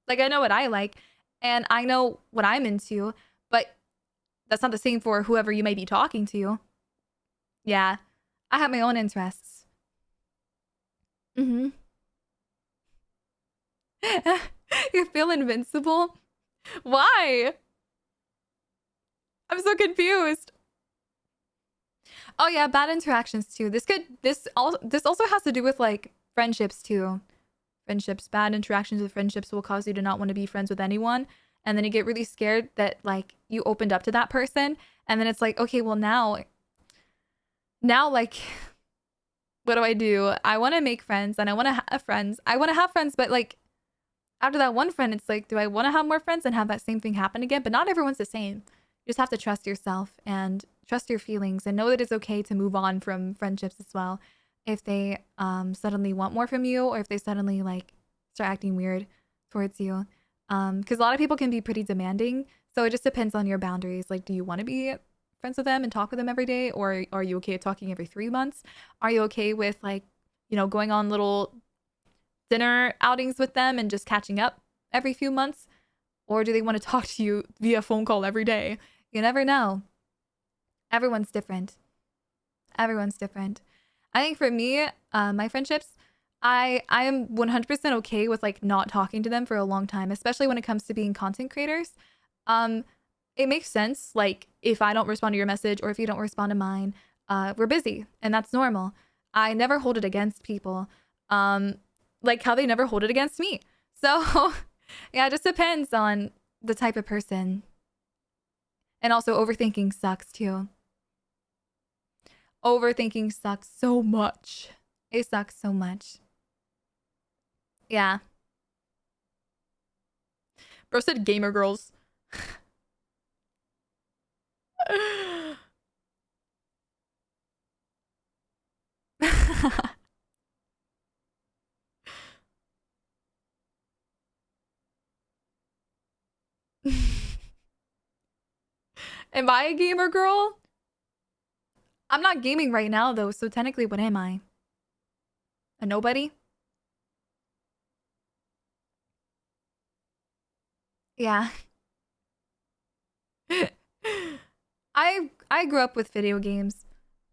Like I know what I like and I know what I'm into, but that's not the same for whoever you may be talking to. Yeah. I have my own interests. Mm-hmm. You feel invincible? Why? I'm so confused. Oh yeah, bad interactions too. This also has to do with like friendships too. Friendships, bad interactions with friendships will cause you to not want to be friends with anyone, and then you get really scared that like you opened up to that person, and then it's like, okay, well now like what do I do? I want to make friends and I want to have friends. I want to have friends, but like after that one friend, it's like, do I want to have more friends and have that same thing happen again? But not everyone's the same. You just have to trust yourself and trust your feelings and know that it's okay to move on from friendships as well. If they suddenly want more from you or if they suddenly like start acting weird towards you. Because a lot of people can be pretty demanding. So it just depends on your boundaries. Like, do you want to be friends with them and talk with them every day? Or are you okay with talking every 3 months? Are you okay with like, going on little dinner outings with them and just catching up every few months? Or do they want to talk to you via phone call every day? You never know. Everyone's different. Everyone's different. I think for me, my friendships, I am 100% okay with like not talking to them for a long time, especially when it comes to being content creators. Um, it makes sense. Like if I don't respond to your message or if you don't respond to mine, we're busy and that's normal. I never hold it against people. Like how they never hold it against me. So yeah, it just depends on the type of person. And also overthinking sucks too. Overthinking sucks so much. It sucks so much. Yeah. Bro said gamer girls. Am I a gamer girl? I'm not gaming right now though, so technically what am I? A nobody? Yeah. I grew up with video games.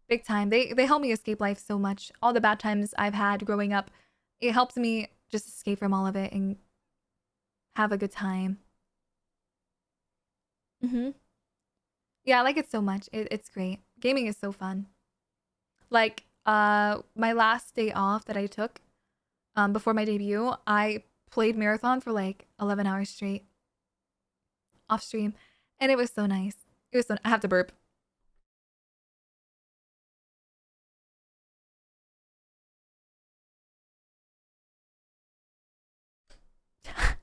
Big time. They help me escape life so much. All the bad times I've had growing up, it helps me just escape from all of it and have a good time. Yeah, I like it so much. It's great. Gaming is so fun. Like my last day off that I took before my debut, I played marathon for like 11 hours straight off stream, and it was so nice. It was so I have to burp. Okay.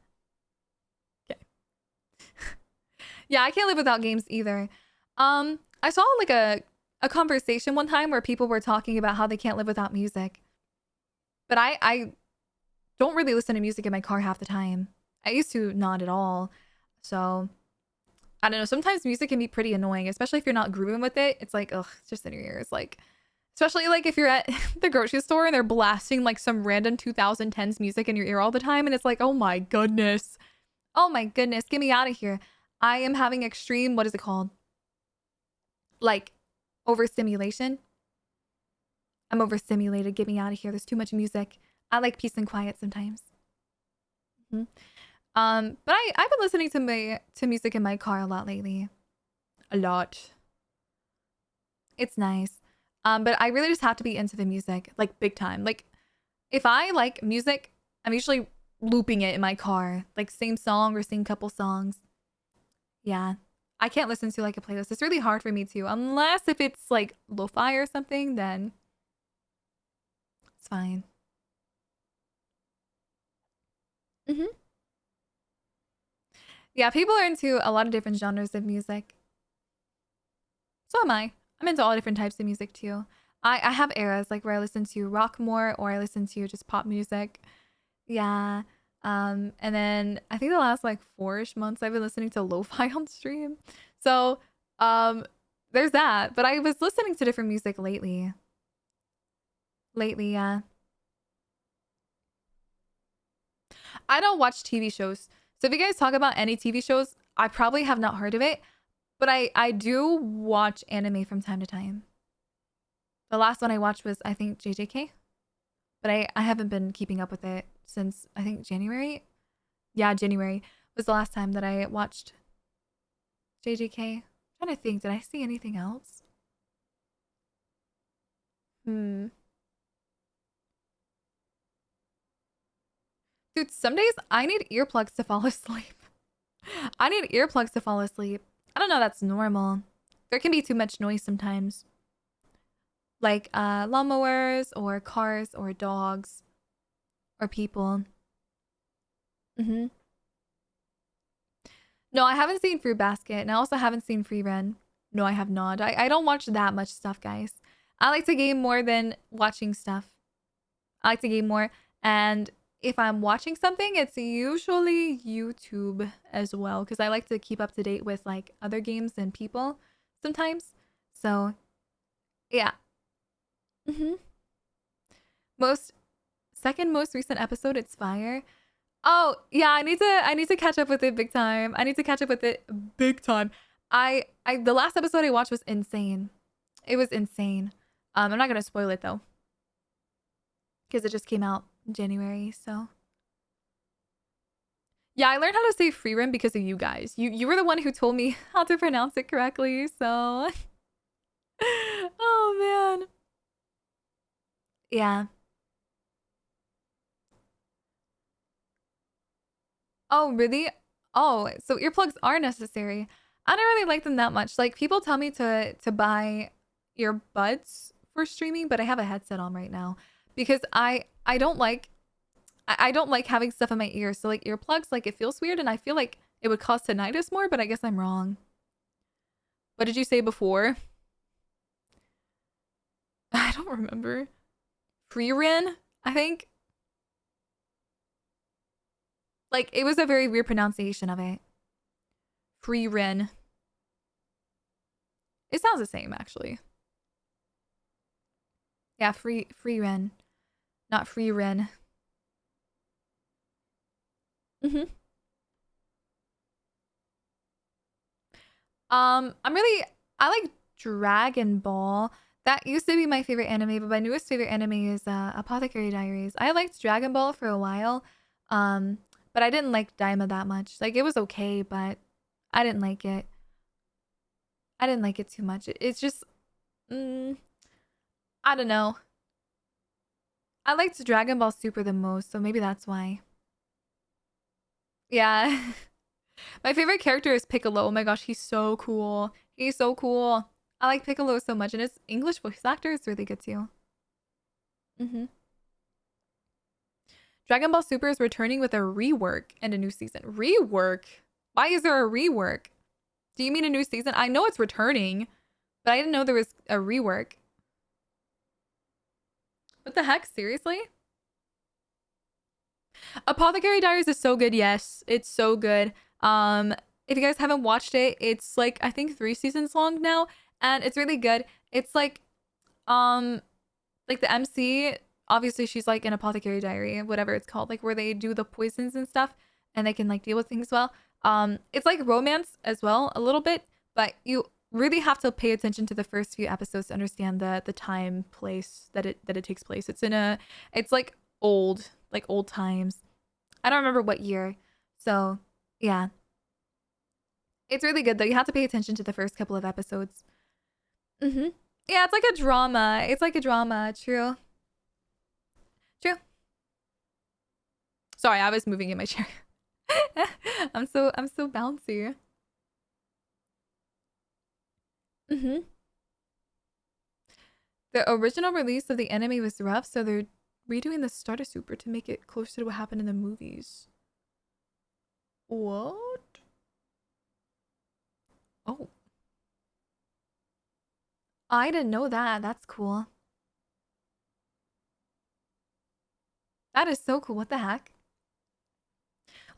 Yeah, I can't live without games either. I saw like a conversation one time where people were talking about how they can't live without music. But I don't really listen to music in my car half the time. I used to not at all. So I don't know. Sometimes music can be pretty annoying, especially if you're not grooving with it. It's like, ugh, it's just in your ears. Like, especially like if you're at the grocery store and they're blasting like some random 2010s music in your ear all the time, and it's like, oh my goodness, get me out of here. I am having extreme. What is it called? Like overstimulation. I'm overstimulated. Get me out of here. There's too much music. I like peace and quiet sometimes. Mm-hmm. But I've been listening to music in my car a lot lately. A lot. It's nice. But I really just have to be into the music, like big time. Like if I like music, I'm usually looping it in my car, like same song or same couple songs. Yeah. I can't listen to like a playlist. It's really hard for me to, unless if it's like lo-fi or something, then it's fine. Mm-hmm. Yeah, people are into a lot of different genres of music. So am I. I'm into all different types of music too. I have eras like where I listen to rock more or I listen to just pop music. Yeah. And then I think the last like 4-ish months I've been listening to lo-fi on stream. So um there's that. But I was listening to different music lately. Yeah. I don't watch TV shows. So if you guys talk about any TV shows, I probably have not heard of it. But I do watch anime from time to time. The last one I watched was I think JJK, but I haven't been keeping up with it since I think January. Yeah, January was the last time that I watched JJK. I'm trying to think, did I see anything else? Hmm. Dude, some days I need earplugs to fall asleep. I need earplugs to fall asleep. I don't know, that's normal. There can be too much noise sometimes. Like lawnmowers or cars or dogs or people. Mm-hmm. No, I haven't seen Fruit Basket, and I also haven't seen Free Run. No, I have not. I don't watch that much stuff, guys. I like to game more than watching stuff. I like to game more, and if I'm watching something, it's usually YouTube as well, because I like to keep up to date with like other games and people sometimes. So, yeah. Mm-hmm. Most second most recent episode, it's fire. Oh, yeah, I need to catch up with it big time. I need to catch up with it big time. I the last episode I watched was insane. It was insane. I'm not gonna spoil it though, because it just came out in January, so yeah, I learned how to say free roam because of you guys. You were the one who told me how to pronounce it correctly, so oh man. Yeah. Oh, really? Oh, so earplugs are necessary. I don't really like them that much. Like people tell me to buy earbuds for streaming, but I have a headset on right now because I don't like I don't like having stuff in my ears. So like earplugs, like it feels weird and I feel like it would cause tinnitus more, but I guess I'm wrong. What did you say before? I don't remember. Freerin, I think. Like it was a very weird pronunciation of it. Freerin. It sounds the same actually. Yeah, free Ren, not free Ren. Mhm. I like Dragon Ball. That used to be my favorite anime, but my newest favorite anime is Apothecary Diaries. I liked Dragon Ball for a while, um, but I didn't like Daima that much. Like it was okay, but I didn't like it. I didn't like it too much. It's just, mm, I don't know. I liked Dragon Ball Super the most, so maybe that's why. Yeah. My favorite character is Piccolo. Oh my gosh, he's so cool. He's so cool. I like Piccolo so much, and his English voice actor is really good too. hmm Dragon Ball Super is returning with a rework and a new season. Rework? Why is there a rework? Do you mean a new season? I know it's returning, but I didn't know there was a rework. What the heck? Seriously? Apothecary Diaries is so good. Yes, it's so good. If you guys haven't watched it, it's like I think 3 seasons long now, and it's really good. It's um like the MC. Obviously, she's like an apothecary diary, whatever it's called, like where they do the poisons and stuff, and they can like deal with things well. It's like romance as well, a little bit, but you really have to pay attention to the first few episodes to understand the time place that it takes place. It's like old times. I don't remember what year. So, yeah. It's really good though. You have to pay attention to the first couple of episodes. Mhm. Yeah, it's like a drama. It's like a drama. True. True. Sorry, I was moving in my chair. I'm so bouncy. Mhm. The original release of the anime was rough, so they're redoing the starter super to make it closer to what happened in the movies. What? Oh, I didn't know that. That's cool. That is so cool. What the heck?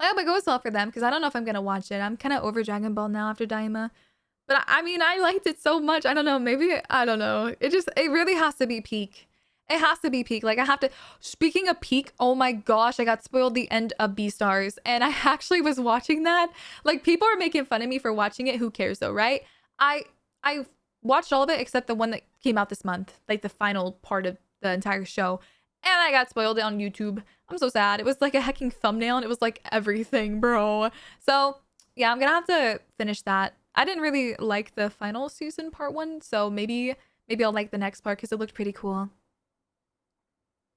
I hope it goes well for them because I don't know if I'm gonna watch it. I'm kind of over Dragon Ball now after Daima. But I mean, I liked it so much. I don't know. Maybe I don't know. It really has to be peak. It has to be peak. Like I have to. Speaking of peak, oh my gosh, I got spoiled the end of Beastars, and I actually was watching that. Like people are making fun of me for watching it. Who cares though, right? I I watched all of it except the one that came out this month, like the final part of the entire show, and I got spoiled on YouTube. I'm so sad. It was like a hacking thumbnail, and it was like everything, bro. So yeah, I'm gonna have to finish that. I didn't really like the final season part one, so maybe I'll like the next part because it looked pretty cool.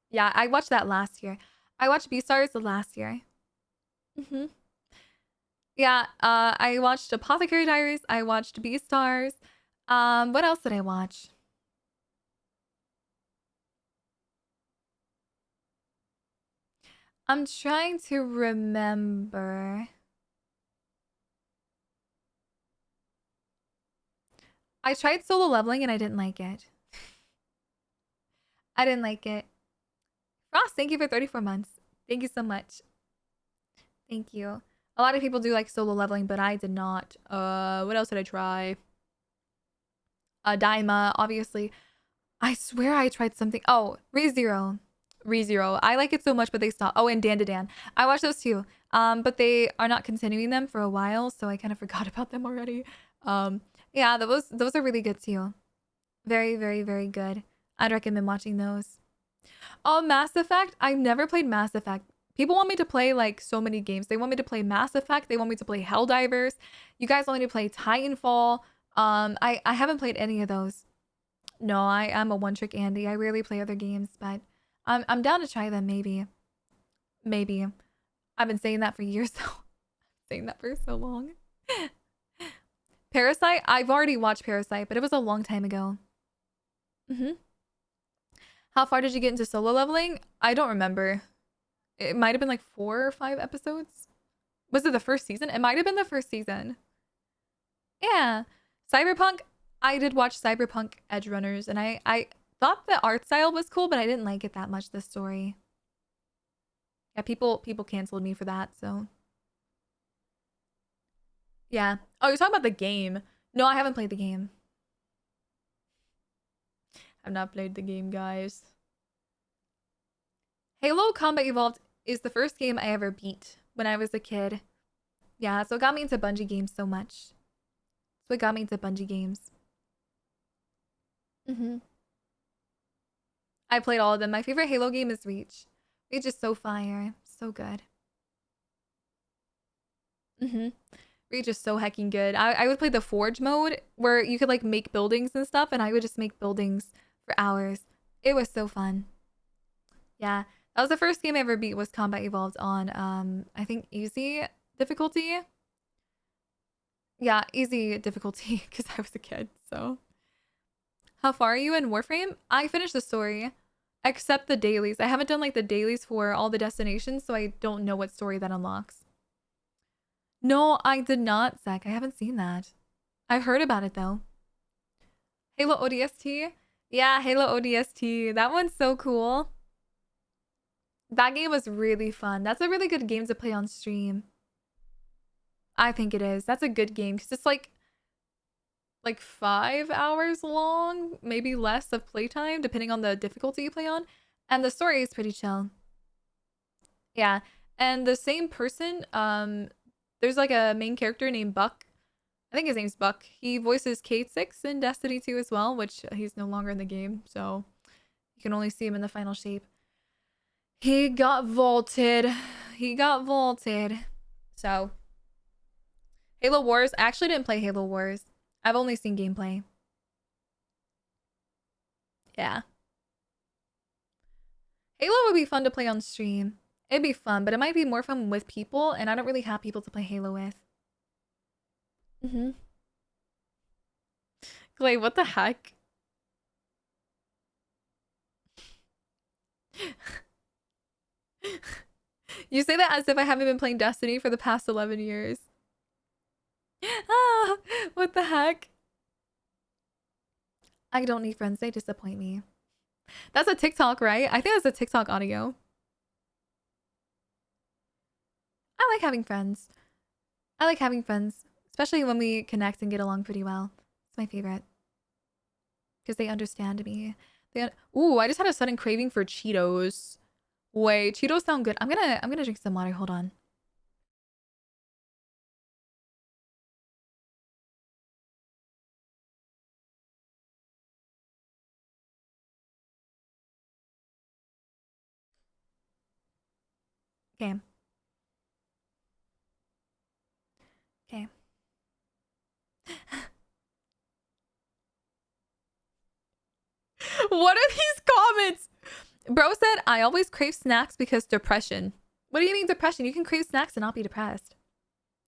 Yeah, I watched that last year. I watched Beastars the last year. hmm Yeah, I watched Apothecary Diaries. I watched Beastars. What else did I watch? I'm trying to remember. I tried solo leveling and I didn't like it. I didn't like it. Frost, thank you for 34 months. Thank you so much. Thank you. A lot of people do like solo leveling, but I did not. What else did I try? Daima, obviously. I swear I tried something. Oh, ReZero. ReZero. I like it so much, but they stopped. Oh, and Dan to Dan. I watched those too. But they are not continuing them for a while, so I kind of forgot about them already. Yeah, those are really good too. Very, very, very good. I'd recommend watching those. Oh, Mass Effect. I never played Mass Effect. People want me to play like so many games. They want me to play Mass Effect. They want me to play Helldivers. You guys want me to play Titanfall. I haven't played any of those. No, I am a one trick Andy. I rarely play other games, but I'm down to try them. Maybe, maybe. I've been saying that for years though. Saying that for so long. Parasite. I've already watched Parasite, but it was a long time ago. hmm How far did you get into solo leveling? I don't remember. It might have been like 4 or 5 episodes. Was it the first season? It might have been the first season. Yeah. Cyberpunk, I did watch Cyberpunk Edge Runners, and I thought the art style was cool, but I didn't like it that much, the story. Yeah, people canceled me for that, so yeah. Oh, you're talking about the game. No, I haven't played the game. I've not played the game, guys. Halo Combat Evolved is the first game I ever beat when I was a kid. Yeah, so it got me into Bungie games so much. So it got me into Bungie games. I played all of them. My favorite Halo game is Reach. Reach is so fire. So good. Reach is so hecking good. I would play the Forge mode where you could like make buildings and stuff, and I would just make buildings for hours. It was so fun. Yeah. That was the first game I ever beat was Combat Evolved on I think easy difficulty. Yeah, easy difficulty because I was a kid, so. How far are you in Warframe? I finished the story, except the dailies. I haven't done like the dailies for all the destinations, so I don't know what story that unlocks. No, I did not, Zach. I haven't seen that. I've heard about it though. Halo ODST? Yeah, Halo ODST. That one's so cool. That game was really fun. That's a really good game to play on stream. I think it is. That's a good game because it's like 5 hours long, maybe less of playtime, depending on the difficulty you play on. And the story is pretty chill. Yeah. And the same person, there's like a main character named Buck. I think his name's Buck. He voices Kate6 in Destiny 2 as well, which he's no longer in the game, so you can only see him in the final shape. He got vaulted. He got vaulted. So, Halo Wars. I actually didn't play Halo Wars. I've only seen gameplay. Yeah. Halo would be fun to play on stream. It'd be fun, but it might be more fun with people, and I don't really have people to play Halo with. Clay, what the heck? You say that as if I haven't been playing Destiny for the past 11 years. Ah, what the heck? I don't need friends. They disappoint me. That's a TikTok, right? I think that's a TikTok audio. I like having friends. I like having friends, especially when we connect and get along pretty well. It's my favorite. Because they understand me. Ooh, I just had a sudden craving for Cheetos. Wait, Cheetos sound good. I'm gonna drink some water. Hold on. Okay. Okay. What are these comments? Bro said, I always crave snacks because depression. What do you mean depression? You can crave snacks and not be depressed.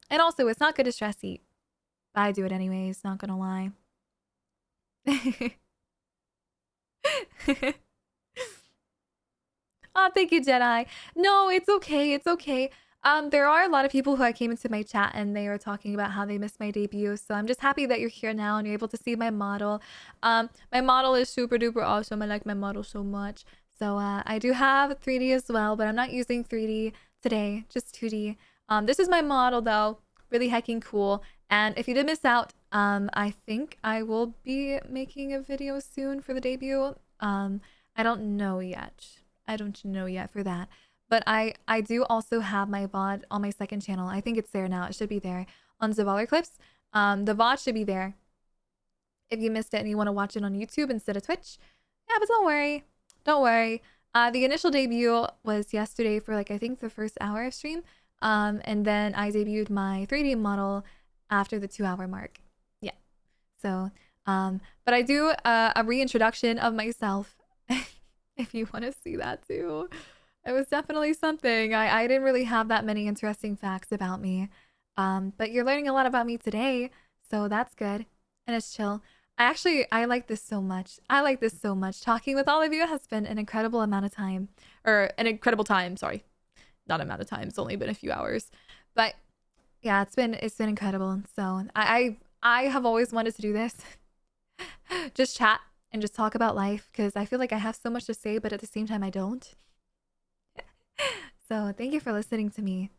And also, it's not good to stress eat. But I do it anyways, not gonna lie. Oh, thank you, Jedi. No, it's okay. It's okay. There are a lot of people who I came into my chat and they were talking about how they missed my debut. So I'm just happy that you're here now and you're able to see my model. My model is super duper awesome. I like my model so much. So I do have 3D as well, but I'm not using 3D today, just 2D. This is my model though, really hecking cool. And if you did miss out, I think I will be making a video soon for the debut. I don't know yet. I don't know yet for that. But I do also have my VOD on my second channel. I think it's there now. It should be there on Zavalr clips. The VOD should be there. If you missed it and you want to watch it on YouTube instead of Twitch. Yeah, but don't worry. Don't worry. The initial debut was yesterday for like I think the first hour of stream. And then I debuted my 3D model after the 2-hour mark. Yeah. So, but I do a reintroduction of myself if you want to see that too. It was definitely something. I didn't really have that many interesting facts about me. But you're learning a lot about me today, so that's good. And it's chill. I like this so much. I like this so much. Talking with all of you has been an incredible amount of time. Or an incredible time, sorry. Not amount of time, it's only been a few hours. But yeah, it's been incredible. So I have always wanted to do this. Just chat and just talk about life because I feel like I have so much to say, but at the same time I don't. So thank you for listening to me.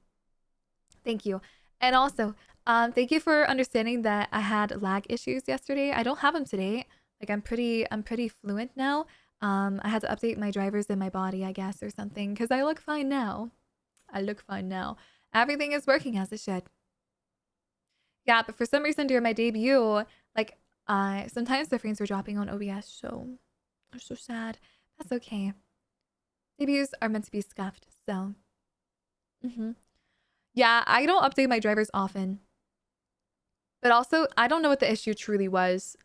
Thank you. And also, thank you for understanding that I had lag issues yesterday. I don't have them today. Like I'm pretty fluent now. I had to update my drivers in my body, I guess, or something, because I look fine now. I look fine now. Everything is working as it should. Yeah, but for some reason during my debut, like sometimes the frames were dropping on OBS, so I'm so sad. That's okay. Debuts are meant to be scuffed, so. Yeah, I don't update my drivers often. But also, I don't know what the issue truly was.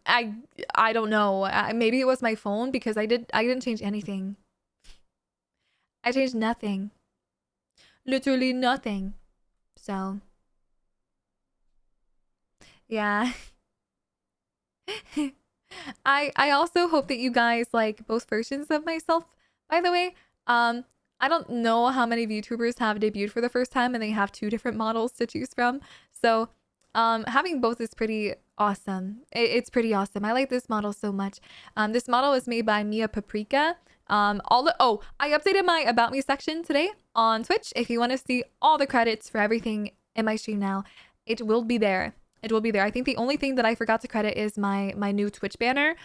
I don't know. Maybe it was my phone because I didn't change anything. I changed nothing. Literally nothing. So, yeah. I also hope that you guys like both versions of myself. By the way, I don't know how many VTubers have debuted for the first time and they have two different models to choose from. So, having both is pretty awesome. It's pretty awesome. I like this model so much. This model was made by Mia Paprika. I updated my About Me section today on Twitch. If you want to see all the credits for everything in my stream now, it will be there. It will be there. I think the only thing that I forgot to credit is my new Twitch banner,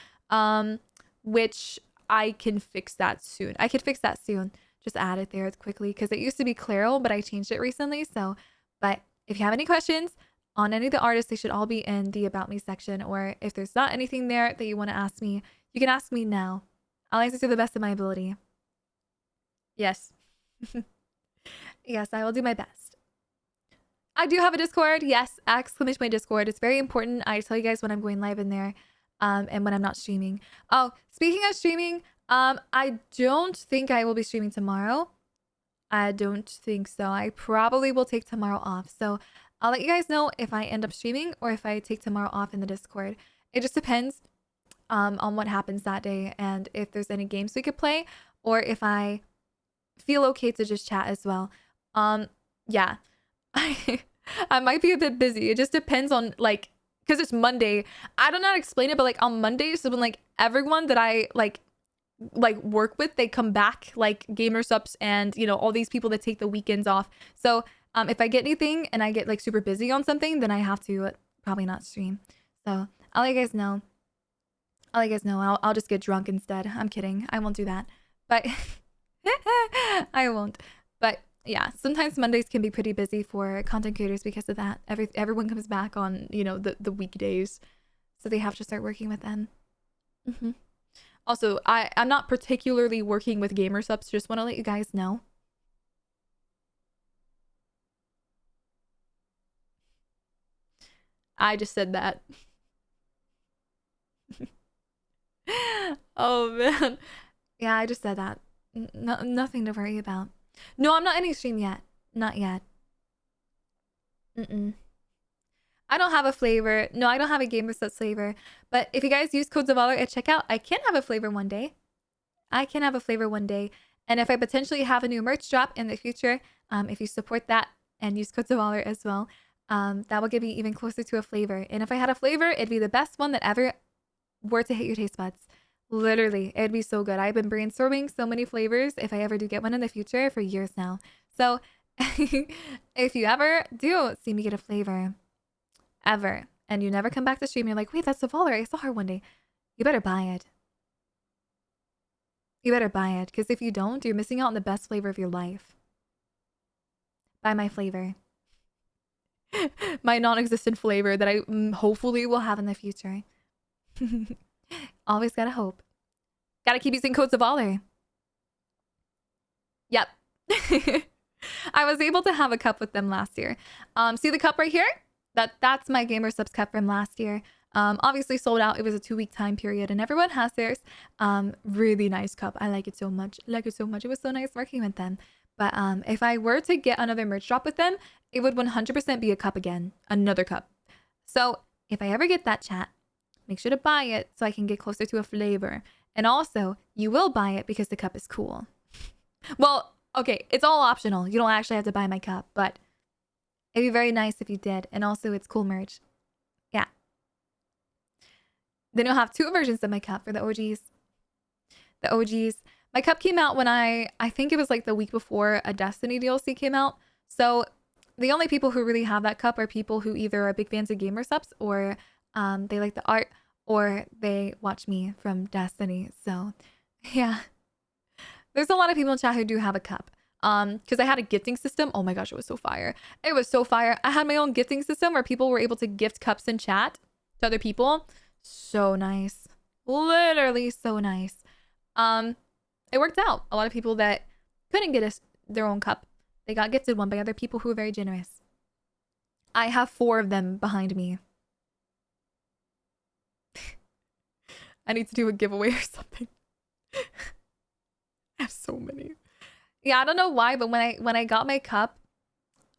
which I can fix that soon. I could fix that soon. Just add it there quickly because it used to be Clairol, but I changed it recently. So, but if you have any questions on any of the artists, they should all be in the About Me section. Or if there's not anything there that you want to ask me, you can ask me now. I'll answer to the best of my ability. Yes. Yes, I will do my best. I do have a Discord. Yes, exclamation my Discord. It's very important. I tell you guys when I'm going live in there, and when I'm not streaming. Oh, speaking of streaming, I don't think I will be streaming tomorrow. I don't think so. I probably will take tomorrow off. So I'll let you guys know if I end up streaming or if I take tomorrow off in the Discord. It just depends on what happens that day and if there's any games we could play or if I feel okay to just chat as well. Yeah. I might be a bit busy. It just depends on like because it's Monday. I don't know how to explain it, but like on Mondays when like everyone that I like work with, they come back, like gamer subs and you know all these people that take the weekends off. So if I get anything and I get like super busy on something, then I have to probably not stream. So I'll let you guys know. I'll let you guys know. I'll just get drunk instead. I'm kidding. I won't do that. But I won't. But yeah, sometimes Mondays can be pretty busy for content creators because of that. Everyone comes back on, you know, the weekdays. So they have to start working with them. Also, I'm not particularly working with gamer subs. Just want to let you guys know. I just said that. Oh man. Yeah, I just said that. Nothing to worry about. No, I'm not ending stream yet. Not yet. I don't have a flavor. No, I don't have a gamer subs flavor. But if you guys use code Zavalr at checkout, I can have a flavor one day. I can have a flavor one day. And if I potentially have a new merch drop in the future, if you support that and use code Zavalr as well, that will get me even closer to a flavor. And if I had a flavor, it'd be the best one that ever were to hit your taste buds. Literally, it'd be so good. I've been brainstorming so many flavors if I ever do get one in the future for years now. So if you ever do see me get a flavor, ever, and you never come back to stream, you're like, wait, that's Zavalr. I saw her one day. You better buy it. You better buy it, because if you don't, you're missing out on the best flavor of your life. Buy my flavor. My non-existent flavor that I hopefully will have in the future. Always gotta hope. Gotta keep using code Zavalr. Yep. I was able to have a cup with them last year. See the cup right here? That's my gamer subs cup from last year. Obviously sold out. It was a 2-week time period and everyone has theirs. Really nice cup. I like it so much. It was so nice working with them. But if I were to get another merch drop with them, it would 100% be a cup again. Another cup. So if I ever get that, chat, make sure to buy it so I can get closer to a flavor. And also, you will buy it because the cup is cool. Well, okay, it's all optional. You don't actually have to buy my cup, but it'd be very nice if you did. And also, it's cool merch. Yeah. Then you'll have 2 versions of my cup for the OGs. The OGs. My cup came out when I think it was like the week before a Destiny DLC came out. So the only people who really have that cup are people who either are big fans of gamer subs or they like the art or they watch me from Destiny. So yeah, there's a lot of people in chat who do have a cup. Because I had a gifting system. Oh my gosh, it was so fire. It was so fire. I had my own gifting system where people were able to gift cups in chat to other people. So nice. Literally so nice. It worked out. A lot of people that couldn't get their own cup, they got gifted one by other people who were very generous. I have 4 of them behind me. I need to do a giveaway or something. I have so many. Yeah, I don't know why, but when I got my cup,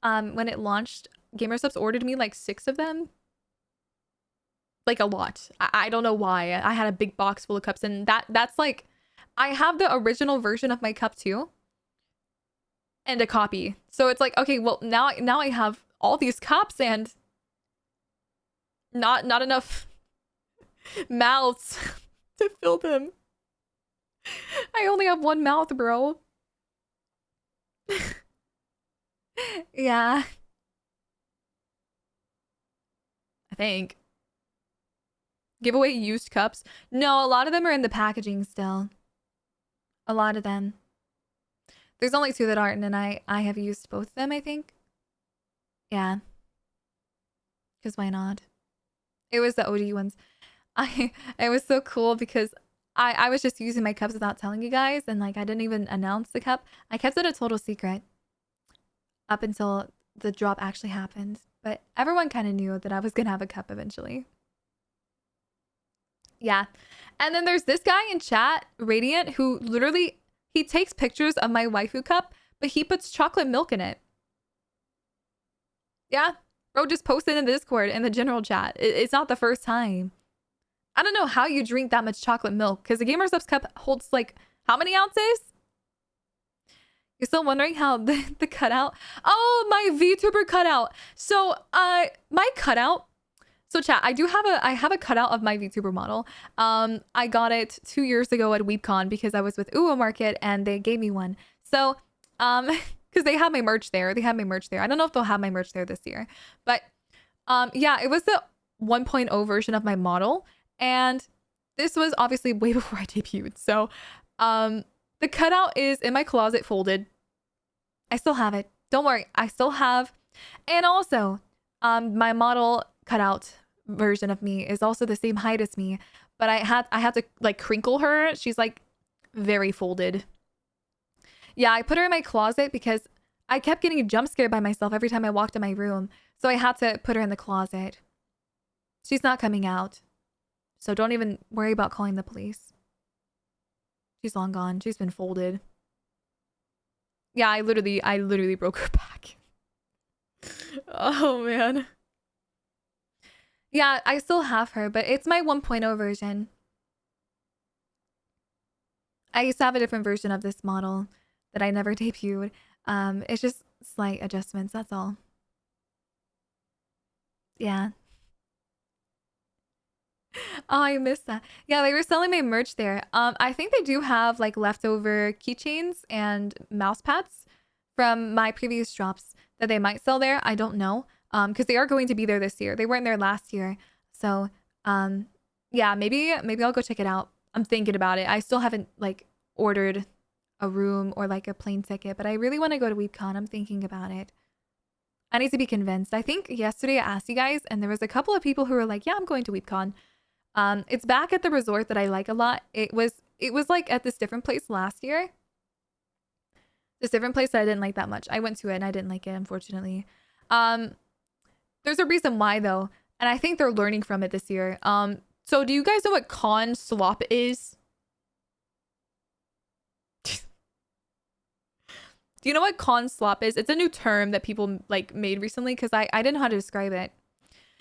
when it launched, GamerSubs ordered me like 6 of them. Like a lot. I don't know why. I had a big box full of cups, and that's like, I have the original version of my cup too, and a copy. So it's like, okay, well now I have all these cups and not enough mouths to fill them. I only have 1 mouth, bro. Yeah. I think. Give away used cups. No, a lot of them are in the packaging still. A lot of them. There's only 2 that aren't, and I have used both of them, I think. Yeah. Because why not? It was the OG ones. It was so cool because I was just using my cups without telling you guys, and like I didn't even announce the cup. I kept it a total secret up until the drop actually happened. But everyone kind of knew that I was gonna have a cup eventually. Yeah. And then there's this guy in chat, Radiant, who literally, he takes pictures of my waifu cup, but he puts chocolate milk in it. Yeah. Bro just posted in the Discord in the general chat. It's not the first time. I don't know how you drink that much chocolate milk, because the GamerSubs cup holds like, how many ounces? You're still wondering how the cutout? Oh, my VTuber cutout. So, my cutout. So chat, I have a cutout of my VTuber model. I got it 2 years ago at WeebCon because I was with Uwo Market and they gave me one. So, because they have my merch there. They have my merch there. I don't know if they'll have my merch there this year. But, yeah, it was the 1.0 version of my model. And this was obviously way before I debuted. So, the cutout is in my closet folded. I still have it. Don't worry. I still have. And also, my model cutout version of me is also the same height as me, but I had to like crinkle her. She's like very folded. Yeah, I put her in my closet because I kept getting jump scared by myself every time I walked in my room. So I had to put her in the closet. She's not coming out. So don't even worry about calling the police. She's long gone. She's been folded. Yeah, I literally broke her back. Oh man. Yeah, I still have her, but it's my 1.0 version. I used to have a different version of this model that I never debuted. It's just slight adjustments, that's all. Yeah. Oh, I missed that. Yeah, they were selling my merch there. I think they do have like leftover keychains and mouse pads from my previous drops that they might sell there. I don't know. Because they are going to be there this year. They weren't there last year. So, yeah, maybe I'll go check it out. I'm thinking about it. I still haven't like ordered a room or like a plane ticket, but I really want to go to WeebCon. I'm thinking about it. I need to be convinced. I think yesterday I asked you guys, and there was a couple of people who were like, "Yeah, I'm going to WeebCon." It's back at the resort that I like a lot. It was like at this different place last year. This different place that I didn't like that much. I went to it and I didn't like it, unfortunately. There's a reason why though, and I think they're learning from it this year. So do you guys know what con slop is? Do you know what con slop is? It's a new term that people like made recently because I didn't know how to describe it.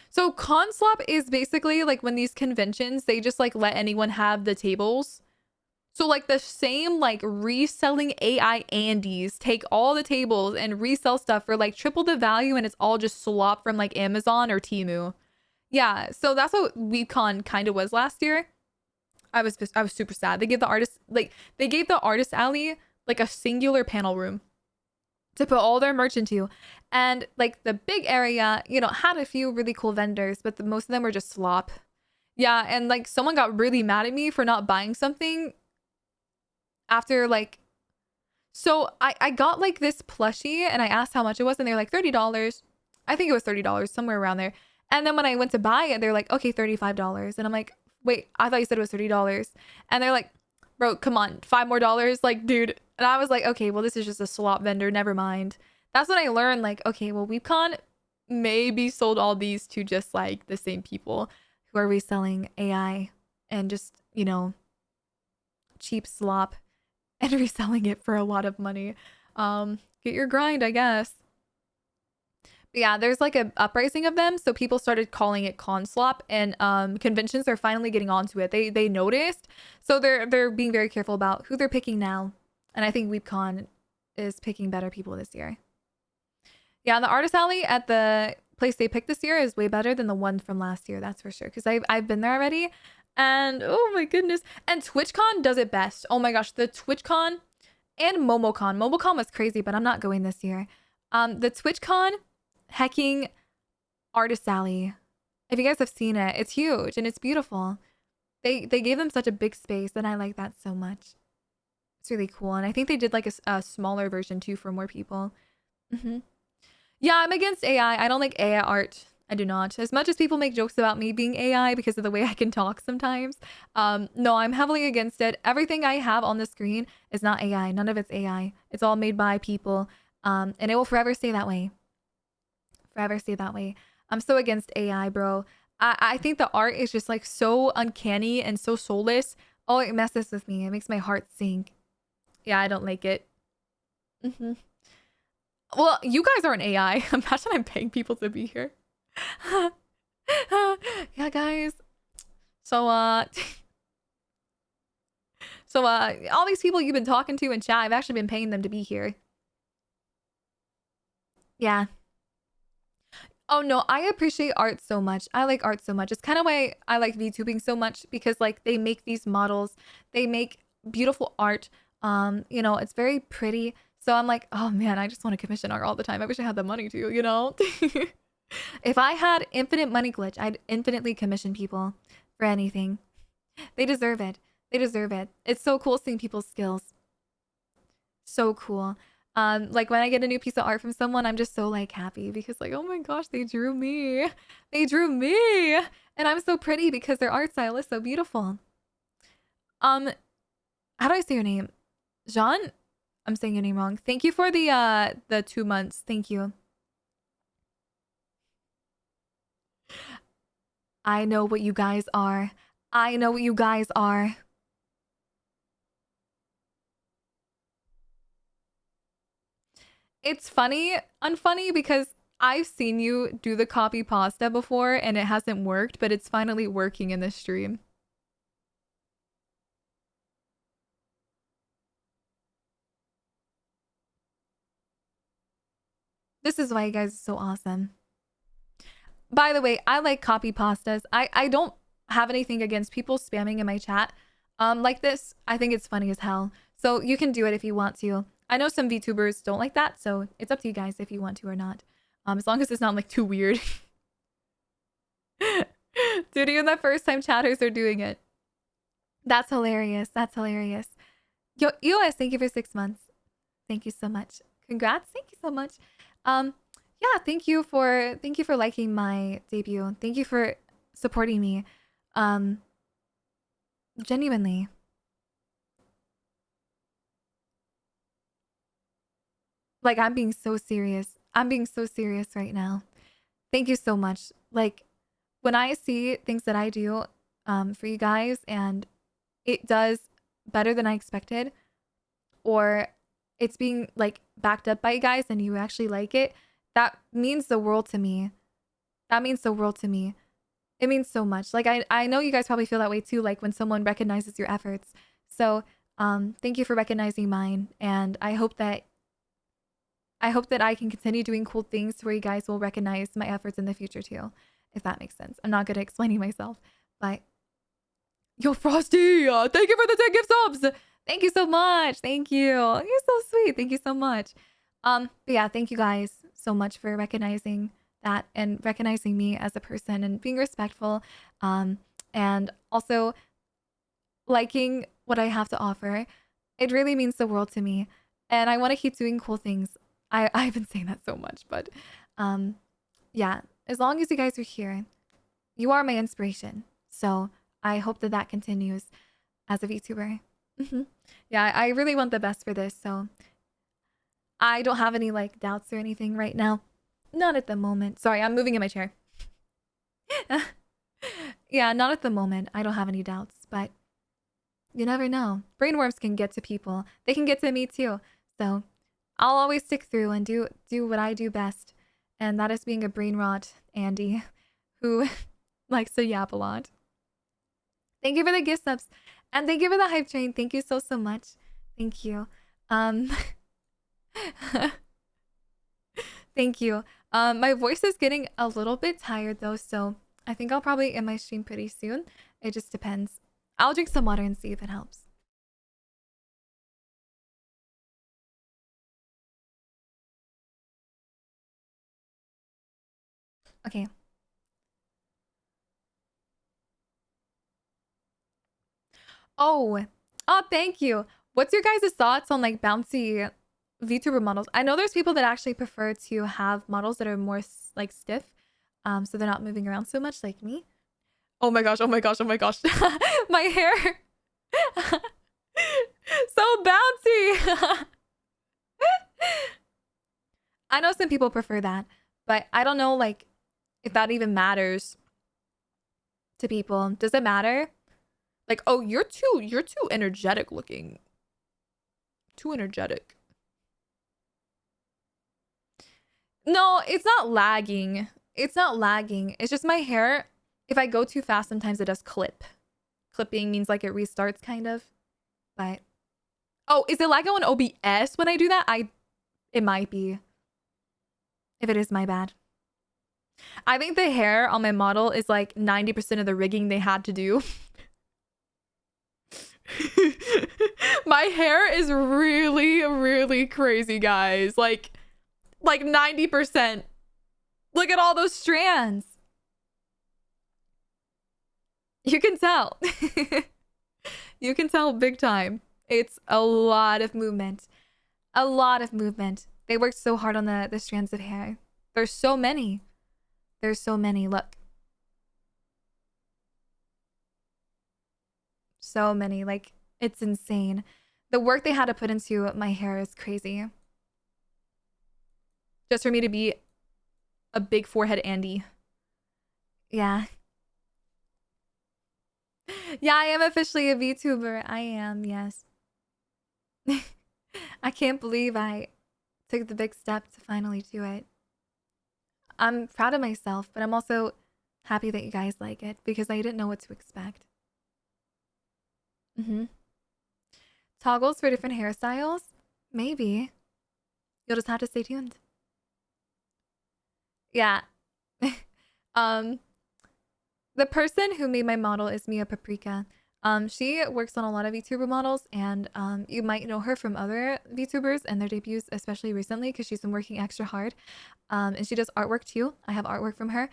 So con slop is basically like when these conventions, they just like let anyone have the tables. So like the same like reselling AI Andes take all the tables and resell stuff for like triple the value, and it's all just slop from like Amazon or Temu. Yeah, so that's what WeebCon kind of was last year. I was super sad. They gave the artist alley like a singular panel room to put all their merch into, and like the big area, you know, had a few really cool vendors, but most of them were just slop. Yeah, and like someone got really mad at me for not buying something after like, so I got like this plushie and I asked how much it was and they're like $30. I think it was $30, somewhere around there. And then when I went to buy it, they're like, okay, $35. And I'm like, wait, I thought you said it was $30. And they're like, bro, come on, $5 more. Like, dude. And I was like, okay, well, this is just a slop vendor. Never mind. That's when I learned, like, okay, well, WeebCon maybe sold all these to just like the same people who are reselling AI and just, you know, cheap slop and reselling it for a lot of money. Get your grind, I guess. But yeah, there's like an uprising of them, so people started calling it con slop, and conventions are finally getting onto it. They noticed, so they're being very careful about who they're picking now, and I think WeebCon is picking better people this year. Yeah, the artist alley at the place they picked this year is way better than the one from last year. That's for sure. Because I've been there already, and oh my goodness, and TwitchCon does it best. Oh my gosh, the TwitchCon and MomoCon. MomoCon was crazy, but I'm not going this year. The TwitchCon hecking artist alley. If you guys have seen it, it's huge and it's beautiful. They gave them such a big space, and I like that so much. It's really cool, and I think they did like a smaller version too for more people. Yeah, I'm against AI. I don't like AI art. I do not. As much as people make jokes about me being AI because of the way I can talk sometimes, no, I'm heavily against it. Everything I have on the screen is not AI. None of it's AI. It's all made by people, and it will forever stay that way. Forever stay that way. I'm so against AI, bro. I think the art is just like so uncanny and so soulless. Oh, it messes with me. It makes my heart sink. Yeah, I don't like it. Well, you guys aren't AI. Imagine I'm paying people to be here. Yeah, guys. So, all these people you've been talking to in chat, I've actually been paying them to be here. Yeah. Oh no, I appreciate art so much. I like art so much. It's kind of why I like VTubing so much, because like they make these models, they make beautiful art. You know, it's very pretty. So I'm like, oh man, I just want to commission art all the time. I wish I had the money to, you know? If I had infinite money glitch, I'd infinitely commission people for anything. They deserve it. They deserve it. It's so cool seeing people's skills. So cool. Like when I get a new piece of art from someone, I'm just so like happy because like, oh my gosh, they drew me. They drew me. And I'm so pretty because their art style is so beautiful. How do I say your name? Jean? I'm saying your name wrong. Thank you for the 2 months. Thank you. I know what you guys are. I know what you guys are. It's funny, unfunny, because I've seen you do the copy pasta before and it hasn't worked, but it's finally working in this stream. This is why you guys are so awesome. By the way, I like copy pastas. I don't have anything against people spamming in my chat like this. I think it's funny as hell. So you can do it if you want to. I know some VTubers don't like that, so it's up to you guys if you want to or not. As long as it's not like too weird. Dude, even the first time chatters are doing it. That's hilarious. That's hilarious. Yo, EOS, thank you for 6 months. Thank you so much. Congrats. Thank you so much. Yeah, thank you for liking my debut. Thank you for supporting me. Genuinely. Like, I'm being so serious. I'm being so serious right now. Thank you so much. Like, when I see things that I do for you guys and it does better than I expected, or it's being like backed up by you guys and you actually like it, that means the world to me. That means the world to me. It means so much. Like, I know you guys probably feel that way too, like when someone recognizes your efforts. So thank you for recognizing mine, and I hope that I can continue doing cool things where you guys will recognize my efforts in the future too, if that makes sense. I'm not good at explaining myself, but yo, Frosty, thank you for the 10 gift subs. Thank you so much. Thank you. You're so sweet. Thank you so much. But yeah, thank you guys so much for recognizing that and recognizing me as a person and being respectful. and also liking what I have to offer. It really means the world to me. And I want to keep doing cool things. I've been saying that so much, but yeah, as long as you guys are here, you are my inspiration. So I hope that that continues as a VTuber. Yeah, I really want the best for this. So I don't have any like doubts or anything right now. Not at the moment. Sorry, I'm moving in my chair. Yeah, not at the moment. I don't have any doubts, but you never know. Brainworms can get to people. They can get to me too. So I'll always stick through and do what I do best. And that is being a brain rot Andy who likes to yap a lot. Thank you for the gift subs. And thank you for the hype train. Thank you so much. Thank you. Thank you. My voice is getting a little bit tired though, so I think I'll probably end my stream pretty soon. It just depends. I'll drink some water and see if it helps. Okay. Oh, thank you. What's your guys' thoughts on like bouncy VTuber models? I know there's people that actually prefer to have models that are more like stiff, so they're not moving around so much like me. Oh my gosh, oh my gosh, oh my gosh. My hair. So bouncy. I know some people prefer that, but I don't know like if that even matters to people. Does it matter? Like, oh, you're too energetic looking. Too energetic. No, it's not lagging. It's not lagging. It's just my hair. If I go too fast, sometimes it does clip. Clipping means like it restarts kind of. But oh, is it lagging on OBS when I do that? It might be. If it is, my bad. I think the hair on my model is like 90% of the rigging they had to do. My hair is really, really crazy, guys. Like 90%. Look at all those strands. You can tell. You can tell big time. It's a lot of movement. A lot of movement. They worked so hard on the strands of hair. There's so many. There's so many. Look. So many. Like, it's insane. The work they had to put into my hair is crazy. Just for me to be a big forehead Andy. Yeah. Yeah, I am officially a VTuber. I am, yes. I can't believe I took the big step to finally do it. I'm proud of myself, but I'm also happy that you guys like it because I didn't know what to expect. Toggles for different hairstyles? Maybe. You'll just have to stay tuned. Yeah. The person who made my model is Mia Paprika. She works on a lot of VTuber models, and you might know her from other VTubers and their debuts, especially recently, because she's been working extra hard. And she does artwork too. I have artwork from her.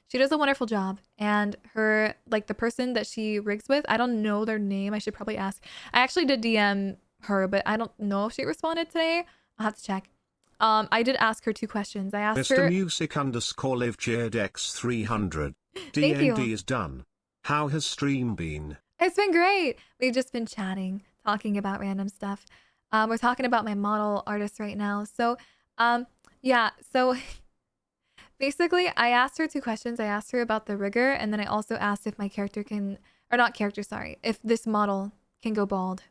She does a wonderful job, and her like the person that she rigs with, I don't know their name. I should probably ask. I actually did DM her, but I don't know if she responded today. I'll have to check. I did ask her 2 questions. I asked Mr. her. Music underscore live X300. Thank you. D&D is done. How has stream been? It's been great. We've just been chatting, talking about random stuff. We're talking about my model artist right now. So, yeah. So basically, I asked her 2 questions. I asked her about the rigor, and then I also asked if my character can, or not character, sorry, if this model can go bald.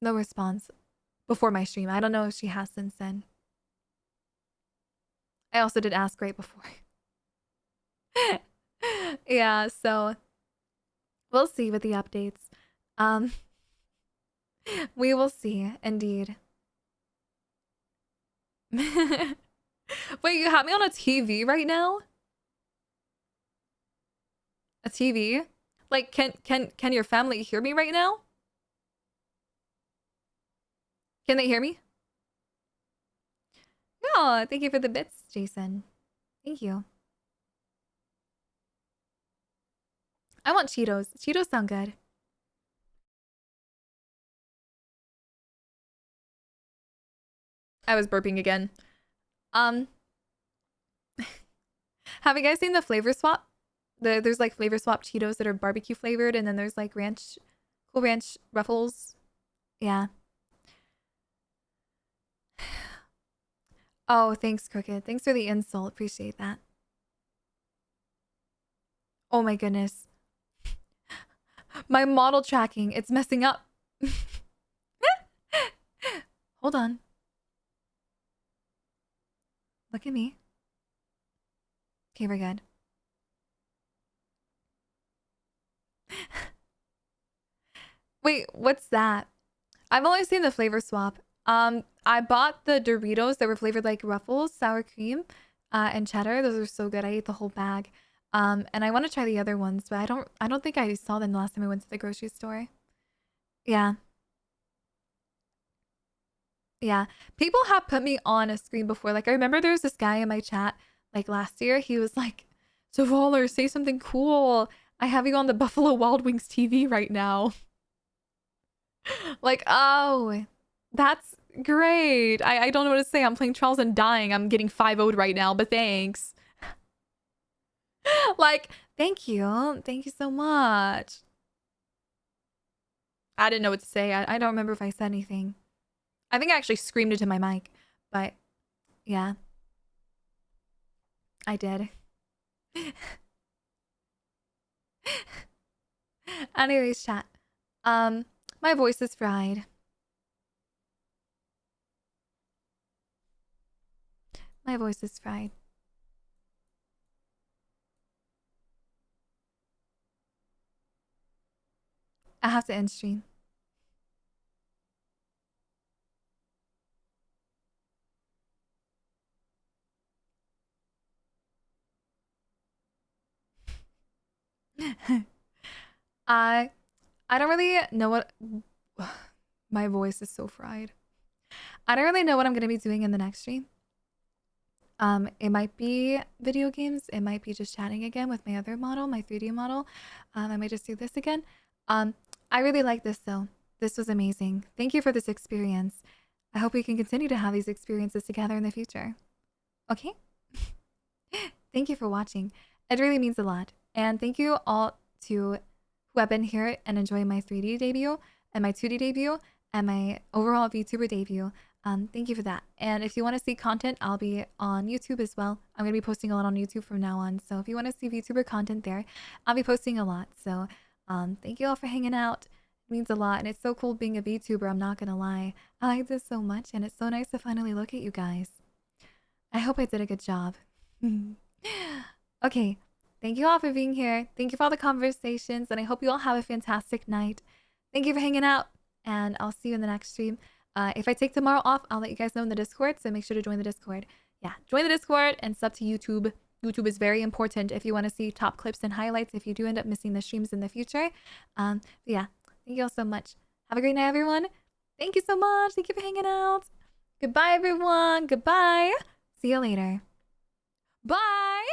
No response before my stream. I don't know if she has since then. I also did ask right before. Yeah, so we'll see with the updates. We will see, indeed. Wait, you have me on a TV right now? A TV? Like, can your family hear me right now? Can they hear me? No, thank you for the bits, Jason. Thank you. I want Cheetos. Cheetos sound good. I was burping again. Um, have you guys seen the flavor swap? There's like flavor swap Cheetos that are barbecue flavored, and then there's like ranch, Cool Ranch Ruffles. Yeah. Oh, thanks, Crooked. Thanks for the insult. Appreciate that. Oh my goodness. My model tracking, it's messing up. Hold on. Look at me. Okay, we're good. Wait, what's that? I've only seen the flavor swap. I bought the Doritos that were flavored like Ruffles, sour cream, and cheddar. Those are so good. I ate the whole bag. And I want to try the other ones, but I don't think I saw them the last time I went to the grocery store. Yeah. Yeah. People have put me on a screen before. Like I remember there was this guy in my chat like last year. He was like, Zavalr, say something cool. I have you on the Buffalo Wild Wings TV right now. Like, oh, that's great. I don't know what to say. I'm playing Trials and dying. I'm getting 5-0'd right now, but thanks. Like, thank you. Thank you so much. I didn't know what to say. I don't remember if I said anything. I think I actually screamed into my mic, but yeah, I did. Anyways, chat. My voice is fried. My voice is fried. I have to end stream. I I don't really know what my voice is so fried. I don't really know what I'm gonna be doing in the next stream. It might be video games. It might be just chatting again with my other model, my 3D model. I might just do this again. I really like this though. This was amazing. Thank you for this experience. I hope we can continue to have these experiences together in the future. Okay? Thank you for watching. It really means a lot. And thank you all to who have been here and enjoying my 3D debut and my 2D debut and my overall VTuber debut. Thank you for that. And if you want to see content, I'll be on YouTube as well. I'm going to be posting a lot on YouTube from now on. So if you want to see VTuber content there, I'll be posting a lot. So thank you all for hanging out. It means a lot. And it's so cool being a VTuber, I'm not going to lie. I like this so much. And it's so nice to finally look at you guys. I hope I did a good job. Okay. Thank you all for being here. Thank you for all the conversations. And I hope you all have a fantastic night. Thank you for hanging out. And I'll see you in the next stream. If I take tomorrow off, I'll let you guys know in the Discord, so make sure to join the Discord. Yeah, join the Discord and sub to YouTube. YouTube is very important if you want to see top clips and highlights if you do end up missing the streams in the future. Yeah, thank you all so much. Have a great night, everyone. Thank you so much. Thank you for hanging out. Goodbye, everyone. Goodbye. See you later. Bye.